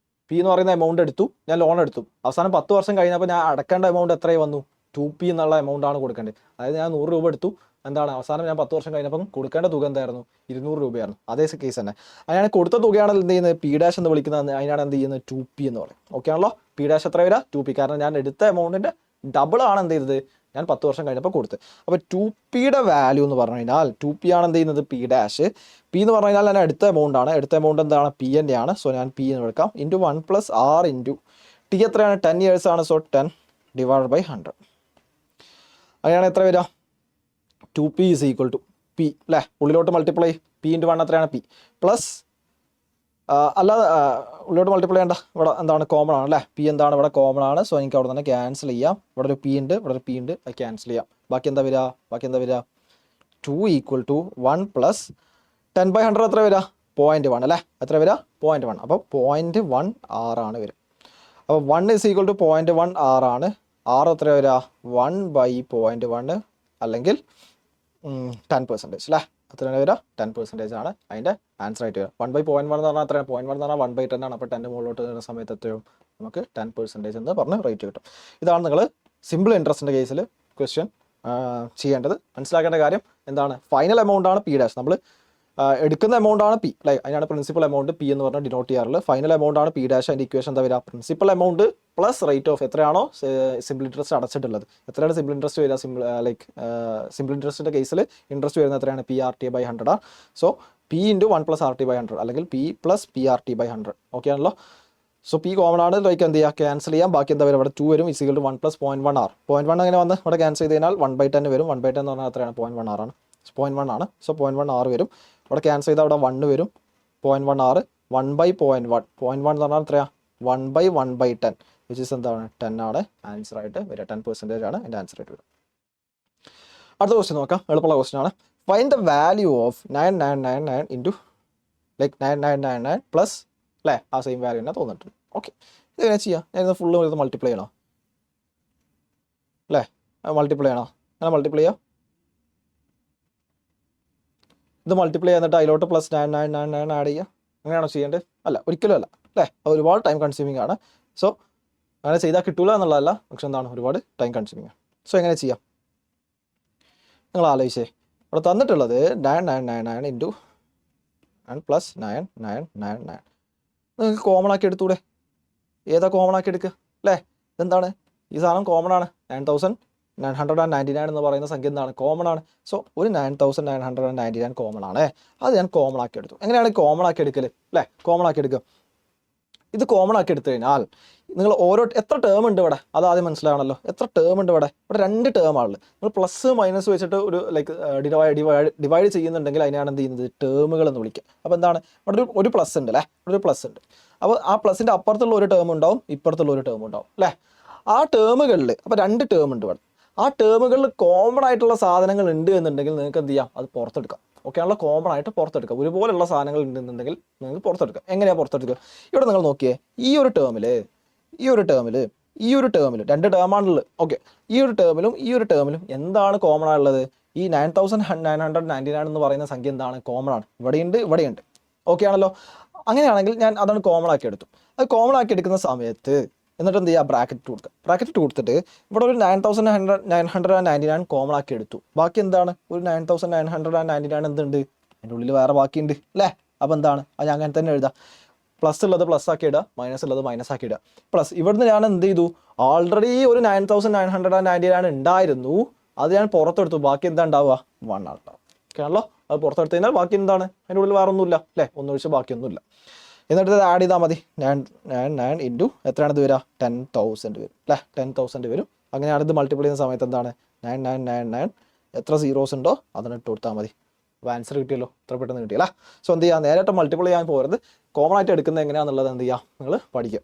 P എന്ന് പറയുന്ന എമൗണ്ട് എടുത്തു, ഞാൻ ലോൺ എടുത്തു, അവസാനം 10 വർഷം കഴിഞ്ഞപ്പോൾ ഞാൻ അടക്കേണ്ട എമൗണ്ട് എത്രയായി വന്നു? 2P എന്നുള്ള എമൗണ്ട് ആണ് കൊടുക്കേണ്ടത്. അതായത് ഞാൻ 100 രൂപ എടുത്തു, എന്താണ് അവസാനം ഞാൻ 10 വർഷം കഴിഞ്ഞപ്പം കൊടുക്കേണ്ട തുക എന്തായിരുന്നു? 200 രൂപയായിരുന്നു. അതേ കേസ് തന്നെ. അതിനാണ് കൊടുത്ത തുകയാണ് എന്ത് ചെയ്യുന്നത്? P ഡാഷ് എന്ന് വിളിക്കുന്നത്. അതിനാണ് എന്ത് ചെയ്യുന്നത്? 2P എന്ന് പറയും. ഓക്കെ ആണല്ലോ. P ഡാഷ് എത്ര വരിക? 2P. കാരണം ഞാൻ എടുത്ത എമൗണ്ടിൻ്റെ ഡബിൾ ആണ് എന്ത് ചെയ്തത്? ഞാൻ 10 വർഷം കഴിഞ്ഞപ്പോൾ കൊടുത്ത്. അപ്പോൾ 2Pയുടെ വാല്യൂ എന്ന് പറഞ്ഞു കഴിഞ്ഞാൽ 2P ആണ് എന്ത് ചെയ്യുന്നത്? P dash. P എന്ന് പറഞ്ഞു കഴിഞ്ഞാൽ ഞാൻ എടുത്ത എമൗണ്ട് ആണ്. എടുത്ത എമൗണ്ട് എന്താണ്? P എൻ്റെ ആണ്. സോ ഞാൻ P എന്ന് എടുക്കാം. Into 1 plus R into T എത്രയാണ്? 10 years ആണ്. So 10 divided by 100. അങ്ങനെയാണ് എത്ര വരിക? 2P is equal to P അല്ലേ. ഉള്ളിലോട്ട് മൾട്ടിപ്ലൈ P ഇൻറ്റു 1 എത്രയാണ്? P പ്ലസ് അല്ലാതെ ഉള്ളിലോട്ട് മൾട്ടിപ്ലൈ ചെയ്യേണ്ട, ഇവിടെ എന്താണ്? കോമൺ ആണ് അല്ലേ. P എന്താണ്? ഇവിടെ കോമൺ ആണ്. സോ എനിക്ക് അവിടെ തന്നെ ക്യാൻസൽ ചെയ്യാം. ഇവിടെ ഒരു P ഉണ്ട്, ഇവിടെ ഒരു P ഉണ്ട്, അത് ക്യാൻസൽ ചെയ്യാം. ബാക്കി എന്താ വരിക? 2 ഈക്വൽ ടു 1 പ്ലസ് 10 by 100 എത്ര വരിക? 0.1 അല്ലേ, എത്ര വരിക 0.1. അപ്പോൾ 0.1 R ആണ് വരും. അപ്പോൾ 1 = 0.1 R ആണ്. R എത്ര വരിക 1/0.1 അല്ലെങ്കിൽ 10% അല്ലേ, എത്രയാണ് വരിക 10% ആണ് അതിൻ്റെ ആൻസർ ആയിട്ട് വരിക. 1/0.1 എന്ന് പറഞ്ഞാൽ എത്രയാണ്, 0.1 എന്ന് പറഞ്ഞാൽ 1/10 ആണ്. അപ്പോൾ 10 മുകളിലോട്ട് വരുന്ന സമയത്ത് എത്രയും നമുക്ക് 10% എന്ന് പറഞ്ഞ് റേറ്റ് കിട്ടും. ഇതാണ് നിങ്ങൾ സിമ്പിൾ ഇൻട്രസ്റ്റിൻ്റെ കേസിൽ ക്വസ്റ്റ്യൻ ചെയ്യേണ്ടത്. മനസ്സിലാക്കേണ്ട കാര്യം എന്താണ്, ഫൈനൽ എമൗണ്ട് ആണ് P ഡാഷ്, നമ്മൾ എടുക്കുന്ന എമൗണ്ട് ആണ് P അല്ലേ, അതിനാണ് പ്രിൻസിപ്പൽ എമൗണ്ട് P എന്ന് പറഞ്ഞാൽ ഡിനോട്ട് ചെയ്യാറുള്ളത്. ഫൈനൽ എമൗണ്ട് ആണ് P ഡാഷ്. അതിൻ്റെ ഇക്വേഷൻ എന്താ വരിക, principal amount plus rate of എത്രയാണോ സിമ്പിൾ ഇൻട്രസ്റ്റ് അടച്ചിട്ടുള്ളത്. എത്രയാണ് സിമ്പിൾ ഇൻട്രസ്റ്റ് വരിക, സിമ്പിൾ ഇൻട്രസ്റ്റിൻ്റെ കേസിൽ ഇൻട്രസ്റ്റ് വരുന്നത് എത്രയാണ്, PRT/100 ആണ്. സോ P × 1 + RT/100 അല്ലെങ്കിൽ P + PRT/100. ഓക്കെ ആണല്ലോ. സോ P കോമൺ ആണ്, എന്ത് ചെയ്യുക ക്യാൻസൽ ചെയ്യാം. ബാക്കി എന്താ വരും, ഇവിടെ 2 വരും. = 1 + 0.1 R. 0.1 അങ്ങനെ വന്ന് ഇവിടെ ക്യാൻസൽ ചെയ്ത് കഴിഞ്ഞാൽ 1/10 വരും. 1/10 എന്ന് പറഞ്ഞാൽ എത്രയാണ് 0.1 R ആണ്. 0.1 ആണ്. സോ 0.1 R വരും. ഇവിടെ ക്യാൻസൽ ചെയ്താൽ അവിടെ 1 വരും. 0.1 R 1/0.1. 0.1 എന്ന് പറഞ്ഞാൽ എത്രയാണ് 1/1/10 which is എന്താണ് 10 ആണ് ആൻസർ ആയിട്ട് വരിക. 10% ആണ് എൻ്റെ ആൻസർ ആയിട്ട് വരിക. അടുത്ത ക്വസ്റ്റ്യൻ നോക്കാം, എളുപ്പമുള്ള ക്വസ്റ്റ്യൻ ആണ്. Find the value of 9999 into 9999 plus അല്ലേ, ആ സെയിം വാല്യൂ തന്നെ തോന്നിട്ടുണ്ട്. ഓക്കെ, ഇതെങ്ങനെ ചെയ്യാം, ഞാൻ ഫുള്ള് ഇത് മൾട്ടിപ്ലൈ ചെയ്യണോ അല്ലേ, മൾട്ടിപ്ലൈ ചെയ്യണോ, അങ്ങനെ മൾട്ടിപ്ലൈ ചെയ്യാം. ഇത് മൾട്ടിപ്ലൈ ചെയ്തിട്ട് അതിലോട്ട് പ്ലസ് 9999 ആഡ് ചെയ്യുക, അങ്ങനെയാണോ ചെയ്യേണ്ടത്? അല്ല, ഒരിക്കലും അല്ല അല്ലേ, അത് ഒരുപാട് ടൈം കൺസ്യൂമിംഗ് ആണ്. സോ അങ്ങനെ ചെയ്താൽ കിട്ടൂല എന്നുള്ളതല്ല, പക്ഷെ എന്താണ് ഒരുപാട് ടൈം കൺസ്യൂമിംഗ് ആണ്. സോ എങ്ങനെ ചെയ്യാം നിങ്ങൾ ആലോചിച്ചേ. അവിടെ തന്നിട്ടുള്ളത് 9999 ഇൻറ്റു 9 പ്ലസ് 9999. നിങ്ങൾക്ക് കോമൺ ആക്കി എടുത്തൂടെ, ഏതാ കോമൺ ആക്കി എടുക്കുക അല്ലേ. ഇതെന്താണ്, ഈ സാധനം കോമൺ ആണ്. 9999 എന്ന് പറയുന്ന സംഖ്യ എന്താണ്, കോമൺ ആണ്. സോ ഒരു 9999 കോമൺ ആണ്, അത് ഞാൻ കോമൺ ആക്കി എടുത്തു. എങ്ങനെയാണ് കോമൺ ആക്കി എടുക്കൽ അല്ലേ, കോമൺ ആക്കി എടുക്കുക. ഇത് കോമൺ ആക്കി എടുത്തു കഴിഞ്ഞാൽ നിങ്ങൾ എത്ര ടേം ഉണ്ട് ഇവിടെ, അത് ആദ്യം മനസ്സിലാവണമല്ലോ. എത്ര ടേം ഉണ്ട് ഇവിടെ 2 ടേം ആണുള്ളത്. നിങ്ങൾ പ്ലസ് മൈനസ് വെച്ചിട്ട് ഒരു ഡിവൈഡ് ചെയ്യുന്നുണ്ടെങ്കിൽ അതിനാണ് എന്ത് ചെയ്യുന്നത്, ടേമുകൾ എന്ന് വിളിക്കുക. അപ്പോൾ എന്താണ്, ഇവിടെ ഒരു പ്ലസ് ഉണ്ട് അല്ലേ, ഇവിടെ ഒരു പ്ലസ് ഉണ്ട്. അപ്പോൾ ആ പ്ലസിൻ്റെ അപ്പുറത്തുള്ള ഒരു ടേം ഉണ്ടാവും, ഇപ്പുറത്തുള്ള ഒരു ടേം ഉണ്ടാവും അല്ലേ. ആ ടേമുകളിൽ അപ്പോൾ 2 ടേം ഉണ്ട് ഇവിടെ. ആ ടേമുകളിൽ കോമൺ ആയിട്ടുള്ള സാധനങ്ങൾ ഉണ്ട് എന്നുണ്ടെങ്കിൽ നിങ്ങൾക്ക് എന്ത് ചെയ്യാം, അത് പുറത്തെടുക്കാം. ഓക്കെ ആണല്ലോ, കോമൺ ആയിട്ട് പുറത്തെടുക്കുക. ഒരുപോലുള്ള സാധനങ്ങൾ ഉണ്ടെന്നുണ്ടെങ്കിൽ നിങ്ങൾക്ക് പുറത്തെടുക്കുക. എങ്ങനെയാണ് പുറത്തെടുക്കുക, ഇവിടെ നിങ്ങൾ നോക്കിയേ, ഈ ഒരു ടേമിൽ 2 ടേമാണുള്ളത്. ഓക്കെ, ഈ ഒരു ടേമിലും എന്താണ് കോമൺ ആയുള്ളത്, ഈ 9999 എന്ന് പറയുന്ന സംഖ്യ എന്താണ് കോമൺ ആണ്, ഇവിടെയുണ്ട്. ഓക്കെ ആണല്ലോ. അങ്ങനെയാണെങ്കിൽ ഞാൻ അതാണ് കോമൺ ആക്കി എടുത്തു. അത് കോമൺ ആക്കി എടുക്കുന്ന സമയത്ത് എന്നിട്ട് എന്ത് ചെയ്യുക, ബ്രാക്കറ്റ് കൊടുത്തിട്ട് ഇവിടെ ഒരു 9999 കോമൺ ആക്കി എടുത്തു. ബാക്കി എന്താണ്, ഒരു 9999 എന്തുണ്ട്, അതിൻ്റെ ഉള്ളിൽ വേറെ ബാക്കിയുണ്ട് അല്ലേ. അപ്പോൾ എന്താണ്, അത് ഞാൻ അങ്ങനെ തന്നെ എഴുതാം. പ്ലസ് ഉള്ളത് പ്ലസ് ആക്കി ഇടുക, മൈനസ് ഉള്ളത് മൈനസ് ആക്കി ഇടുക. പ്ലസ് ഇവിടുന്ന് ഞാൻ എന്ത് ചെയ്തു, ഓൾറെഡി ഒരു 9999 ഉണ്ടായിരുന്നു, അത് ഞാൻ പുറത്തെടുത്തു. ബാക്കി എന്താ ഉണ്ടാവുക, 1 ആണ് ഉണ്ടാവുക. ഓക്കെ ആണല്ലോ. അത് പുറത്തെടുത്ത് കഴിഞ്ഞാൽ ബാക്കി എന്താണ്, അതിൻ്റെ ഉള്ളിൽ വേറെ ഒന്നുമില്ല അല്ലേ, ഒന്നൊഴിച്ച് ബാക്കിയൊന്നുമില്ല. എന്നിട്ട് ഇത് ആഡ് ചെയ്താൽ മതി. 999 ഇൻറ്റു എത്രയാണിത് വരിക, 10,000 വരും അല്ലേ, 10,000 വരും. അങ്ങനെയാണ് ഇത് മൾട്ടിപ്ലൈ ചെയ്യുന്ന സമയത്ത് എന്താണ് 9999 എത്ര സീറോസ് ഉണ്ടോ അതിന് ഇട്ട് കൊടുത്താൽ മതി. അപ്പോൾ ആൻസർ കിട്ടിയല്ലോ, എത്ര പെട്ടെന്ന് കിട്ടിയല്ലേ. സോ എന്ത് ചെയ്യുക, നേരിട്ട് മൾട്ടിപ്ലൈ ചെയ്യാൻ പോകരുത്, കോമൺ ആയിട്ട് എടുക്കുന്നത് എങ്ങനെയാണെന്നുള്ളത് എന്ത് ചെയ്യുക, നിങ്ങൾ പഠിക്കുക.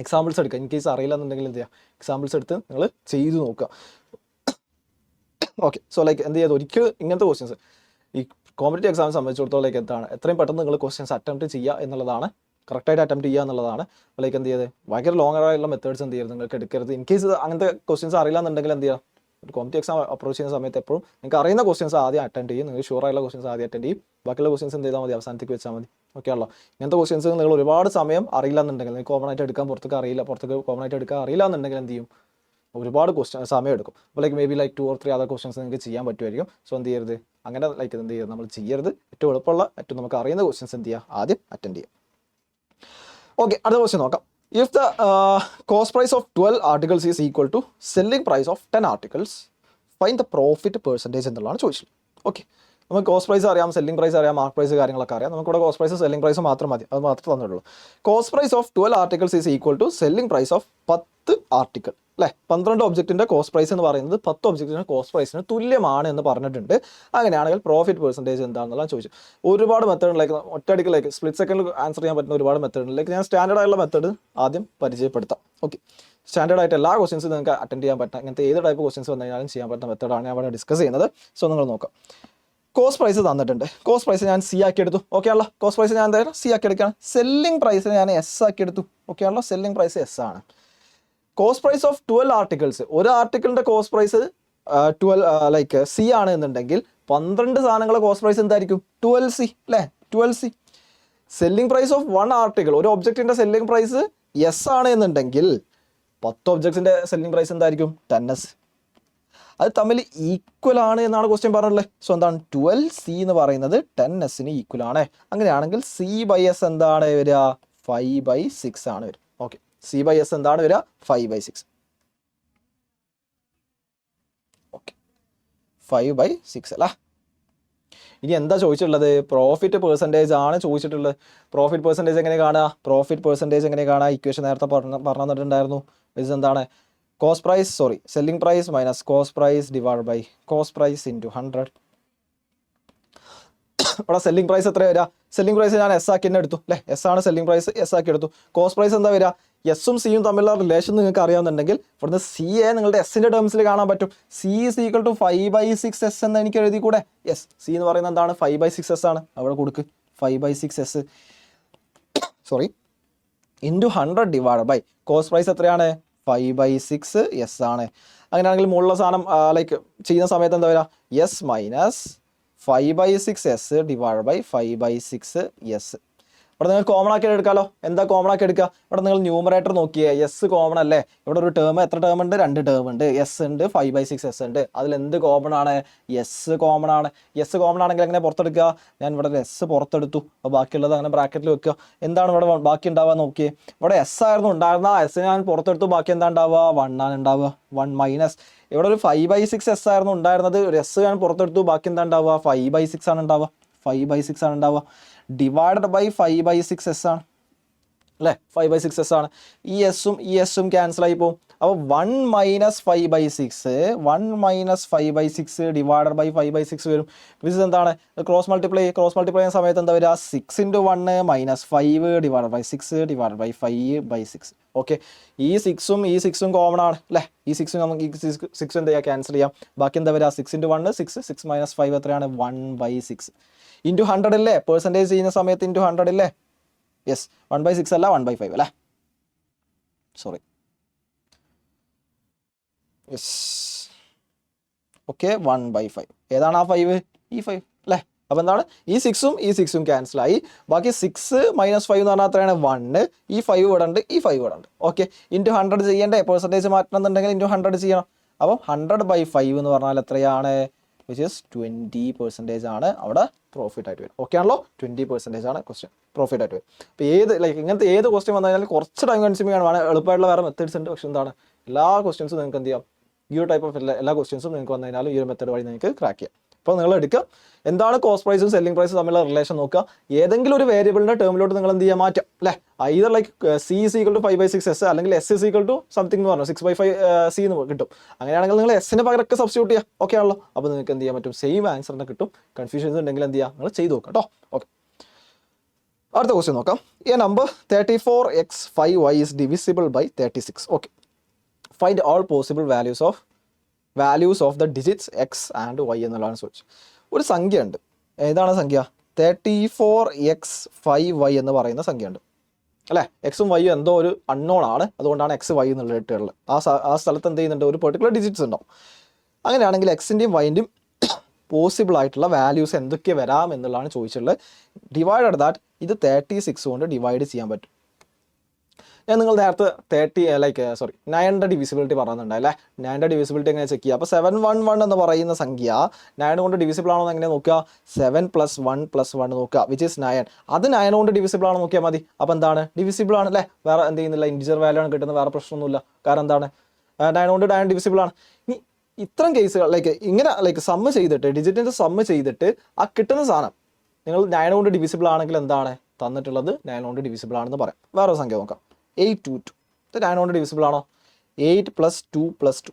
എക്സാമ്പിൾസ് എടുക്കുക. ഇൻ കേസ് അറിയില്ല എന്നുണ്ടെങ്കിൽ എന്ത് ചെയ്യുക, എക്സാമ്പിൾസ് എടുത്ത് നിങ്ങൾ ചെയ്ത് നോക്കുക. ഓക്കെ, സോ എന്ത് ചെയ്യുക, ഒരിക്കലും ഇങ്ങനത്തെ ക്വസ്റ്റ്യൻസ് ഈ കോമ്പറ്റീവ് എക്സാമിനെ സംബന്ധിച്ചിടത്തോളം എന്താണ്, എത്രയും പെട്ടെന്ന് നിങ്ങൾ ക്വസ്റ്റ്യൻസ് അറ്റംപ്റ്റ് ചെയ്യുക എന്നുള്ളതാണ്, കറക്റ്റായിട്ട് അറ്റംപ്റ്റ് ചെയ്യുക എന്നുള്ളതാണ്. എന്ത് ചെയ്ത് ഭയങ്കര ലോങ് ആയിട്ടുള്ള മെത്തേഡ്സ് എന്ത് ചെയ്യരുത്, നിങ്ങൾക്ക് എടുക്കരുത്. ഇൻ കേസ് അങ്ങനത്തെ ക്വസ്റ്റ്യൻസ് അറിയില്ല എന്നുണ്ടെങ്കിൽ എന്ത് ചെയ്യുക, ഒരു കോമ്പറ്റീവ് എക്സാം അപ്രോച്ച് ചെയ്യുന്ന സമയത്ത് എപ്പോഴും നിങ്ങൾക്ക് അറിയുന്ന ക്വസ്റ്റ്യൻസ് ആദ്യം അറ്റൻഡ് ചെയ്യും, നിങ്ങൾ ഷുവർ ആയിട്ടുള്ള ക്വസ്റ്റ്യൻസ് ആദ്യം അറ്റൻഡ് ചെയ്യും. ബാക്കിയുള്ള ക്വസ്റ്റ്യൻസ് എന്ത് ചെയ്താൽ മതി, അവസാനത്തേക്ക് വെച്ചാൽ മതി. ഓക്കെ ആണല്ലോ. ഇങ്ങനത്തെ ക്വസ്റ്റ്യൻസ് നിങ്ങൾ ഒരുപാട് സമയം അറിയില്ല എന്നുണ്ടെങ്കിൽ, നിങ്ങൾക്ക് കോമൺ ആയിട്ട് എടുക്കാൻ പുറത്തേക്ക് കോമൺ ആയിട്ട് എടുക്കാൻ അറിയില്ല എന്നുണ്ടെങ്കിൽ എന്ത് ചെയ്യും, ഒരുപാട് സമയം എടുക്കും. അപ്പോൾ may be 2 or 3 other questions നിങ്ങൾക്ക് ചെയ്യാൻ പറ്റുമായിരിക്കും. സോ എന്ത് ചെയ്യരുത്, അങ്ങനെ എന്ത് ചെയ്യരുത്, നമ്മൾ ചെയ്യരുത്. ഏറ്റവും എളുപ്പമുള്ള ഏറ്റവും നമുക്ക് അറിയുന്ന ക്വസ്റ്റ്യൻസ് എന്ത് ചെയ്യുക, ആദ്യം അറ്റൻഡ് ചെയ്യുക. ഓക്കെ, അടുത്ത ക്വസ്റ്റ്യൻ നോക്കാം. If the cost price of 12 articles is equal to selling price of 10 articles, find the profit percentage എന്നുള്ളതാണ് ചോദിച്ചത്. ഓക്കെ, നമുക്ക് കോസ്റ്റ് പ്രൈസ് അറിയാം, സെല്ലിംഗ് പ്രൈസ് അറിയാം, മാർക്ക് പ്രൈസ് കാര്യങ്ങളൊക്കെ അറിയാം. നമുക്കിവിടെ കോസ്റ്റ് പ്രൈസ് സെല്ലിംഗ് പ്രൈസ് മാത്രം മതി, അത് മാത്രമേ തന്നിട്ടുള്ളൂ. Cost price of 12 articles is equal to selling price of 10 article അല്ലേ. 12 ഒബ്ജക്റ്റിൻ്റെ കോസ്റ്റ് പ്രൈസ് എന്ന് പറയുന്നത് 10 ഒബ്ജക്റ്റിൻ്റെ കോസ്റ്റ് പ്രൈസിന് തുല്യമാണ് എന്ന് പറഞ്ഞിട്ടുണ്ട്. അങ്ങനെയാണെങ്കിൽ പ്രോഫിറ്റ് പെർസെൻറ്റേജ് എന്താണെന്നുള്ള ചോദിച്ചു. ഒരുപാട് മെത്തേഡിലേക്ക് ഒറ്റയടിക്ക് സ്പ്ലിറ്റ് സെക്കൻഡിൽ ആൻസർ ചെയ്യാൻ പറ്റുന്ന ഒരുപാട് മെത്തേഡിലേക്ക് ഞാൻ സ്റ്റാൻഡേർഡ് ആയിട്ടുള്ള മെത്തേഡ് ആദ്യം പരിചയപ്പെടുത്താം. ഓക്കെ, സ്റ്റാൻഡേർഡ് ആയിട്ട് എല്ലാ ക്വസ്റ്റ്യൻസും നിങ്ങൾക്ക് അറ്റൻഡ് ചെയ്യാൻ പറ്റുന്ന, അങ്ങനത്തെ ഏത് ടൈപ്പ് ക്വസ്റ്റ്യൻസ് വന്നു കഴിഞ്ഞാലും ചെയ്യാൻ പറ്റുന്ന മെത്തേഡാണ് ഞാൻ അവിടെ ഡിസ്കസ് ചെയ്യുന്നത്. സോ നിങ്ങൾ നോക്കാം. കോസ്റ്റ് പ്രൈസ് തന്നിട്ടുണ്ട്. കോസ്റ്റ് പ്രൈസ് ഞാൻ സി ആക്കി എടുത്തു. ഓക്കെ ആണല്ലോ. കോസ്റ്റ് പ്രൈസ് ഞാൻ എന്തായാലും സി ആക്കി എടുക്കുകയാണ്. സെല്ലിംഗ് പ്രൈസ് ഞാൻ എസ് ആക്കി എടുത്തു. ഓക്കെ ആണല്ലോ. സെല്ലിംഗ് പ്രൈസ് എസ് ആണ്. കോസ്റ്റ് പ്രൈസ് ഓഫ് 12 ആർട്ടിക്കിൾസ്, ഒരു ആർട്ടിക്കിളിന്റെ കോസ്റ്റ് പ്രൈസ് 12 സി ആണ് എന്നുണ്ടെങ്കിൽ 12 സാധനങ്ങളുടെ കോസ്റ്റ് പ്രൈസ് എന്തായിരിക്കും? 12 സി അല്ലേ? 12 C. Selling price of 1 article, ഒരു ഒബ്ജക്റ്റിന്റെ സെല്ലിംഗ് പ്രൈസ് എസ് ആണ് എന്നുണ്ടെങ്കിൽ 10 ഒബ്ജക്ട്സിന്റെ സെല്ലിംഗ് പ്രൈസ് എന്തായിരിക്കും? 10s. അത് തമ്മിൽ ഈക്വൽ ആണ് എന്നാണ് ക്വസ്റ്റ്യൻ പറഞ്ഞിട്ടുള്ളത്. സോ എന്താണ്? 12 സി എന്ന് പറയുന്നത് 10s ഈക്വൽ ആണ്. അങ്ങനെയാണെങ്കിൽ സി ബൈ എസ് എന്താണ് വരിക? 5/6 ആണ് വരിക. ഓക്കെ, സി ബൈ എസ് എന്താണ് വരിക? 5/6. ഓക്കെ, 5/6 അല്ല. ഇനി എന്താ ചോദിച്ചിട്ടുള്ളത്? പ്രോഫിറ്റ് പെർസെൻറ്റേജ് ആണ് ചോദിച്ചിട്ടുള്ളത്. പ്രോഫിറ്റ് പെർസെൻറ്റേജ് എങ്ങനെ കാണുക? പ്രോഫിറ്റ് പെർസെൻറ്റേജ് എങ്ങനെ കാണുക? ഇക്വേഷൻ നേരത്തെ പറഞ്ഞു തന്നിട്ടുണ്ടായിരുന്നു. ഇത് എന്താണ്? Cost price, sorry, selling price minus cost price divide by cost price into 100. ഇവിടെ സെല്ലിംഗ് പ്രൈസ് എത്ര വരിക? സെല്ലിംഗ് പ്രൈസ് ഞാൻ എസ് ആക്കി തന്നെ എടുത്തു അല്ലേ? എസ് ആണ് സെല്ലിംഗ് പ്രൈസ്, എസ് ആക്കി എടുത്തു. കോസ്റ്റ് പ്രൈസ് എന്താ വരിക? എസും സിയും തമ്മിലുള്ള റിലേഷൻ നിങ്ങൾക്ക് അറിയാമെന്നുണ്ടെങ്കിൽ ഇവിടുന്ന് സി എ നിങ്ങളുടെ എസിന്റെ ടേംസിൽ കാണാൻ പറ്റും. സി ഈസ് ഈക്വൽ ടു 5/6 എന്ന് എനിക്ക് എഴുതി കൂടെ? യെസ്, സി എന്ന് പറയുന്നത് എന്താണ്? 5/6 ആണ്. അവിടെ കൊടുക്ക് 5/6 sorry into 100 divide by cost price എത്രയാണ്? 5/6 എസ് ആണ്. അങ്ങനെയാണെങ്കിൽ മുകളിലുള്ള സാധനം ചെയ്യുന്ന സമയത്ത് എന്താ വരിക? S minus 5/6 S divide by 5/6 S. ഇവിടെ നിങ്ങൾ കോമൺ ആക്കി എടുക്കാമല്ലോ. എന്താ കോമൺ ആക്കി എടുക്കുക? ഇവിടെ നിങ്ങൾ ന്യൂമറേറ്റർ നോക്കിയേ, എസ് കോമൺ അല്ലേ? ഇവിടെ ഒരു ടേം, എത്ര ടേം ഉണ്ട്? 2 ടേം ഉണ്ട്. എസ് ഉണ്ട്, 5/6 എസ് ഉണ്ട്. അതിൽ എന്ത് കോമൺ ആണ്? എസ് കോമൺ ആണ്. എസ് കോമൺ ആണെങ്കിൽ എങ്ങനെ പുറത്തെടുക്കുക? ഞാൻ ഇവിടെ എസ് പുറത്തെടുത്തു. അപ്പോൾ ബാക്കിയുള്ളത് അങ്ങനെ ബ്രാക്കറ്റിൽ വെക്കുക. എന്താണ് ഇവിടെ ബാക്കി ഉണ്ടാവുക നോക്കിയേ? ഇവിടെ എസ് ആയിരുന്നു ഉണ്ടായിരുന്ന, എസ് ഞാൻ പുറത്തെടുത്തു. ബാക്കി എന്താ ഉണ്ടാവുക? 1 ആണ് ഉണ്ടാവുക. 1 മൈനസ് ഇവിടെ ഒരു 5/6 എസ് ആയിരുന്നു ഉണ്ടായിരുന്നത്. ഒരു എസ് ഞാൻ പുറത്തെടുത്തു. ബാക്കി എന്താ ഉണ്ടാവുക? 5/6 ആണ് ഉണ്ടാവുക. 5/6 ആണ് ഉണ്ടാവുക. ഡിവൈഡഡ് ബൈ 5/6 എസ് ആണ് അല്ലേ? 5/6 എസ് ആണ്. ഈ എസും ക്യാൻസൽ ആയി പോകും. അപ്പോൾ 1 മൈനസ് 5/6 ഡിവൈഡഡ് ബൈ 5/6 വരും. ഇത് എന്താണ്? ക്രോസ് മൾട്ടിപ്ലൈ ചെയ്യുന്ന സമയത്ത് എന്താ വരിക? 6 × 1 minus 5 divided by 6 divided by 5/6. Okay, ഈ 6ഉം കോമൺ ആണ് അല്ലേ? ഈ 6 നമുക്ക് ഈ 6 എന്ത് ചെയ്യാം? ക്യാൻസൽ ചെയ്യാം. ബാക്കി എന്താ വരിക? 6 × 1 6, 6 മൈനസ് 5 എത്രയാണ്? 1/6 ഇൻറ്റു 100 അല്ലേ? പെർസെൻറ്റേജ് ചെയ്യുന്ന സമയത്ത് ഇൻറ്റു 100 അല്ലേ? യെസ്, 1/6 അല്ല 1/5 അല്ലേ? Sorry, yes. ഓക്കെ, 1/5. ഏതാണ് ആ 5? ഈ 5 അല്ലേ? അപ്പോൾ എന്താണ്? ഈ 6ഉം ക്യാൻസലായി. ബാക്കി 6 മൈനസ് 5 എന്ന് പറഞ്ഞാൽ എത്രയാണ്? 1. ഈ 5 ഇവിടെ ഉണ്ട്, ഈ 5 ഇവിടെ ഉണ്ട്. ഓക്കെ, ഇൻറ്റു 100 ചെയ്യണ്ടേ? പെർസെൻറ്റേജ് മാറ്റണം എന്നുണ്ടെങ്കിൽ ഇൻറ്റു 100 ചെയ്യണം. അപ്പം 100/5 എന്ന് പറഞ്ഞാൽ എത്രയാണ്? വിച്ച് ഈസ് 20% ആണ് അവിടെ പ്രോഫിറ്റ് ആയിട്ട് വരും. ഓക്കെ ആണല്ലോ? 20% ആണ് ക്വസ്റ്റ്യൻ പ്രോഫിറ്റ് ആയിട്ട് വരും. അപ്പോൾ ഇങ്ങനത്തെ ഏത് ക്വസ്റ്റ്യൻ വന്നു കഴിഞ്ഞാൽ കുറച്ച് ടൈം കൺസ്യൂമിംഗ് ആണ്. എളുപ്പമായിട്ടുള്ള വേറെ മെത്തേഡ്സ് ഉണ്ട്. പക്ഷേ എന്താണ്, എല്ലാ ക്വസ്റ്റ്യൻസും നിങ്ങൾക്ക് എന്ത് ചെയ്യാം? ഈ ഒരു ടൈപ്പ് ഓഫ് എല്ലാ ക്വസ്റ്റ്യൻസും നിങ്ങൾക്ക് വന്നു കഴിഞ്ഞാൽ ഈ ഒരു മെത്തേഡ് വഴി നിങ്ങൾക്ക് ക്രാക്ക് ചെയ്യാം. അപ്പോൾ നിങ്ങൾ എടുക്കുക, എന്താണ് കോസ്റ്റ് പ്രൈസും സെല്ലിംഗ് പ്രൈസും തമ്മിലുള്ള റിലേഷൻ നോക്കുക. ഏതെങ്കിലും ഒരു വേരിയബിളിന്റെ ടേമിലോട്ട് നിങ്ങൾ എന്ത് ചെയ്യാൻ മാറ്റാം അല്ലേ? Either C is equal to 5/6 S അല്ലെങ്കിൽ S is equal to something എന്ന് പറഞ്ഞു 6/5 സി എന്ന് കിട്ടും. അങ്ങനെയാണെങ്കിൽ നിങ്ങൾ എസിന് പകരമൊക്കെ സബ്സ്റ്റിറ്റ്യൂട്ട് ചെയ്യുക. ഓക്കെ ആണല്ലോ? അപ്പോൾ നിങ്ങൾക്ക് എന്ത് ചെയ്യാൻ പറ്റും? സെയിം ആൻസറിനെ കിട്ടും. കൺഫ്യൂഷൻസ് ഉണ്ടെങ്കിൽ എന്ത് ചെയ്യുക? നിങ്ങൾ ചെയ്ത് നോക്കാം കേട്ടോ. ഓക്കെ, അടുത്ത ക്വസ്റ്റ്യൻ നോക്കാം. A number 34x5y is divisible by 36. Okay, find all possible values of the digits X and Y എന്നുള്ളതാണ് ചോദിച്ചത്. ഒരു സംഖ്യ ഉണ്ട്. ഏതാണ് സംഖ്യ? 34x5y എന്ന് പറയുന്ന സംഖ്യ ഉണ്ട് അല്ലേ? എക്സും വൈയും എന്തോ ഒരു അൺനോൺ ആണ്. അതുകൊണ്ടാണ് എക്സ് വൈ എന്നുള്ള ഇട്ടുള്ളത്. ആ സ്ഥലത്ത് എന്ത് ചെയ്യുന്നുണ്ട്? ഒരു പെർട്ടിക്കുലർ ഡിജിറ്റ്സ് ഉണ്ടാവും. അങ്ങനെയാണെങ്കിൽ എക്സിൻ്റെയും വൈൻ്റെയും പോസിബിൾ ആയിട്ടുള്ള വാല്യൂസ് എന്തൊക്കെ വരാം എന്നുള്ളതാണ് ചോദിച്ചിട്ടുള്ളത്. ഡിവൈഡഡ് ദാറ്റ് ഇത് 36 കൊണ്ട് ഡിവൈഡ് ചെയ്യാൻ പറ്റും. ഞാൻ നിങ്ങൾ നേരത്തെ 9ന്റെ ഡിവിസിബിലിറ്റി പറയുന്നുണ്ടല്ലേ? 9ന്റെ ഡിവിസിബിലിറ്റി എങ്ങനെ ചെക്ക് ചെയ്യുക? അപ്പോൾ 711 എന്ന് പറയുന്ന സംഖ്യ 9 കൊണ്ട് ഡിവിസിബിൾ ആണോ എന്ന് എങ്ങനെ നോക്കുക? 7 + 1 + 1 നോക്കുക, വിച്ച് ഈസ് 9. അത് 9 കൊണ്ട് ഡിവിസിബിൾ ആണോ നോക്കിയാൽ മതി. അപ്പോൾ എന്താണ്? ഡിവിസിബിൾ ആണ് അല്ലേ? വേറെ എന്ത് ചെയ്യുന്നില്ല, ഇൻറ്റിജർ വാല്യൂ ആണ് കിട്ടുന്നത്, വേറെ പ്രശ്നമൊന്നുമില്ല. കാരണം എന്താണ്? 9 കൊണ്ട് 9 ഡിവിസിബിൾ ആണ്. ഇനി ഇത്തരം കേസുകൾ ഇങ്ങനെ സമ്മ് ചെയ്തിട്ട്, ഡിജിറ്റിൻ്റെ സമ്മ് ചെയ്തിട്ട് ആ കിട്ടുന്ന സാധനം നിങ്ങൾ 9 കൊണ്ട് ഡിവിസിബിൾ ആണെങ്കിൽ എന്താണ് തന്നിട്ടുള്ളത്? 9 കൊണ്ട് ഡിവിസിബിൾ ആണെന്ന് പറയാം. വേറെ സംഖ്യ നോക്കാം. 822 ഇത് 9 കൊണ്ട് ഡിവിസിബിൾ ആണോ? 8 + 2 + 2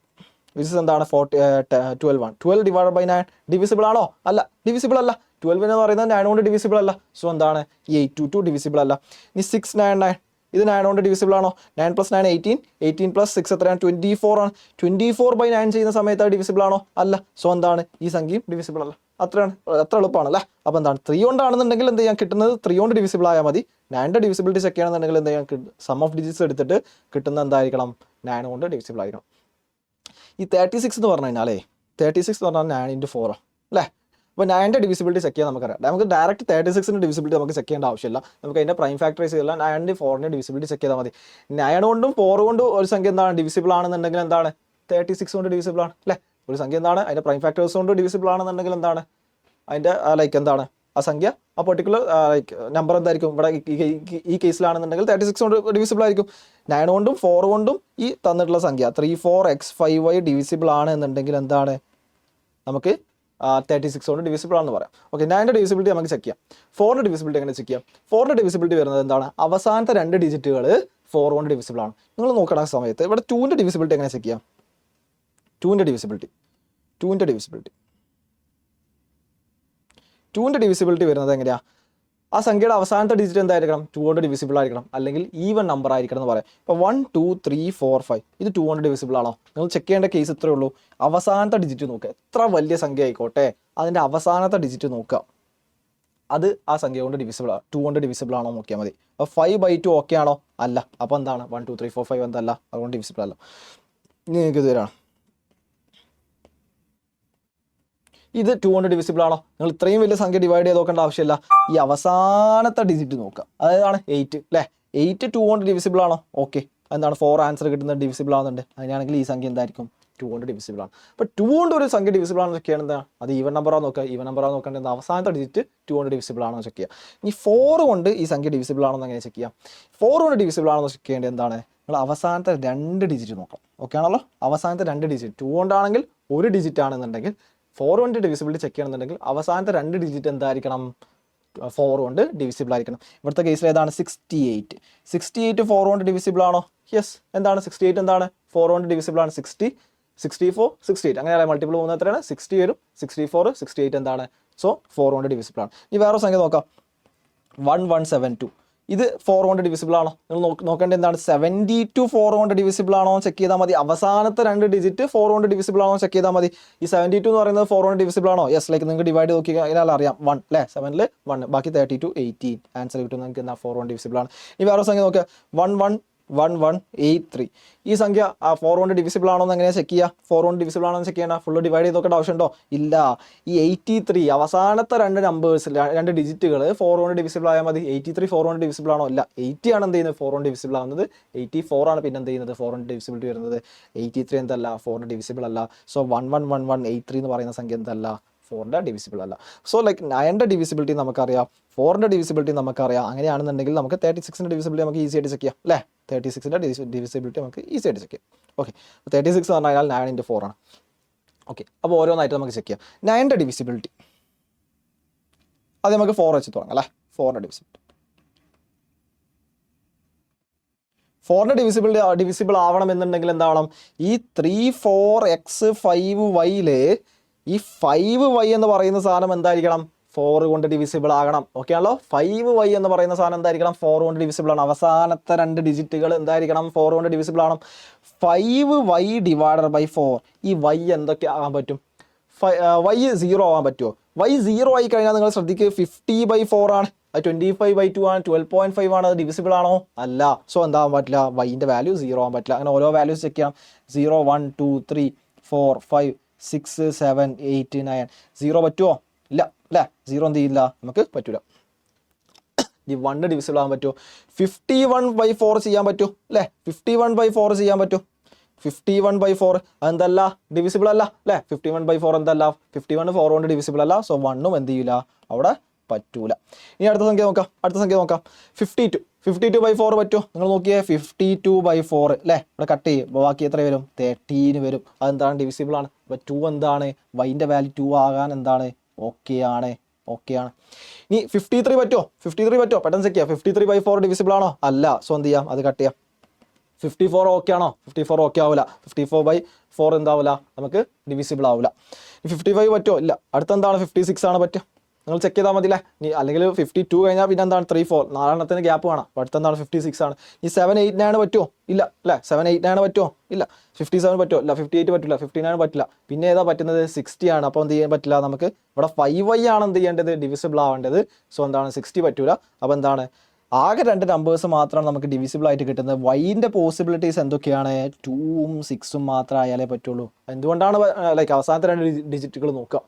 വിച്ച് എന്താണ്? 12 ആണ്. 12 ഡിവൈഡ് ബൈ 9 ഡിവിസിബിൾ ആണോ? അല്ല, ഡിവിസിബിൾ അല്ല. 12 എന്ന് പറയുന്നത് 9 കൊണ്ട് ഡിവിസിബിൾ അല്ല. സോ എന്താണ്? 822 ഡിവിസിബിൾ അല്ല. ഇനി 699 ഇത് 9 കൊണ്ട് ഡിവിസിബിൾ ആണോ? 9 + 9 18, 18 + 6 എത്രയാണ്? 24 ആണ്. 24/9 ചെയ്യുന്ന സമയത്ത് ഡിവിസിബിൾ ആണോ? അല്ല. സോ എന്താണ്? ഈ സംഖ്യയും ഡിവിസിബിൾ അല്ല. അത്രയാണ്, അത്ര എളുപ്പമാണ് അല്ലേ. അപ്പോൾ എന്താണ് 3 കൊണ്ടാണെന്നുണ്ടെങ്കിൽ എന്ത് ചെയ്യാൻ കിട്ടുന്നത് 3 കൊണ്ട് ഡിവിസിബിൾ ആയാൽ മതി. 9ന്റെ ഡിവിസിബിലിറ്റി ചെക്ക് ചെയ്യണമെന്നുണ്ടെങ്കിൽ എന്ത് ചെയ്യാൻ സം ഓഫ് ഡിജിറ്റ്സ് എടുത്തിട്ട് കിട്ടുന്ന എന്തായിരിക്കണം 9 കൊണ്ട് ഡിവിസിബിൾ ആയിരിക്കണം. ഈ 36 എന്ന് പറഞ്ഞു കഴിഞ്ഞാലേ 36 എന്ന് പറഞ്ഞാൽ 9 into 4 അല്ലേ. അപ്പോൾ 9ന്റെ ഡിവിസിബിലിറ്റി ചെക്ക് ചെയ്യാൻ നമുക്കറിയാം. നമുക്ക് ഡയറക്റ്റ് 36ന്റെ ഡിവിസിബിലിറ്റി നമുക്ക് ചെക്ക് ചെയ്യേണ്ട ആവശ്യമില്ല. നമുക്ക് അതിൻ്റെ പ്രൈം ഫാക്ടറൈസ് ചെയ്യില്ല. 9ന്റെ 4ന്റെ ഡിവിസിബിലിറ്റി ചെക്ക് ചെയ്താൽ മതി. 9 കൊണ്ടും 4 കൊണ്ടും ഒരു സംഖ്യ എന്താണ് ഡിവിസിബിൾ ആണെന്നുണ്ടെങ്കിൽ എന്താണ് 36 കൊണ്ട് ഡിവിസിബിൾ ആണ് അല്ലേ. ഒരു സംഖ്യ എന്താണ് അതിൻ്റെ പ്രൈം ഫാക്ടേഴ്സ് കൊണ്ട് ഡിവിസിബിൾ ആണെന്നുണ്ടെങ്കിൽ എന്താണ് അതിൻ്റെ ലൈക്ക് എന്താണ് ആ സംഖ്യ ആ പെർട്ടിക്കുലർ ലൈക്ക് നമ്പർ എന്തായിരിക്കും ഇവിടെ ഈ കേസിലാണെന്നുണ്ടെങ്കിൽ 36 കൊണ്ട് ഡിവിസിബിൾ ആയിരിക്കും. 9 കൊണ്ടും 4 കൊണ്ടും ഈ തന്നിട്ടുള്ള സംഖ്യ 34x5y ഡിവിസിബിൾ ആണ് എന്നുണ്ടെങ്കിൽ എന്താണ് നമുക്ക് 36 കൊണ്ട് ഡിവിസിബിൾ ആണെന്ന് പറയാം. ഓക്കെ, 9ന്റെ ഡിവിസിബിലിറ്റി നമുക്ക് ചെക്ക് ചെയ്യാം. 4ന്റെ ഡിവിസിബിലിറ്റി എങ്ങനെ ചെക്ക് ചെയ്യാം? 4ന്റെ ഡിവിസിബിലിറ്റി വരുന്നത് എന്താണ് അവസാനത്തെ 2 ഡിജിറ്റുകൾ 4 കൊണ്ട് ഡിവിസിബിൾ ആണ്. നിങ്ങൾ നോക്കണ സമയത്ത് ഇവിടെ 2ന്റെ ഡിവിസിബിലിറ്റി എങ്ങനെ ചെക്ക് ചെയ്യാം? 2ന്റെ ഡിവിസിബിലിറ്റി വരുന്നത് എങ്ങനെയാ? ആ സംഖ്യയുടെ അവസാനത്തെ ഡിജിറ്റ് എന്തായിരിക്കണം 2 കൊണ്ട് ഡിവിസിബിൾ ആയിരിക്കണം, അല്ലെങ്കിൽ ഈവൻ നമ്പർ ആയിരിക്കണം എന്ന് പറയാം. ഇപ്പോൾ 1 2 3 4 5 ഇത് 2 കൊണ്ട് ഡിവിസിബിൾ ആണോ? നിങ്ങൾ ചെക്ക് ചെയ്യേണ്ട കേസ് ഇത്രയേ ഉള്ളൂ. അവസാനത്തെ ഡിജിറ്റ് നോക്കുക, എത്ര വലിയ സംഖ്യ ആയിക്കോട്ടെ അതിൻ്റെ അവസാനത്തെ ഡിജിറ്റ് നോക്കുക, അത് ആ സംഖ്യ കൊണ്ട് ഡിവിസിബിൾ 2 കൊണ്ട് ഡിവിസിബിൾ ആണോ നോക്കിയാൽ മതി. അപ്പോൾ 5/2 ഓക്കെ ആണോ? അല്ല. അപ്പോൾ എന്താണ് 1 2 3 4 5 എന്തല്ല, അതുകൊണ്ട് ഡിവിസിബിൾ അല്ല. ഇനി നിങ്ങൾക്ക് ഇത് തരാം, ഇത് 2 കൊണ്ട് ഡിവിസിബിൾ ആണോ? നിങ്ങൾ ഇത്രയും വലിയ സംഖ്യ ഡിവൈഡ് ചെയ്ത് നോക്കേണ്ട ആവശ്യമില്ല. ഈ അവസാനത്തെ ഡിജിറ്റ് നോക്കുക, അതാണ് 8 അല്ലേ. 8 2 കൊണ്ട് ഡിവിസിബിൾ ആണോ? ഓക്കെ, എന്താണ് 4 ആൻസർ കിട്ടുന്നത് ഡിവിസിബിൾ ആവുന്നുണ്ട്. അങ്ങനെയാണെങ്കിൽ ഈ സംഖ്യ എന്തായിരിക്കും 2 കൊണ്ട് ഡിവിസിബിൾ ആണ്. അപ്പോൾ 2 കൊണ്ട് ഒരു സംഖ്യ ഡിവിസിബിൾ ആണെന്ന് ചെക്ക് ചെയ്യണം. അത് ഈവൻ നമ്പറാണ് നോക്കുക. ഈവൻ നമ്പറാണ് നോക്കേണ്ടത് അവസാനത്തെ ഡിജിറ്റ് 2 കൊണ്ട് ഡിവിസിബിൾ ആണോ ചെക്ക് ചെയ്യുക. ഇനി 4 കൊണ്ട് ഈ സംഖ്യ ഡിവിസിബിൾ ആണോ എന്ന് എങ്ങനെ ചെക്ക് ചെയ്യാം? 4 കൊണ്ട് ഡിവിസിബിൾ ആണോ ചെക്ക് ചെയ്യേണ്ടത് എന്താണ്? നിങ്ങൾ അവസാനത്തെ 2 ഡിജിറ്റ് നോക്കാം. ഓക്കെ ആണല്ലോ, അവസാനത്തെ 2 ഡിജിറ്റ് 2 കൊണ്ടാണെങ്കിൽ 1 ഡിജിറ്റ് ആണെന്നുണ്ടെങ്കിൽ 4 കൊണ്ട് ഡിവിസിബിലിറ്റി ചെക്ക് ചെയ്യണമെന്നുണ്ടെങ്കിൽ അവസാനത്തെ 2 ഡിജിറ്റ് എന്തായിരിക്കണം 4 കൊണ്ട് ഡിവിസിബിൾ ആയിരിക്കണം. ഇവിടുത്തെ കേസിൽ ഏതാണ് 68 4 കൊണ്ട് ഡിവിസിബിൾ ആണോ? യെസ്. എന്താണ് 68 എന്താണ് 4 കൊണ്ട് ഡിവിസിബിൾ ആണ്. 60 64 68 അങ്ങനെയല്ല, മൾട്ടിപ്പിൾ പോകുന്ന എത്രയാണ് 60 വരും. 64 68 എന്താണ് സോ 4 കൊണ്ട് ഡിവിസിബിൾ ആണ്. ഇനി വേറെ സംഖ്യ നോക്കാം, 1172 ഇത് 4 കൊണ്ട് ഡിവിസിബിൾ ആണോ? നിങ്ങൾ നോക്കേണ്ടത് എന്താണ് 72 4 കൊണ്ട് ഡിവിസിബിൾ ആണോ ചെക്ക് ചെയ്താൽ മതി. അവസാനത്തെ 2 ഡിജിറ്റ് 4 കൊണ്ട് ഡിവിസിബിൾ ആണോ ചെക്ക് ചെയ്താൽ മതി. ഈ 72 എന്ന് പറയുന്നത് 4 കൊണ്ട് ഡിവിസിബിൾ ആണോ? യെസ്. ലൈക്ക് നിങ്ങൾക്ക് ഡിവൈഡ് നോക്കി കഴിഞ്ഞാൽ അറിയാം 1 അല്ലേ. 7ൽ 1 ബാക്കി 32 18 ആൻസർ കിട്ടും. നിങ്ങൾക്ക് എന്താ 4 കൊണ്ട് ഡിവിസിബിൾ ആണ്. ഇനി വേറെ സംഖ്യ നോക്കുക 1183 ഈ സംഖ്യ 4 കൊണ്ട് ഡിവിസിബിൾ ആണോ എന്ന് എങ്ങനെയാണ് ചെക്ക് ചെയ്യുക? 4 കൊണ്ട് ഡിവിസിബിൾ ആണോ എന്ന് ചെക്ക് ചെയ്യണം. ഫുള്ള് ഡിവൈഡ് ചെയ്ത് നോക്കേണ്ട ആവശ്യമുണ്ടോ? ഇല്ല. ഈ 83 അവസാനത്തെ 2 നമ്പേഴ്സ് 2 ഡിജിറ്റുകൾ 4 കൊണ്ട് ഡിവിസിബിൾ ആയാൽ മതി. 83 4 കൊണ്ട് ഡിവിസിബിൾ ആണോ? ഇല്ല. 80 ആണ് എന്ത് ചെയ്യുന്നത് 4 കൊണ്ട് ഡിവിസിബിൾ ആവുന്നത്. 84 ആണ് പിന്നെ എന്ത് ചെയ്യുന്നത് 4 കൊണ്ട് ഡിവിസിബിലിറ്റി വരുന്നത്. 83 എന്തല്ല 4 കൊണ്ട് ഡിവിസിബിൾ അല്ല. സോ 111183 എന്ന് പറയുന്ന സംഖ്യ എന്തല്ല 4ന്റെ ഡിവിസിബിൾ അല്ല. സോ ലൈക്ക് 9ന്റെ ഡിവിസിബിലിറ്റി നമുക്കറിയാം, 4ന്റെ ഡിവിസിബിലിറ്റി നമുക്കറിയാം. അങ്ങനെയാണെന്നുണ്ടെങ്കിൽ നമുക്ക് 36ന്റെ ഡിവിസിബിലിറ്റി നമുക്ക് ഈസി ആയിട്ട് ചെക്ക് ചെയ്യാം അല്ലേ. 36ന്റെ ഡിവിസിബിലിറ്റി നമുക്ക് ഈസി ആയിട്ട് ചെക്ക് ചെയ്യാം. ഓക്കെ, 36 എന്ന് പറഞ്ഞാൽ 9 into 4 ആണ്. ഓക്കെ, അപ്പോൾ ഓരോന്നായിട്ട് നമുക്ക് ചെക്ക് ചെയ്യാം. 9ന്റെ ഡിവിസിബിലിറ്റി അത് നമുക്ക് 4 വെച്ച് തുടങ്ങാം അല്ലേ. 4ന്റെ ഡിവിസിബിലിറ്റി 4ന്റെ ഡിവിസിബിൾ ആവണമെന്നുണ്ടെങ്കിൽ എന്താവണം? ഈ 34x5y ഈ 5y എന്ന് പറയുന്ന സാധനം എന്തായിരിക്കണം 4 കൊണ്ട് ഡിവിസിബിൾ ആകണം. ഓക്കെ ആണല്ലോ. 5y എന്ന് പറയുന്ന സാധനം എന്തായിരിക്കണം 4 കൊണ്ട് ഡിവിസിബിൾ ആണ്. അവസാനത്തെ 2 ഡിജിറ്റുകൾ എന്തായിരിക്കണം 4 കൊണ്ട് ഡിവിസിബിൾ ആണ്. 5y ഡിവൈഡഡ് ബൈ 4 ഈ y എന്തൊക്കെ ആകാൻ പറ്റും? y 0 ആവാൻ പറ്റുമോ? y 0 ആയി കഴിഞ്ഞാൽ നിങ്ങൾ ശ്രദ്ധിക്കുക 50/4 ആണ്, 25/2 ആണ്, 12.5 ആണ്. അത് ഡിവിസിബിൾ ആണോ? അല്ല. സോ എന്താവാൻ പറ്റില്ല, വൈൻ്റെ വാല്യൂ 0 ആവാൻ പറ്റില്ല. അങ്ങനെ ഓരോ വാല്യൂസ് ചെക്ക് ചെയ്യാം. 0 1 2 3 4 5 6 7 8 9 0 പറ്റുമോ? ഇല്ല അല്ലേ. 0 എന്ത് ചെയ്യില്ല, നമുക്ക് പറ്റൂല. ഈ 1 ഡിവിസിബിൾ ആകാൻ പറ്റുമോ? 51/4 ചെയ്യാൻ പറ്റുമോ അല്ലേ. 51/4 ചെയ്യാൻ പറ്റുമോ? 51/4 അതെന്തല്ല ഡിവിസിബിൾ അല്ല അല്ലേ. 51/4 എന്തല്ല 51 4 കൊണ്ട് ഡിവിസിബിൾ അല്ല. സോ 1ഉം എന്ത് ചെയ്യില്ല അവിടെ പറ്റൂല. ഇനി അടുത്ത സംഖ്യ നോക്കാം. 52/4 പറ്റുമോ? നിങ്ങൾ നോക്കിയേ 52/4 അല്ലേ. ഇവിടെ കട്ട് ചെയ്യും, ബാക്കി എത്ര വരും 13 വരും. അതെന്താണ് ഡിവിസിബിൾ ആണ്. അപ്പോൾ 2 എന്താണ് വൈൻ്റെ വാല്യൂ 2 ആകാൻ എന്താണ് ഓക്കെ ആണ്. ഇനി 53 പറ്റുമോ? പെട്ടെന്ന് ചെക്ക് ചെയ്യാം. 53/4 ഡിവിസിബിൾ ആണോ? അല്ല. സോ എന്ത് ചെയ്യാം, അത് കട്ട് ചെയ്യാം. 54 ഓക്കെ ആണോ? 54 ഓക്കെ ആവില്ല. 54/4 എന്താവില്ല നമുക്ക് ഡിവിസിബിൾ ആവില്ല. 55 പറ്റുമോ? ഇല്ല. അടുത്തെന്താണ് 56 ആണ് പറ്റുക. നിങ്ങൾ ചെക്ക് ചെയ്താൽ മതിയില്ലേ. ഇനി അല്ലെങ്കിൽ 52 കഴിഞ്ഞാൽ പിന്നെ എന്താണ് 3 4 4 ഗ്യാപ്പ് വേണം. അടുത്ത എന്താണ് 56 ആണ്. ഈ 7 8 9 പറ്റുമോ? ഇല്ല അല്ലേ. 7 8 9 പറ്റുമോ? ഇല്ല. 57 പറ്റുമോ? ഇല്ല. 58 പറ്റില്ല. 59 പറ്റില്ല. പിന്നെ ഏതാ പറ്റുന്നത്? 60 ആണ്. അപ്പോൾ എന്ത് ചെയ്യാൻ പറ്റില്ല നമുക്ക്? ഇവിടെ 5y ആണ് എന്ത് ചെയ്യേണ്ടത്? ഡിവിസിബിൾ ആവേണ്ടത്. സോ എന്താണ് 60 പറ്റൂല. അപ്പോൾ എന്താണ് ആകെ 2 നമ്പേഴ്സ് മാത്രമാണ് നമുക്ക് ഡിവിസിബിൾ ആയിട്ട് കിട്ടുന്നത്. വൈൻ്റെ പോസിബിലിറ്റീസ് എന്തൊക്കെയാണ്? 2ഉം 6ഉം മാത്രം ആയാലേ പറ്റുള്ളൂ. എന്തുകൊണ്ടാണ് ലൈക്ക് അവസാനത്തെ 2 ഡിജിറ്റുകൾ നോക്കുക.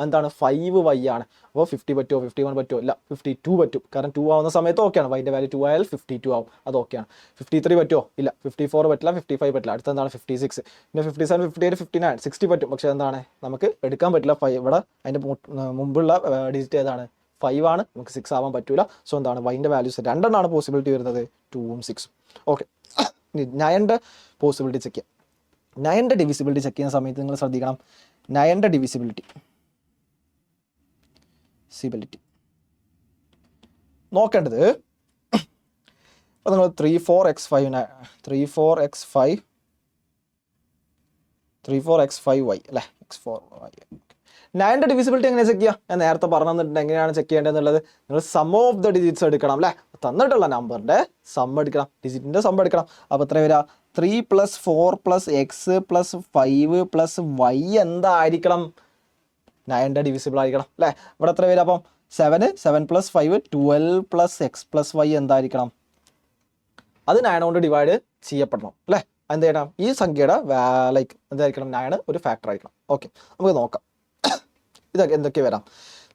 എന്താണ് 5y ആണ്. അപ്പോൾ 50 പറ്റുമോ? 51 പറ്റുമോ? ഇല്ല. 52 പറ്റും. കാരണം 2 ആവുന്ന സമയത്ത് ഓക്കെയാണ്. വൈൻ്റെ വാല്യൂ 2 ആയാൽ 52 ആവും. അത് ഓക്കെയാണ്. 53 പറ്റുമോ? ഇല്ല. 54 പറ്റില്ല. 55 പറ്റില്ല. അടുത്ത എന്താണ് 56. പിന്നെ 57 58 59 60 പറ്റും. പക്ഷേ എന്താണ് നമുക്ക് എടുക്കാൻ പറ്റില്ല. ഇവിടെ അതിൻ്റെ മുമ്പുള്ള ഡിജിറ്റ് ഏതാണ്? 5 ആണ്. നമുക്ക് 6 ആവാൻ പറ്റൂല. സോ എന്താണ് വൈൻ്റെ വാല്യൂസ് 2 പോസിബിലിറ്റി വരുന്നത്, 2ഉം 6ഉം. ഓക്കെ. ഇനി 9ൻ്റെ പോസിബിലിറ്റി ചെക്ക് ചെയ്യാം. 9ൻ്റെ ഡിവിസിബിലിറ്റി ചെക്ക് ചെയ്യുന്ന സമയത്ത് നിങ്ങൾ ശ്രദ്ധിക്കണം. 9ൻ്റെ ഡിവിസിബിലിറ്റി നോക്കേണ്ടത് അപ്പോൾ നിങ്ങൾ 34x5y അല്ലേ, x4y. 9ൻ്റെ ഡിവിസിബിലിറ്റി എങ്ങനെ ചെക്ക് ചെയ്യുക? ഞാൻ നേരത്തെ പറഞ്ഞു തന്നിട്ടുണ്ട് എങ്ങനെയാണ് ചെക്ക് ചെയ്യേണ്ടതെന്നുള്ളത്. നിങ്ങൾ സം ഓഫ് ദ ഡിജിറ്റ്സ് എടുക്കണം അല്ലേ. തന്നിട്ടുള്ള നമ്പറിൻ്റെ സം എടുക്കണം, ഡിജിറ്റിൻ്റെ സം എടുക്കണം. അപ്പോൾ എത്ര വരിക? 3 + 4 + x + 5 + y എന്തായിരിക്കണം? 9ൻ്റെ ഡിവിസിബിൾ ആയിരിക്കണം അല്ലേ. ഇവിടെ എത്ര വരിക? അപ്പം 7 + 5 12 + x + y എന്തായിരിക്കണം? അത് 9 കൊണ്ട് ഡിവൈഡ് ചെയ്യപ്പെടണം അല്ലേ. എന്ത് ചെയ്യണം? ഈ സംഖ്യയുടെ ലൈക്ക് എന്തായിരിക്കണം? 9 ഒരു ഫാക്ടർ ആയിരിക്കണം. ഓക്കെ, നമുക്ക് നോക്കാം ഇതൊക്കെ എന്തൊക്കെ വരാം.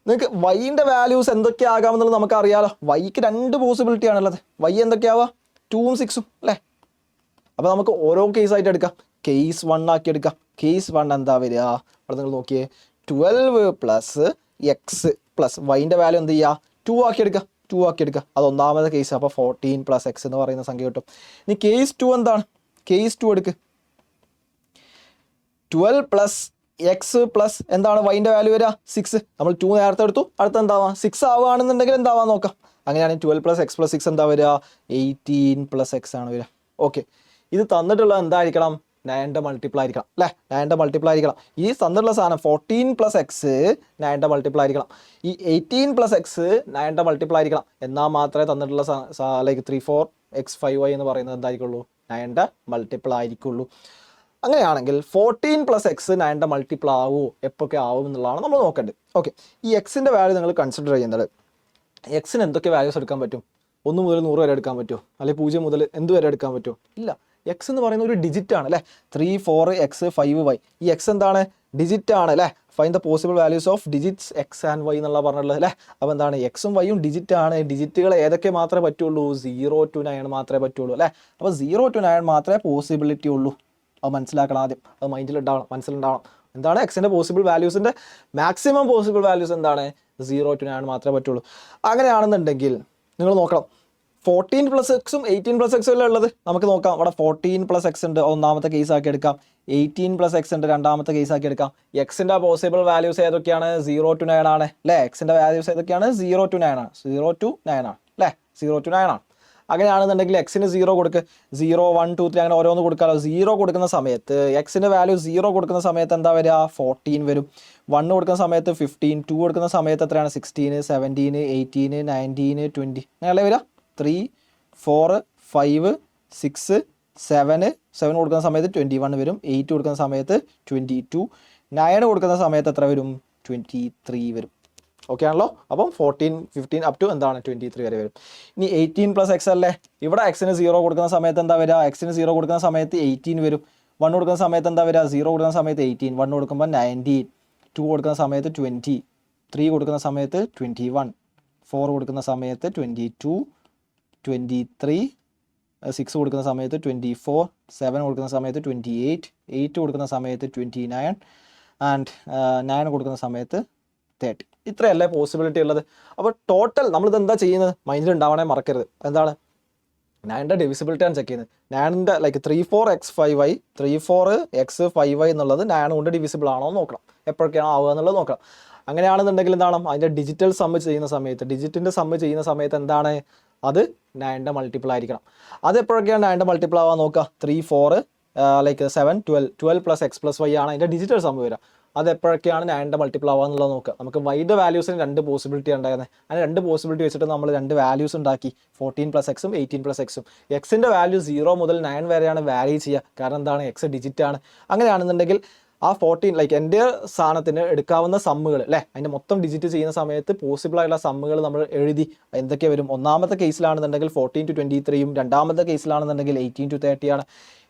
നിങ്ങൾക്ക് വൈൻ്റെ വാല്യൂസ് എന്തൊക്കെ ആകാമെന്നുള്ളത് നമുക്ക് അറിയാമല്ലോ. വൈക്ക് 2 പോസിബിലിറ്റി ആണുള്ളത്. വൈ എന്തൊക്കെയാവുക? 2ഉം 6ഉം അല്ലേ. അപ്പോൾ നമുക്ക് ഓരോ കേസായിട്ട് എടുക്കാം. കേസ് 1 ആക്കി എടുക്കാം. കേസ് 1 എന്താ വരിക? അവിടെ നിങ്ങൾ നോക്കിയേ, 12 + x + വൈൻ്റെ വാല്യൂ എന്ത് ചെയ്യുക? 2 ആക്കി എടുക്കുക. അത് ഒന്നാമത്തെ കേസ്. അപ്പോൾ 14 + x എന്ന് പറയുന്ന സംഖ്യ കിട്ടും. ഇനി കേസ് 2 എന്താണ്? കേസ് 2 എടുക്ക്. 12 + x + എന്താണ് വൈൻ്റെ വാല്യൂ വരിക? 6. നമ്മൾ 2 നേരത്തെ എടുത്തു. അടുത്ത എന്താവാം? 6 ആവുകയാണെന്നുണ്ടെങ്കിൽ എന്താവാൻ നോക്കാം. അങ്ങനെയാണെങ്കിൽ 12 + x + 6 എന്താ വരിക? 18 + x ആണ് വരിക. ഓക്കെ, ഇത് തന്നിട്ടുള്ളത് എന്തായിരിക്കണം? 9ൻ്റെ മൾട്ടിപ്പിൾ ആയിരിക്കണം അല്ലേ. 9ൻ്റെ മൾട്ടിപ്പിൾ ആയിരിക്കണം. ഈ തന്നിട്ടുള്ള സാധനം 14 + x 9ൻ്റെ മൾട്ടിപ്പിൾ ആയിരിക്കണം. ഈ 18 + x 9ൻ്റെ മൾട്ടിപ്പിൾ ആയിരിക്കണം. എന്നാൽ മാത്രമേ തന്നിട്ടുള്ള ലൈക്ക് 34x5y എന്ന് പറയുന്നത് എന്തായിരിക്കുള്ളൂ? 9ൻ്റെ മൾട്ടിപ്പിൾ ആയിരിക്കുള്ളൂ. അങ്ങനെയാണെങ്കിൽ 14 + x 9ൻ്റെ മൾട്ടിപ്പിൾ ആവുമോ? എപ്പോഴൊക്കെ ആവും എന്നുള്ളതാണ് നമ്മൾ നോക്കേണ്ടത്. ഓക്കെ, ഈ എക്സിൻ്റെ വാല്യൂ നിങ്ങൾ കൺസിഡർ ചെയ്യുന്നത്, എക്സിന് എന്തൊക്കെ വാല്യൂസ് എടുക്കാൻ പറ്റും? 1 മുതൽ 100 വരെ എടുക്കാൻ പറ്റുമോ? അല്ലെങ്കിൽ 0 മുതൽ എന്ത് വരെ എടുക്കാൻ പറ്റുമോ? ഇല്ല. എക്സ് എന്ന് പറയുന്ന ഒരു ഡിജിറ്റ് ആണ് അല്ലേ. 3 4 x 5y. ഈ എക്സ് എന്താണ്? ഡിജിറ്റ് ആണ് അല്ലേ. Find the possible values of digits X and Y എന്നുള്ള പറഞ്ഞിട്ടുള്ളത് അല്ലേ. അപ്പോൾ എന്താണ്? എക്സും വൈയും ഡിജിറ്റ് ആണ്. ഡിജിറ്റുകൾ ഏതൊക്കെ മാത്രമേ പറ്റുള്ളൂ? 0 to 9 മാത്രമേ പറ്റുള്ളൂ അല്ലേ. അപ്പോൾ 0 to 9 മാത്രമേ പോസിബിലിറ്റി ഉള്ളൂ. അത് മനസ്സിലാക്കണം ആദ്യം. അത് മൈൻഡിലുണ്ടാവണം, മനസ്സിലുണ്ടാവണം. എന്താണ് എക്സിൻ്റെ പോസിബിൾ വാല്യൂസിൻ്റെ മാക്സിമം പോസിബിൾ വാല്യൂസ് എന്താണ്? 0 to 9 മാത്രമേ പറ്റുള്ളൂ. അങ്ങനെയാണെന്നുണ്ടെങ്കിൽ നിങ്ങൾ നോക്കണം, 14 + x 18 + x അല്ലേ ഉള്ളത്. നമുക്ക് നോക്കാം. അവിടെ 14 + x ഉണ്ട്, ഒന്നാമത്തെ കേസാക്കി എടുക്കാം. 18 + x ഉണ്ട്, രണ്ടാമത്തെ കേസാക്കി എടുക്കാം. എക്സിൻ്റെ പോസിബിൾ വാല്യൂസ് ഏതൊക്കെയാണ്? 0 to 9 ആണ് അല്ലേ. എക്സിൻ്റെ വാല്യൂസ് ഏതൊക്കെയാണ്? 0 to 9 ആണ്. 0 to 9 ആണ് അല്ലേ. 0 to 9 ആണ്. അങ്ങനെയാണെന്നുണ്ടെങ്കിൽ എക്സിന് 0 കൊടുക്ക്. 0 1 2 3 അങ്ങനെ ഓരോന്ന് കൊടുക്കാമല്ലോ. 0 കൊടുക്കുന്ന സമയത്ത് എക്സിൻ്റെ വാല്യൂ 0 കൊടുക്കുന്ന സമയത്ത് എന്താ വരിക? 14 വരും. 1 കൊടുക്കുന്ന സമയത്ത് 15, 2 കൊടുക്കുന്ന സമയത്ത് എത്രയാണ്? 16 17 18 19 20 അങ്ങനെയല്ലേ വരിക. 3 4 5 6 7 കൊടുക്കുന്ന സമയത്ത് 21 വരും. 8 കൊടുക്കുന്ന സമയത്ത് 22, 9 കൊടുക്കുന്ന സമയത്ത് എത്ര വരും? 23 വരും. ഓക്കെ ആണല്ലോ. അപ്പം 14 15 അപ് ടു എന്താണ് 23 വരെ വരും. ഇനി 18 + x അല്ലേ. ഇവിടെ എക്സിന് 0 കൊടുക്കുന്ന സമയത്ത് എന്താ വരിക? എക്സിന് 0 കൊടുക്കുന്ന സമയത്ത് 18 വരും. 1 കൊടുക്കുന്ന സമയത്ത് എന്താ വരിക? 0 കൊടുക്കുന്ന സമയത്ത് 18, 1 കൊടുക്കുമ്പോൾ 19, 2 കൊടുക്കുന്ന സമയത്ത് 20, 3 കൊടുക്കുന്ന സമയത്ത് 21, 4 കൊടുക്കുന്ന സമയത്ത് 22, 23, 6 കൊടുക്കുന്ന സമയത്ത് 24, 7 കൊടുക്കുന്ന സമയത്ത് 28, 8 കൊടുക്കുന്ന സമയത്ത് 29 ആൻഡ് 9 കൊടുക്കുന്ന സമയത്ത് 30. ഇത്രയല്ലേ പോസിബിലിറ്റി ഉള്ളത്. അപ്പോൾ ടോട്ടൽ നമ്മളിത് എന്താ ചെയ്യുന്നത്? മൈൻഡിൽ ഉണ്ടാവണേ മറക്കരുത്. എന്താണ്? 9ൻ്റെ ഡിവിസിബിലിറ്റി ആണ് ചെക്ക് ചെയ്യുന്നത്. 9ൻ്റെ ലൈക്ക് 34x5y 34x5y എന്നുള്ളത് 9 കൊണ്ട് ഡിവിസിബിൾ ആണോ എന്ന് നോക്കണം. എപ്പോഴൊക്കെയാണ് ആവുക എന്നുള്ളത് നോക്കണം. അങ്ങനെയാണെന്നുണ്ടെങ്കിൽ എന്താണ്? അതിൻ്റെ ഡിജിറ്റൽ സമ്മ് ചെയ്യുന്ന സമയത്ത്, ഡിജിറ്റിൻ്റെ സമ്മ് ചെയ്യുന്ന സമയത്ത് എന്താണ്? അത് 9ൻ്റെ മൾട്ടിപ്പിൾ ആയിരിക്കണം. അത് എപ്പോഴൊക്കെയാണ് 9ൻ്റെ മൾട്ടിപ്പിൾ ആവാൻ നോക്കുക? 3 4 ലൈക്ക് 7 12 12 + x + y ആണ് അതിൻ്റെ ഡിജിറ്റൽ സമ്മ് വരിക. അത് എപ്പോഴൊക്കെയാണ് 9ന്റെ മൾട്ടിപ്പിൾ ആവുക എന്നുള്ളത് നോക്കുക. നമുക്ക് വൈയുടെ വാല്യൂസിന് 2 പോസിബിലിറ്റി ഉണ്ടായിരുന്നത്. അങ്ങനെ 2 പോസിബിലിറ്റി വെച്ചിട്ട് നമ്മൾ 2 വാല്യൂസ് ഉണ്ടാക്കി, 14+x 18+x. എക്സിൻ്റെ വാല്യൂ 0 മുതൽ 9 വരെയാണ് വാരി ചെയ്യുക. കാരണം എന്താണ്, എക്സ് ഡിജിറ്റ് ആണ്. അങ്ങനെയാണെന്നുണ്ടെങ്കിൽ ആ 14 ലൈക്ക് എൻ്റെ സ്ഥാനത്തിന് എടുക്കാവുന്ന സമ്മുകൾ അല്ലേ, അതിൻ്റെ മൊത്തം ഡിജിറ്റ് ചെയ്യുന്ന സമയത്ത് പോസിബിൾ ആയിട്ടുള്ള സമ്മുകൾ നമ്മൾ എഴുതി എന്തൊക്കെ വരും. ഒന്നാമത്തെ കേസിലാണെന്നുണ്ടെങ്കിൽ 14 to 23, രണ്ടാമത്തെ കേസിലാണെന്നുണ്ടെങ്കിൽ 18 to 30 ആണ്.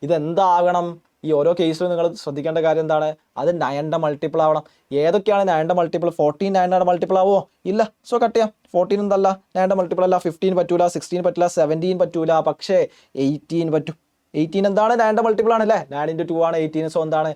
ഇതെന്താകണം, ഈ ഓരോ കേസിലും നിങ്ങൾ ശ്രദ്ധിക്കേണ്ട കാര്യം എന്താണ്, അത് 9ന്റെ മൾട്ടിപ്പിൾ ആവണം. ഏതൊക്കെയാണ് 9ന്റെ മൾട്ടിപ്പിൾ? 14 9ന്റെ മൾട്ടിപ്പിൾ ആവുമോ? ഇല്ല. സോ കട്ട് ചെയ്യാം. 14 എന്തല്ല 9ന്റെ മൾട്ടിപ്പിൾ അല്ല. 15 പറ്റൂല, 16 പറ്റില്ല, 17 പറ്റൂല, പക്ഷേ 18 പറ്റും. 18 എന്താണ് 9ന്റെ മൾട്ടിപ്പിൾ ആണ് അല്ലേ, 9 into 2 ആണ് 18. സോ എന്താണ്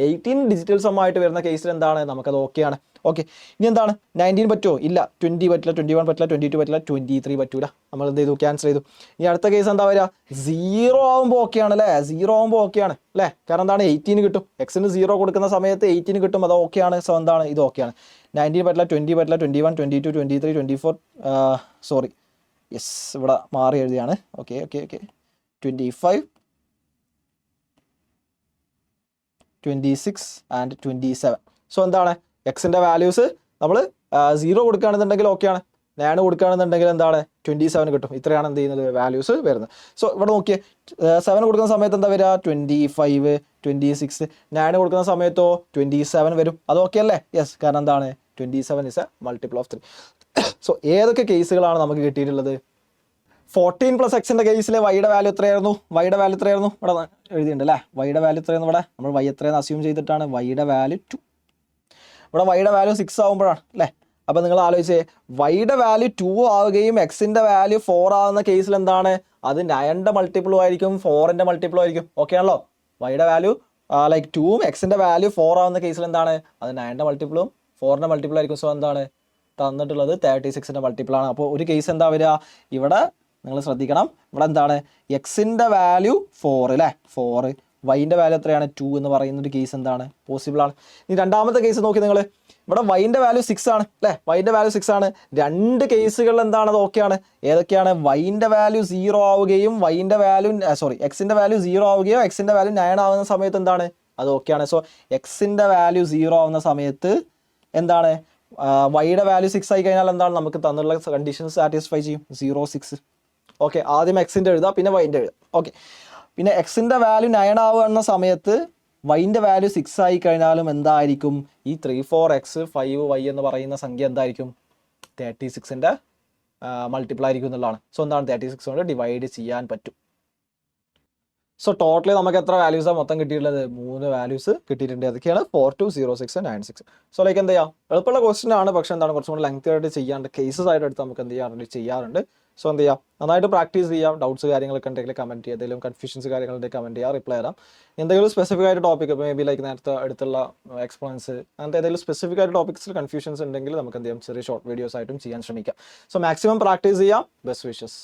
18 ഡിജിറ്റൽ സമ്മായിട്ട് വരുന്ന കേസിൽ എന്താണ് നമുക്കത് ഓക്കെയാണ്. ഓക്കെ, ഇനി എന്താണ് 19 പറ്റുമോ? ഇല്ല. 20 പറ്റില്ല, 21 പറ്റില്ല, 22 പറ്റില്ല, 23 പറ്റൂല. നമ്മൾ എന്ത് ചെയ്തു, ക്യാൻസൽ ചെയ്തു. ഇനി അടുത്ത കേസ് എന്താ വരിക, 0 ആകുമ്പോൾ ഓക്കെയാണ് അല്ലേ, 0 ആകുമ്പോൾ ഓക്കെയാണ് അല്ലേ, കാരണം എന്താണ് 18 കിട്ടും. എക്സിന് 0 കൊടുക്കുന്ന സമയത്ത് 18 കിട്ടും, അത് ഓക്കെയാണ്. സോ എന്താണ് ഇത് ഓക്കെയാണ്. 19 പറ്റില്ല, 20 പറ്റില്ല, 21, 22, 23, 24 സോറി യെസ് ഇവിടെ മാറി എഴുതിയാണ്. Okay okay okay 25, 26 and 27. So എന്താണ് എക്സിൻ്റെ വാല്യൂസ് നമ്മൾ 0 കൊടുക്കുകയാണെന്നുണ്ടെങ്കിൽ ഓക്കെയാണ്, 9 കൊടുക്കുകയാണെന്നുണ്ടെങ്കിൽ എന്താണ് 27 കിട്ടും. ഇത്രയാണ് എന്ത് ചെയ്യുന്നത് വാല്യൂസ് വരുന്നത്. സോ ഇവിടെ നോക്കിയേ, 7 കൊടുക്കുന്ന സമയത്ത് എന്താ വരിക, 25, 26. 9 കൊടുക്കുന്ന സമയത്തോ 27 വരും. അത് ഓക്കെ അല്ലേ? യെസ്, കാരണം എന്താണ് 27 is a multiple of 3. So ഏതൊക്കെ കേസുകളാണ് നമുക്ക് കിട്ടിയിട്ടുള്ളത്? 14+x കേസിൽ വൈയുടെ വാല്യൂ എത്രയായിരുന്നു? വൈയുടെ വാല്യൂ എത്രയായിരുന്നു? ഇവിടെ എഴുതിയിട്ടുണ്ട് അല്ലേ, വൈയുടെ വാല്യൂ എത്രയായിരുന്നു? ഇവിടെ നമ്മൾ വൈ എത്രയെന്ന് അസ്യൂം ചെയ്തിട്ടാണ് വൈയുടെ വാല്യൂ 2. ഇവിടെ വൈയുടെ വാല്യൂ 6 ആകുമ്പോഴാണ് അല്ലേ. അപ്പോൾ നിങ്ങൾ ആലോചിച്ചേ, വൈയുടെ വാല്യൂ 2 ആവുകയും എക്സിൻ്റെ വാല്യൂ 4 ആകുന്ന കേസിൽ എന്താണ്, അത് 9ന്റെ മൾട്ടിപ്പിളും ആയിരിക്കും, 4ന്റെ മൾട്ടിപ്പിളും ആയിരിക്കും. ഓക്കെ ആണല്ലോ. വൈയുടെ വാല്യൂ ലൈക്ക് 2ഉം എക്സിൻ്റെ വാല്യൂ 4 ആവുന്ന കേസിൽ എന്താണ്, അത് 9ന്റെ മൾട്ടിപ്പിളും 4ന്റെ മൾട്ടിപ്പിളും ആയിരിക്കും. സോ എന്താണ് തന്നിട്ടുള്ളത് 36ന്റെ മൾട്ടിപ്പിളാണ്. അപ്പോൾ ഒരു കേസ് എന്താ വരിക, ഇവിടെ നിങ്ങൾ ശ്രദ്ധിക്കണം, ഇവിടെ എന്താണ് എക്സിൻ്റെ വാല്യൂ 4 അല്ലേ, 4, വൈൻ്റെ വാല്യൂ എത്രയാണ് 2 എന്ന് പറയുന്നൊരു കേസ് എന്താണ് പോസിബിൾ ആണ്. ഇനി രണ്ടാമത്തെ കേസ് നോക്കി നിങ്ങൾ, ഇവിടെ വൈൻ്റെ വാല്യൂ 6 ആണ് അല്ലേ, വൈൻ്റെ വാല്യൂ 6 ആണ്. 2 കേസുകളിൽ എന്താണ് അത് ഓക്കെയാണ്. ഏതൊക്കെയാണ്? വൈൻ്റെ വാല്യൂ 0 ആവുകയും വൈൻ്റെ വാല്യൂ എക്സിൻ്റെ വാല്യൂ 0 ആവുകയോ എക്സിൻ്റെ വാല്യൂ 9 ആവുന്ന സമയത്ത് എന്താണ് അത് ഓക്കെയാണ്. സോ എക്സിൻ്റെ വാല്യൂ 0 ആവുന്ന സമയത്ത് എന്താണ് വൈയുടെ വാല്യൂ 6 ആയി കഴിഞ്ഞാൽ എന്താണ് നമുക്ക് തന്നുള്ള കണ്ടീഷൻസ് സാറ്റിസ്ഫൈ ചെയ്യും. 0, 6. ഓക്കെ, ആദ്യം എക്സിൻ്റെ എഴുതാം, പിന്നെ വൈൻ്റെ എഴുതാം. ഓക്കെ, പിന്നെ എക്സിൻ്റെ വാല്യൂ 9 ആവുന്ന സമയത്ത് വൈൻ്റെ വാല്യൂ 6 ആയി കഴിഞ്ഞാലും എന്തായിരിക്കും, ഈ 3, 4x 5y എന്ന് പറയുന്ന സംഖ്യ എന്തായിരിക്കും 36ന്റെ മൾട്ടിപ്പിൾ ആയിരിക്കും എന്നുള്ളതാണ്. സോ എന്താണ് 36 കൊണ്ട് ഡിവൈഡ് ചെയ്യാൻ പറ്റും. സോ ടോട്ടലി നമുക്ക് എത്ര വാല്യൂസാണ് മൊത്തം കിട്ടിയിട്ടുള്ളത്? 3 വാല്യൂസ് കിട്ടിയിട്ടുണ്ട്. അതൊക്കെയാണ് 4, 2, 0, 6, 9, 6. സോ ലൈക്ക് എന്താ ചെയ്യുക, എളുപ്പമുള്ള ക്വസ്റ്റൻ ആണ്, പക്ഷേ എന്താണ് കുറച്ചും കൂടി ലെങ്തി ആയിട്ട് ചെയ്യാണ്ട് കേസസ് ആയിട്ട് എടുത്ത് നമുക്ക് എന്ത് ചെയ്യാറുണ്ട്. സോ എന്ത് ചെയ്യാം, നന്നായിട്ട് പ്രാക്ടീസ് ചെയ്യാം. ഡൗട്ട്സ് കാര്യങ്ങളൊക്കെ ഉണ്ടെങ്കിൽ കമൻറ്റ് ചെയ്യുക, എന്തെങ്കിലും കൺഫ്യൂഷൻസ് കാര്യങ്ങളുണ്ടെങ്കിൽ കമൻറ്റ് ചെയ്യുക, റിപ്ലൈ തരാം. എന്തെങ്കിലും സ്പെസിഫിക് ആയിട്ട് ടോപ്പിക്, മേ ബി ലൈക്ക് നേരത്തെ അടുത്തുള്ള എക്സ്പ്ലോൻസ്, അങ്ങനത്തെ ഏതെങ്കിലും സ്പെസിഫിക് ആയിട്ട് ടോപ്പിക്സിൽ കൺഫ്യൂഷൻസ് ഉണ്ടെങ്കിൽ നമുക്ക് എന്ത് ചെയ്യാം, ചെറിയ ഷോർട്ട് വീഡിയോസ് ആയിട്ടും ചെയ്യാൻ ശ്രമിക്കാം. സോ മാക്സിമം പ്രാക്ടീസ് ചെയ്യാം. Best wishes.